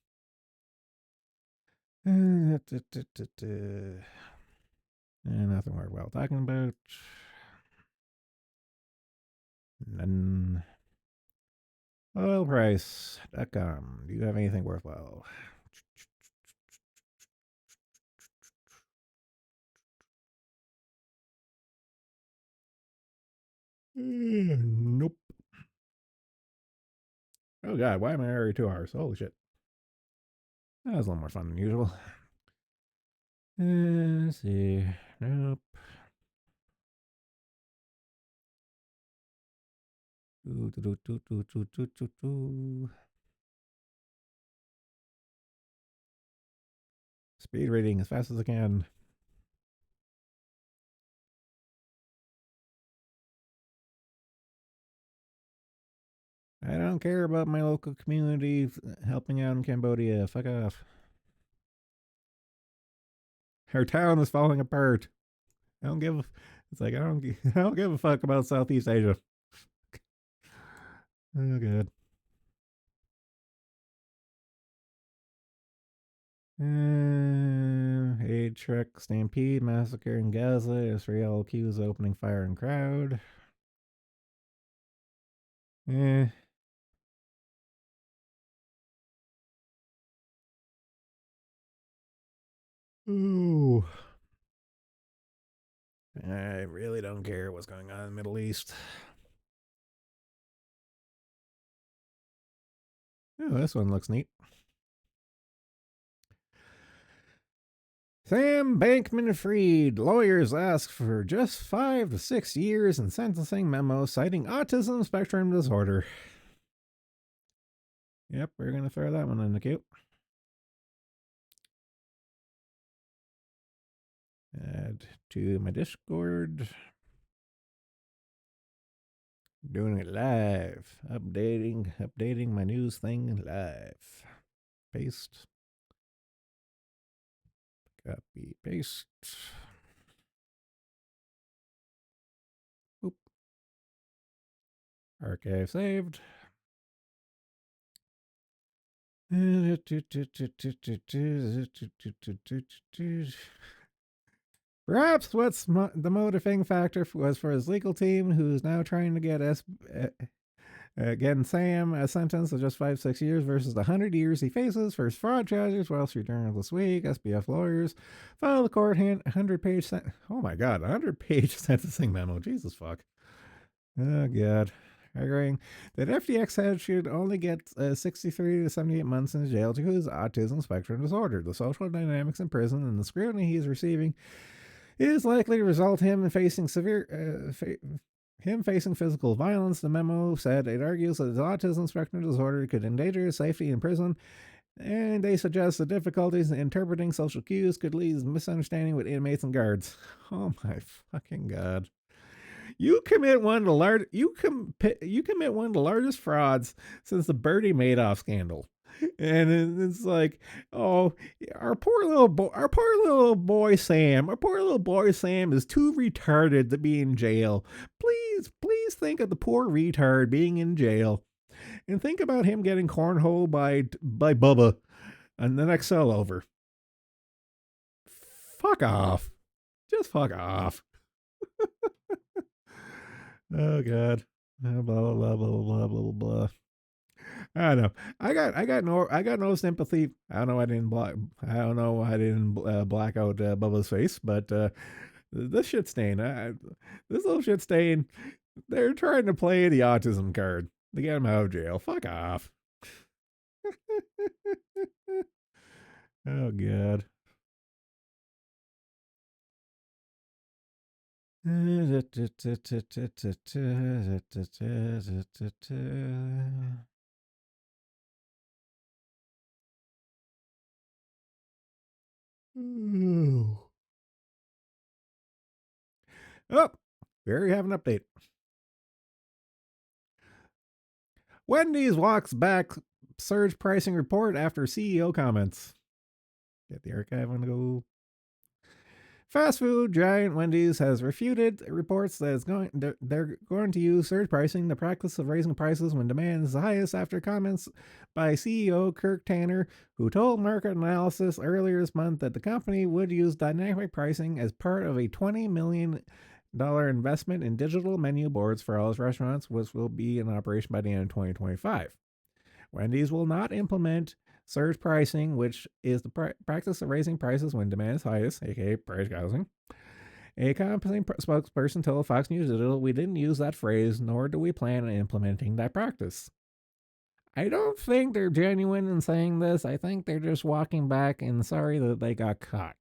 S1: Nothing worthwhile talking about. None. Oilprice.com. Do you have anything worthwhile? Nope. Oh god, why am I already 2 hours? Holy shit. That was a little more fun than usual. Let's see. Nope. Speed reading as fast as I can. I don't care about my local community helping out in Cambodia. Fuck off. Our town is falling apart. I don't give. It's like I don't. I don't give a fuck about Southeast Asia. Oh god. Aid truck stampede massacre in Gaza. Israel accused opening fire in crowd. Eh. Ooh. I really don't care what's going on in the Middle East. Oh, this one looks neat. Sam Bankman-Fried. Lawyers ask for just 5 to 6 years in sentencing memo citing autism spectrum disorder. Yep, we're going to throw that one in the queue. Add to my Discord. Doing it live. Updating my news thing live. Paste. Copy, paste. Oop. Archive saved. Perhaps what's the motivating factor was for his legal team, who's now trying to get again Sam a sentence of just 5-6 years versus the 100 years he faces for his fraud charges. Wall Street Journal this week. SBF lawyers filed the court 100-page oh my god, 100-page sentencing memo. Jesus fuck. Oh god. Arguing that FTX head should only get 63 to 78 months in jail due to his autism spectrum disorder. The social dynamics in prison and the scrutiny he is receiving is likely to result him in facing facing physical violence. The memo said it argues that his autism spectrum disorder could endanger his safety in prison, and they suggest the difficulties in interpreting social cues could lead to misunderstanding with inmates and guards. Oh my fucking god. You commit one of the you commit one of the largest frauds since the Bernie Madoff scandal. And it's like, oh, our poor little boy Sam is too retarded to be in jail. Please think of the poor retard being in jail, and think about him getting cornholed by Bubba on the next cell over. Fuck off, just fuck off. Oh god. Blah blah blah blah blah blah blah. I don't know. I got no sympathy. I don't know. I don't know. I didn't black out Bubba's face, but this shit stain. This little shit stain. They're trying to play the autism card to get him out of jail. Fuck off. Oh god. Oh, we already have an update. Wendy's walks back surge pricing report after CEO comments. Get the archive on the go. Fast food giant Wendy's has refuted reports that they're going to use surge pricing, the practice of raising prices when demand is highest, after comments by CEO Kirk Tanner, who told Market Analysis earlier this month that the company would use dynamic pricing as part of a $20 million investment in digital menu boards for all its restaurants, which will be in operation by the end of 2025. Wendy's will not implement surge pricing, which is the practice of raising prices when demand is highest, aka price gouging. A company spokesperson told Fox News Digital, "We didn't use that phrase, nor do we plan on implementing that practice." I don't think they're genuine in saying this. I think they're just walking back and sorry that they got caught.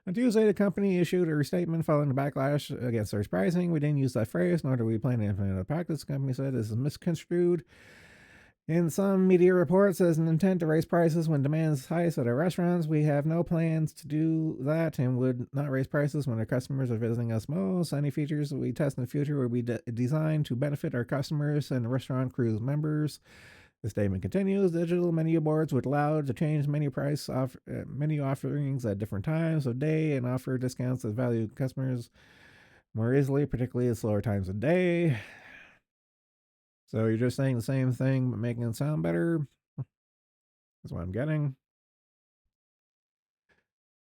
S1: On Tuesday, the company issued a restatement following the backlash against surge pricing. "We didn't use that phrase, nor do we plan to implement the practice," the company said. "This is misconstrued in some media reports as an intent to raise prices when demand is highest at our restaurants. We have no plans to do that and would not raise prices when our customers are visiting us most. Any features that we test in the future will be designed to benefit our customers and restaurant crews members." The statement continues, "Digital menu boards would allow to change menu offerings at different times of day and offer discounts that value customers more easily, particularly at slower times of day." So you're just saying the same thing but making it sound better? That's what I'm getting.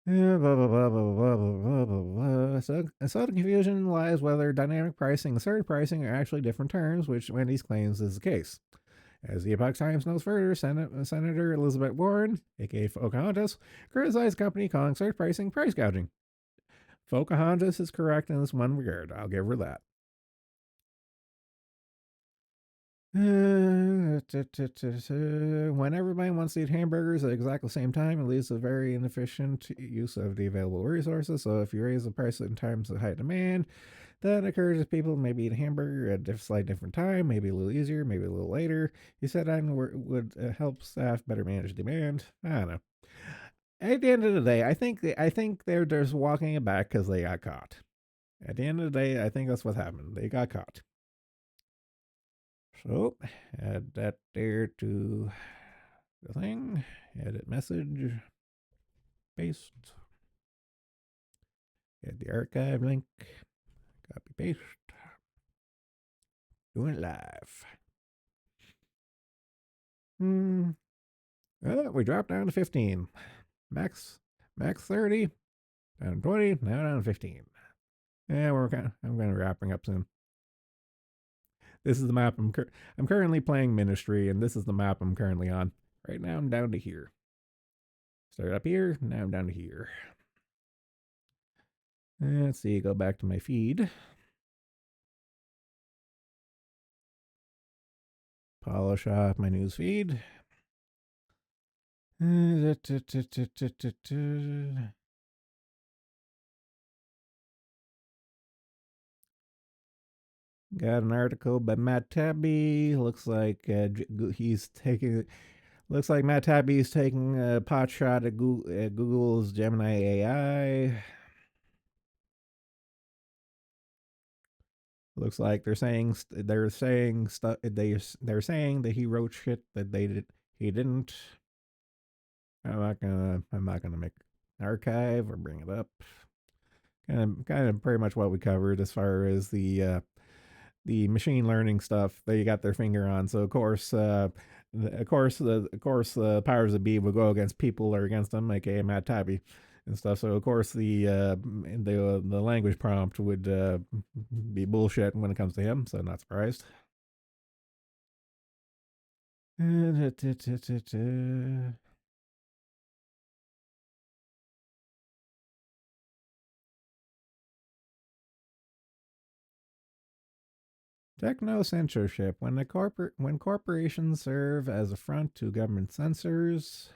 S1: Yeah, blah, blah, blah, blah, blah, blah, blah, blah. So the confusion lies whether dynamic pricing and surge pricing are actually different terms, which Wendy's claims is the case. As the Epoch Times notes further, Senator Elizabeth Warren, aka Pocahontas, criticized the company calling surge pricing price gouging. Pocahontas is correct in this one regard. I'll give her that. When everybody wants to eat hamburgers at exactly the same time, it leads to a very inefficient use of the available resources. So if you raise the price in times of high demand, that encourages people to maybe eat a hamburger at a slightly different time, maybe a little easier, maybe a little later. He said that would help staff better manage demand. I don't know. At the end of the day, I think they're just walking it back because they got caught. At the end of the day, I think that's what happened. They got caught. So add that there to the thing. Edit message. Paste. Add the archive link. Copy paste. Doing it live. We dropped down to 15. Max 30. Down to 20. Now down to 15. Yeah, I'm kind of wrapping up soon. This is the map I'm currently playing Ministry, and this is the map I'm currently on. Right now I'm down to here. Started up here, now I'm down to here. Let's see, go back to my feed. Polish off my news feed. Got an article by Matt Tabby. Looks like Looks like Matt Tabby's taking a pot shot at Google's Gemini AI. Looks like they're saying stuff. They're saying that he wrote shit that he didn't. I'm not gonna make an archive or bring it up. Kind of pretty much what we covered as far as the machine learning stuff they got their finger on. So of course, the powers that be would go against people or against them, aka Matt Taibbi and stuff. So of course the language prompt would be bullshit when it comes to him. So not surprised. Techno censorship. When corporations serve as a front to government censors.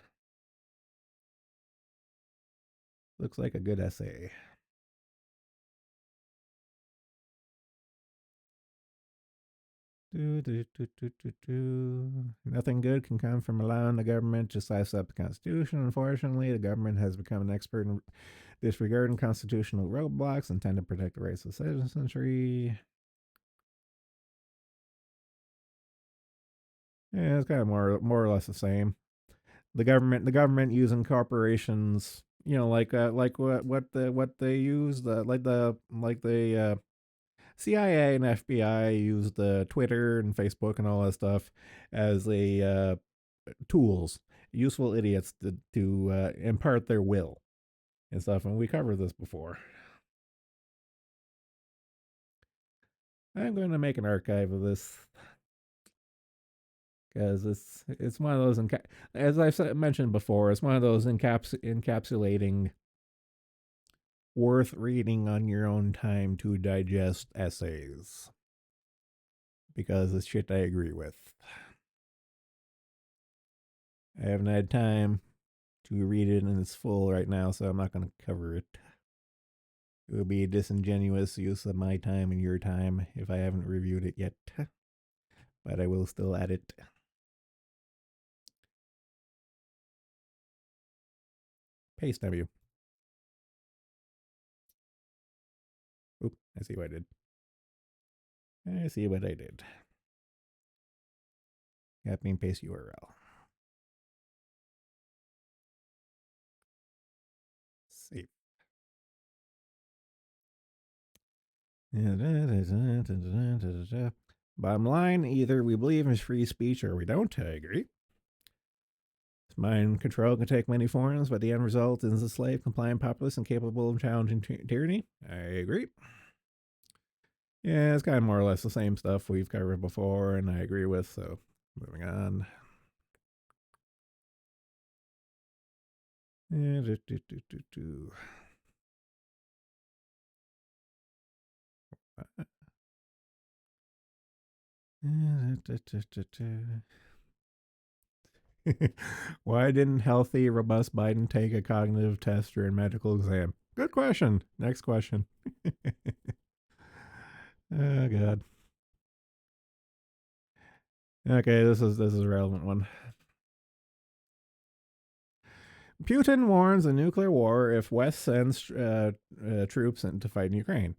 S1: Looks like a good essay. Nothing good can come from allowing the government to slice up the Constitution. Unfortunately, the government has become an expert in disregarding constitutional roadblocks intended to protect the rights of citizenry. Yeah, it's kind of more or less the same. The government using corporations, like what they use, the CIA and FBI used Twitter and Facebook and all that stuff as a tools, useful idiots to impart their will and stuff. And we covered this before. I'm going to make an archive of this because it's one of those as I've mentioned before, it's one of those encapsulating worth reading on your own time to digest essays because it's shit I agree with. I haven't had time to read it in its full right now, so I'm not going to cover it. It would be a disingenuous use of my time and your time if I haven't reviewed it yet, but I will still add it. Paste W. Oop, I see what I did. I see what I did. Copy and paste URL. Save. Bottom line, either we believe in free speech or we don't. I agree. Mind control can take many forms, but the end result is a slave, compliant populace, and capable of challenging tyranny. I agree. Yeah, it's kind of more or less the same stuff we've covered before, and I agree with. So, moving on. Why didn't healthy, robust Biden take a cognitive test or a medical exam? Good question. Next question. Oh God. Okay, this is a relevant one. Putin warns a nuclear war if West sends troops in to fight in Ukraine.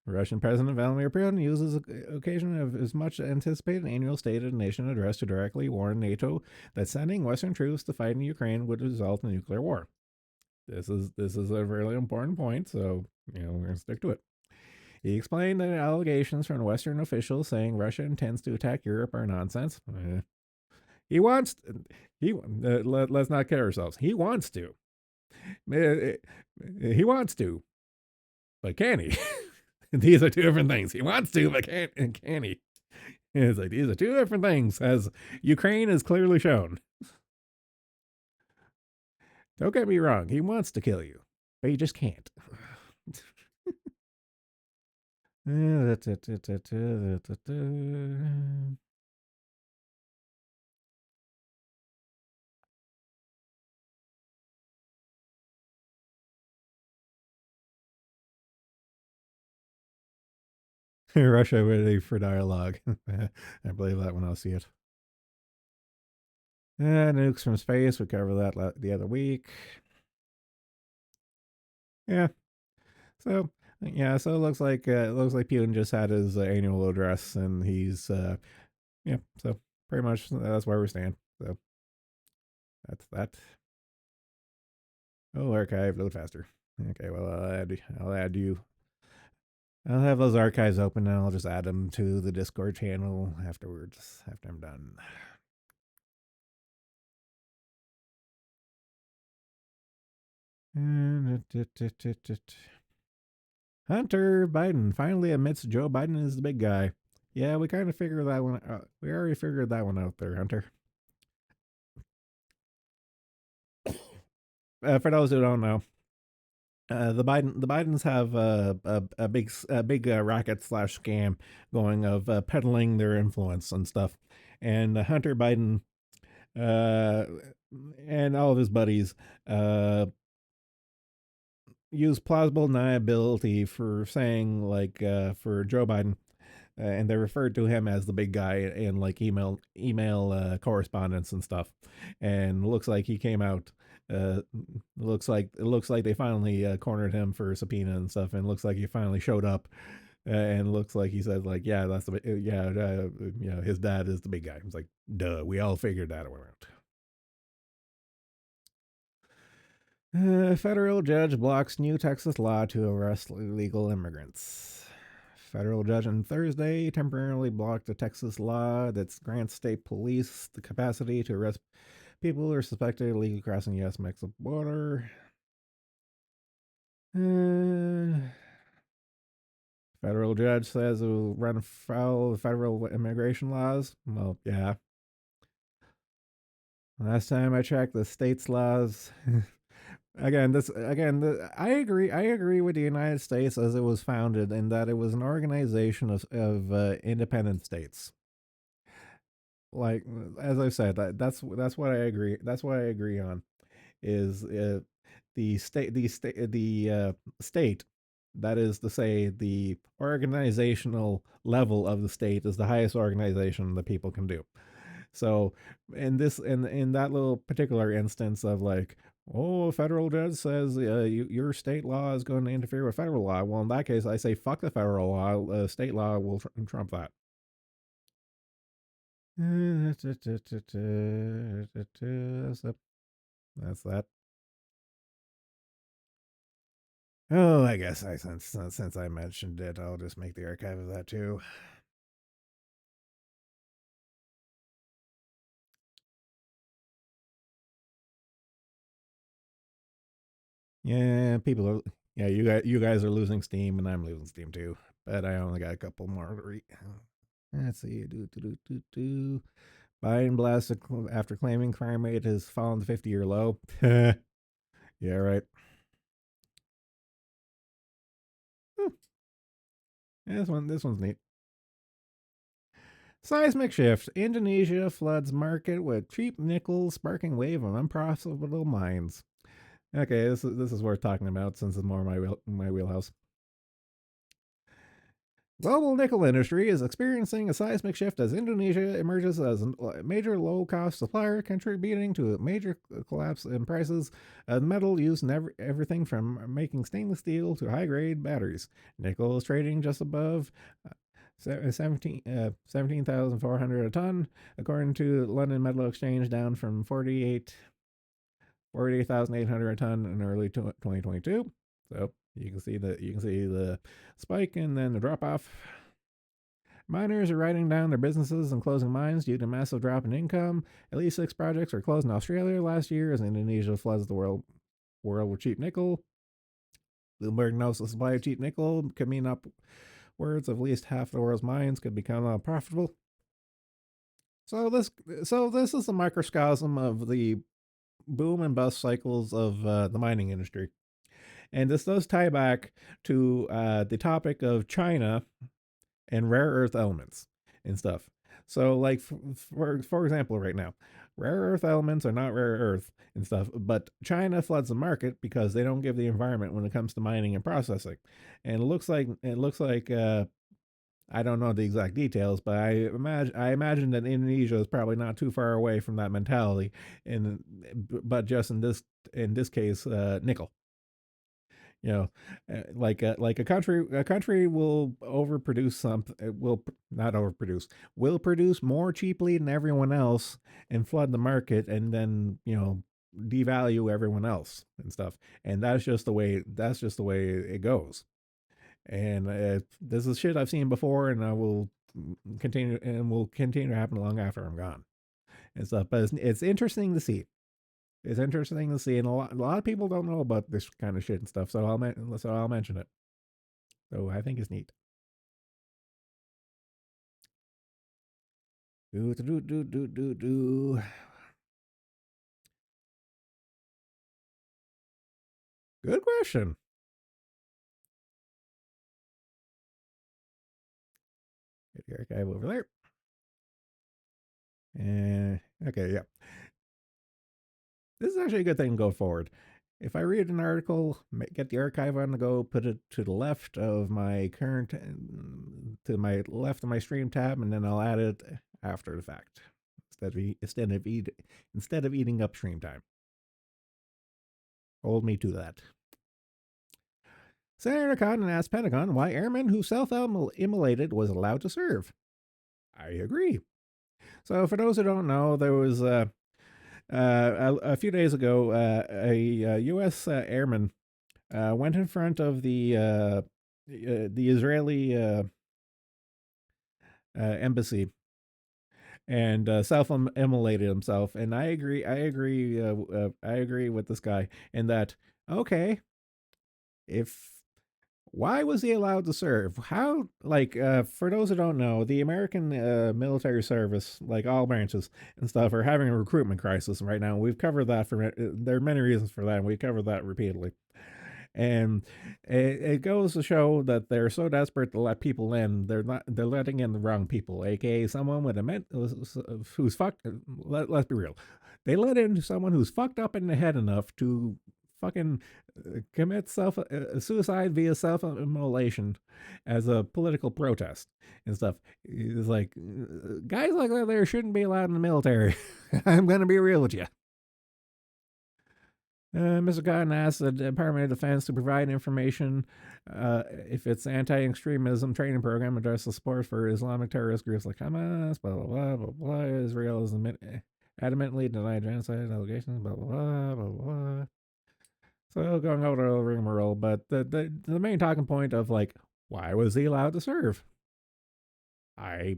S1: Russian President Vladimir Putin uses the occasion of his much anticipated annual State of the Nation address to directly warn NATO that sending Western troops to fight in Ukraine would result in a nuclear war. This is a really important point, so we're gonna stick to it. He explained that allegations from Western officials saying Russia intends to attack Europe are nonsense. He wants let's not kid ourselves. He wants to. He wants to, but can he? These are two different things. He wants to, but can he? It's like these are two different things, as Ukraine has clearly shown. Don't get me wrong. He wants to kill you, but he just can't. Russia ready for dialogue. I believe that when I'll see it. Nukes from space. We covered that the other week. Yeah. So Yeah, so it looks like Putin just had his annual address, and he's yeah. So pretty much that's where we stand. So that's that. Oh, archive load faster. Okay, well I'll add you. I'll have those archives open, and I'll just add them to the Discord channel afterwards after I'm done. Hunter Biden finally admits Joe Biden is the big guy. Yeah, we kind of figured that one. We already figured that one out there, Hunter. For those who don't know, the Bidens have a big racket slash scam going of peddling their influence and stuff, and Hunter Biden uh, and all of his buddies use plausible deniability for saying for Joe Biden, and they referred to him as the big guy in like email correspondence and stuff. And looks like he came out. Uh, it looks like they finally cornered him for subpoena and stuff, and looks like he finally showed up. And looks like he said like, yeah, that's the yeah, his dad is the big guy. It's like, duh, we all figured that out. Federal judge blocks new Texas law to arrest illegal immigrants. Federal judge on Thursday temporarily blocked a Texas law that grants state police the capacity to arrest people who are suspected of illegally crossing the U.S. Mexico border. Federal judge says it will run afoul of federal immigration laws. Well, yeah. Last time I checked, the state's laws. I agree. I agree with the United States as it was founded, in that it was an organization of independent states. Like as I said, that's what I agree. That's what I agree on. Is the state, that is to say the organizational level of the state, is the highest organization that people can do. So in that little particular instance of like, oh, a federal judge says your state law is going to interfere with federal law. Well, in that case, I say fuck the federal law. State law will trump that. That's that. Oh, I guess since I mentioned it, I'll just make the archive of that too. Yeah, people are. Yeah, you guys are losing steam, and I'm losing steam too. But I only got a couple more to read. Let's see. Biden blasted after claiming crime rate has fallen to 50-year low. Yeah, right. Yeah, this one's neat. Seismic shift. Indonesia floods market with cheap nickel, sparking wave of unprofitable mines. Okay, this is worth talking about since it's more my wheelhouse. Global nickel industry is experiencing a seismic shift as Indonesia emerges as a major low-cost supplier, contributing to a major collapse in prices of metal used in everything from making stainless steel to high-grade batteries. Nickel is trading just above 17,400 a ton, according to London Metal Exchange, down from 48,800 a ton in early 2022. So you can see the spike and then the drop off. Miners are writing down their businesses and closing mines due to massive drop in income. At least 6 projects were closed in Australia last year as Indonesia floods the world with cheap nickel. Bloomberg notes the supply of cheap nickel could mean upwards of at least half the world's mines could become unprofitable. So this is a microcosm of the boom and bust cycles of the mining industry. And this does tie back to the topic of China and rare earth elements and stuff. So, like for example, right now, rare earth elements are not rare earth and stuff, but China floods the market because they don't give the environment when it comes to mining and processing. And it looks like I don't know the exact details, but I imagine that Indonesia is probably not too far away from that mentality. And but just in this case, nickel. You know, like a country will overproduce something. Will not overproduce. Will produce more cheaply than everyone else and flood the market, and then devalue everyone else and stuff. And that's just the way it goes. And this is shit I've seen before, and I will continue to happen long after I'm gone and stuff. But it's interesting to see. It's interesting to see, and a lot of people don't know about this kind of shit and stuff. So I'll mention it. So I think it's neat. Do do do do do do. Good question. Get the archive over there. And okay, yeah. This is actually a good thing to go forward. If I read an article, get the archive on the go, put it to the left of my current, to my left of my stream tab, and then I'll add it after the fact instead of eating up stream time. Hold me to that. Senator Cotton asked Pentagon why airmen who self-immolated was allowed to serve. I agree. So for those who don't know, there was a few days ago a U.S. Airman went in front of the Israeli embassy and self-immolated himself. And I agree. I agree with this guy in that. Okay, if why was he allowed to serve? How, like, for those who don't know, the American military service, like all branches and stuff, are having a recruitment crisis right now. We've covered that there are many reasons for that, and we covered that repeatedly. And it goes to show that they're so desperate to let people in, they're letting in the wrong people, aka someone with who's fucked. Let's be real, they let in someone who's fucked up in the head enough to fucking commit suicide via self-immolation as a political protest and stuff. It's like guys like that there shouldn't be allowed in the military. I'm gonna be real with you. Mr. Cotton asked the Department of Defense to provide information if its anti-extremism training program addresses support for Islamic terrorist groups like Hamas, blah, blah, blah, blah, blah. Israel is adamantly denied genocide allegations, blah, blah, blah, blah, blah. So going over the rigmarole, but the main talking point of, like, why was he allowed to serve? I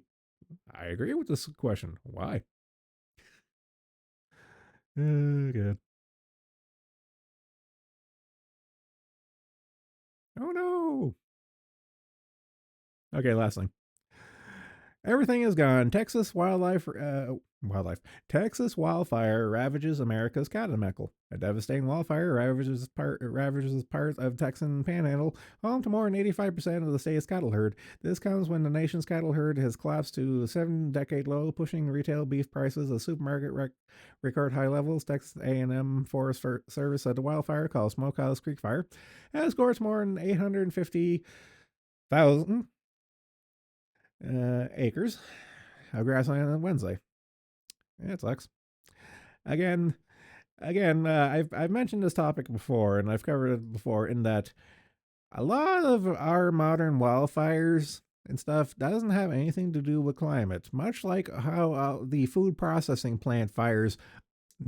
S1: agree with this question. Why? Good. Oh no. Okay, last thing. Everything is gone. Texas wildfire ravages America's cattle. A devastating wildfire ravages part of Texan Panhandle, home to more than 85% of the state's cattle herd. This comes when the nation's cattle herd has collapsed to a 7-decade low, pushing retail beef prices at supermarket record high levels. Texas A&M Forest Service said the wildfire, called Smokehouse Creek Fire, has scorched more than 850,000 acres of grassland on Wednesday. Yeah, it sucks. Again, I've mentioned this topic before, and I've covered it before. In that, a lot of our modern wildfires and stuff doesn't have anything to do with climate. Much like how the food processing plant fires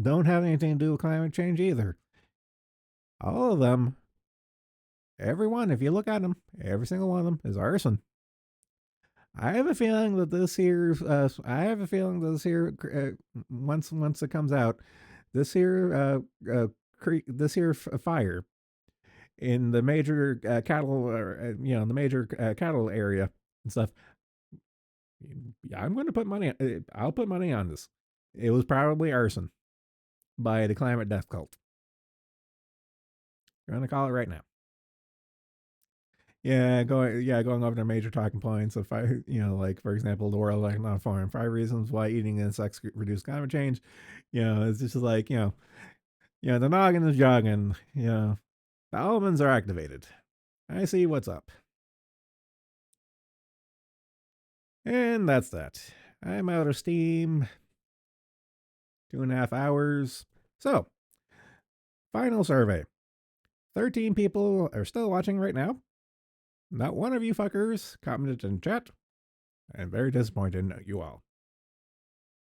S1: don't have anything to do with climate change either. All of them, every one, if you look at them, every single one of them is arson. I have a feeling that this here. Once it comes out, this here fire in the major cattle, the major cattle area and stuff. I'm going to put money. I'll put money on this. It was probably arson by the climate death cult. I'm going to call it right now. Going over their major talking points of like, for example, the World Economic Forum, 5 reasons why eating insects reduce climate change. It's just like, the noggin is jogging, the almonds are activated. I see what's up. And that's that. I'm out of steam. 2.5 hours. So, final survey. 13 people are still watching right now. Not one of you fuckers commented in chat. I'm very disappointed in you all.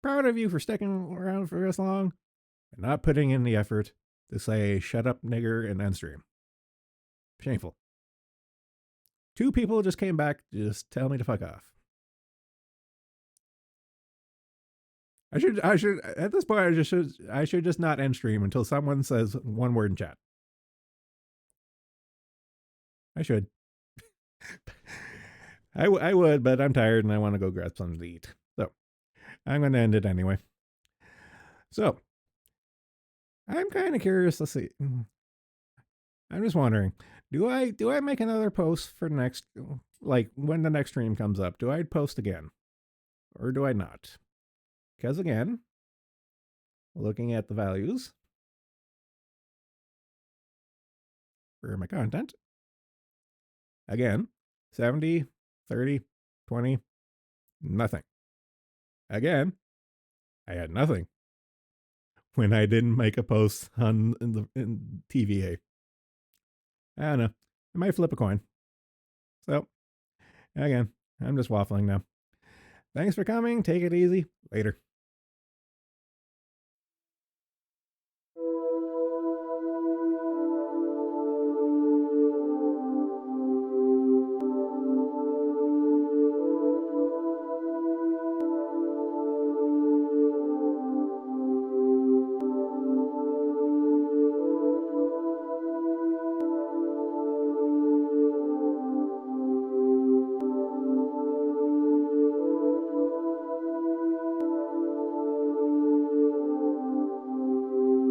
S1: Proud of you for sticking around for this long and not putting in the effort to say shut up nigger and end stream. Shameful. 2 people just came back to just tell me to fuck off. I should at this point I should just not end stream until someone says one word in chat. I should. I would, but I'm tired and I want to go grab something to eat. So I'm going to end it anyway. So I'm kind of curious. Let's see. I'm just wondering, do I make another post for next, like when the next stream comes up? Do I post again, or do I not? Because again, looking at the values for my content, again, 70, 30, 20, nothing. Again, I had nothing when I didn't make a post in TVA. I don't know. I might flip a coin. So, again, I'm just waffling now. Thanks for coming. Take it easy. Later.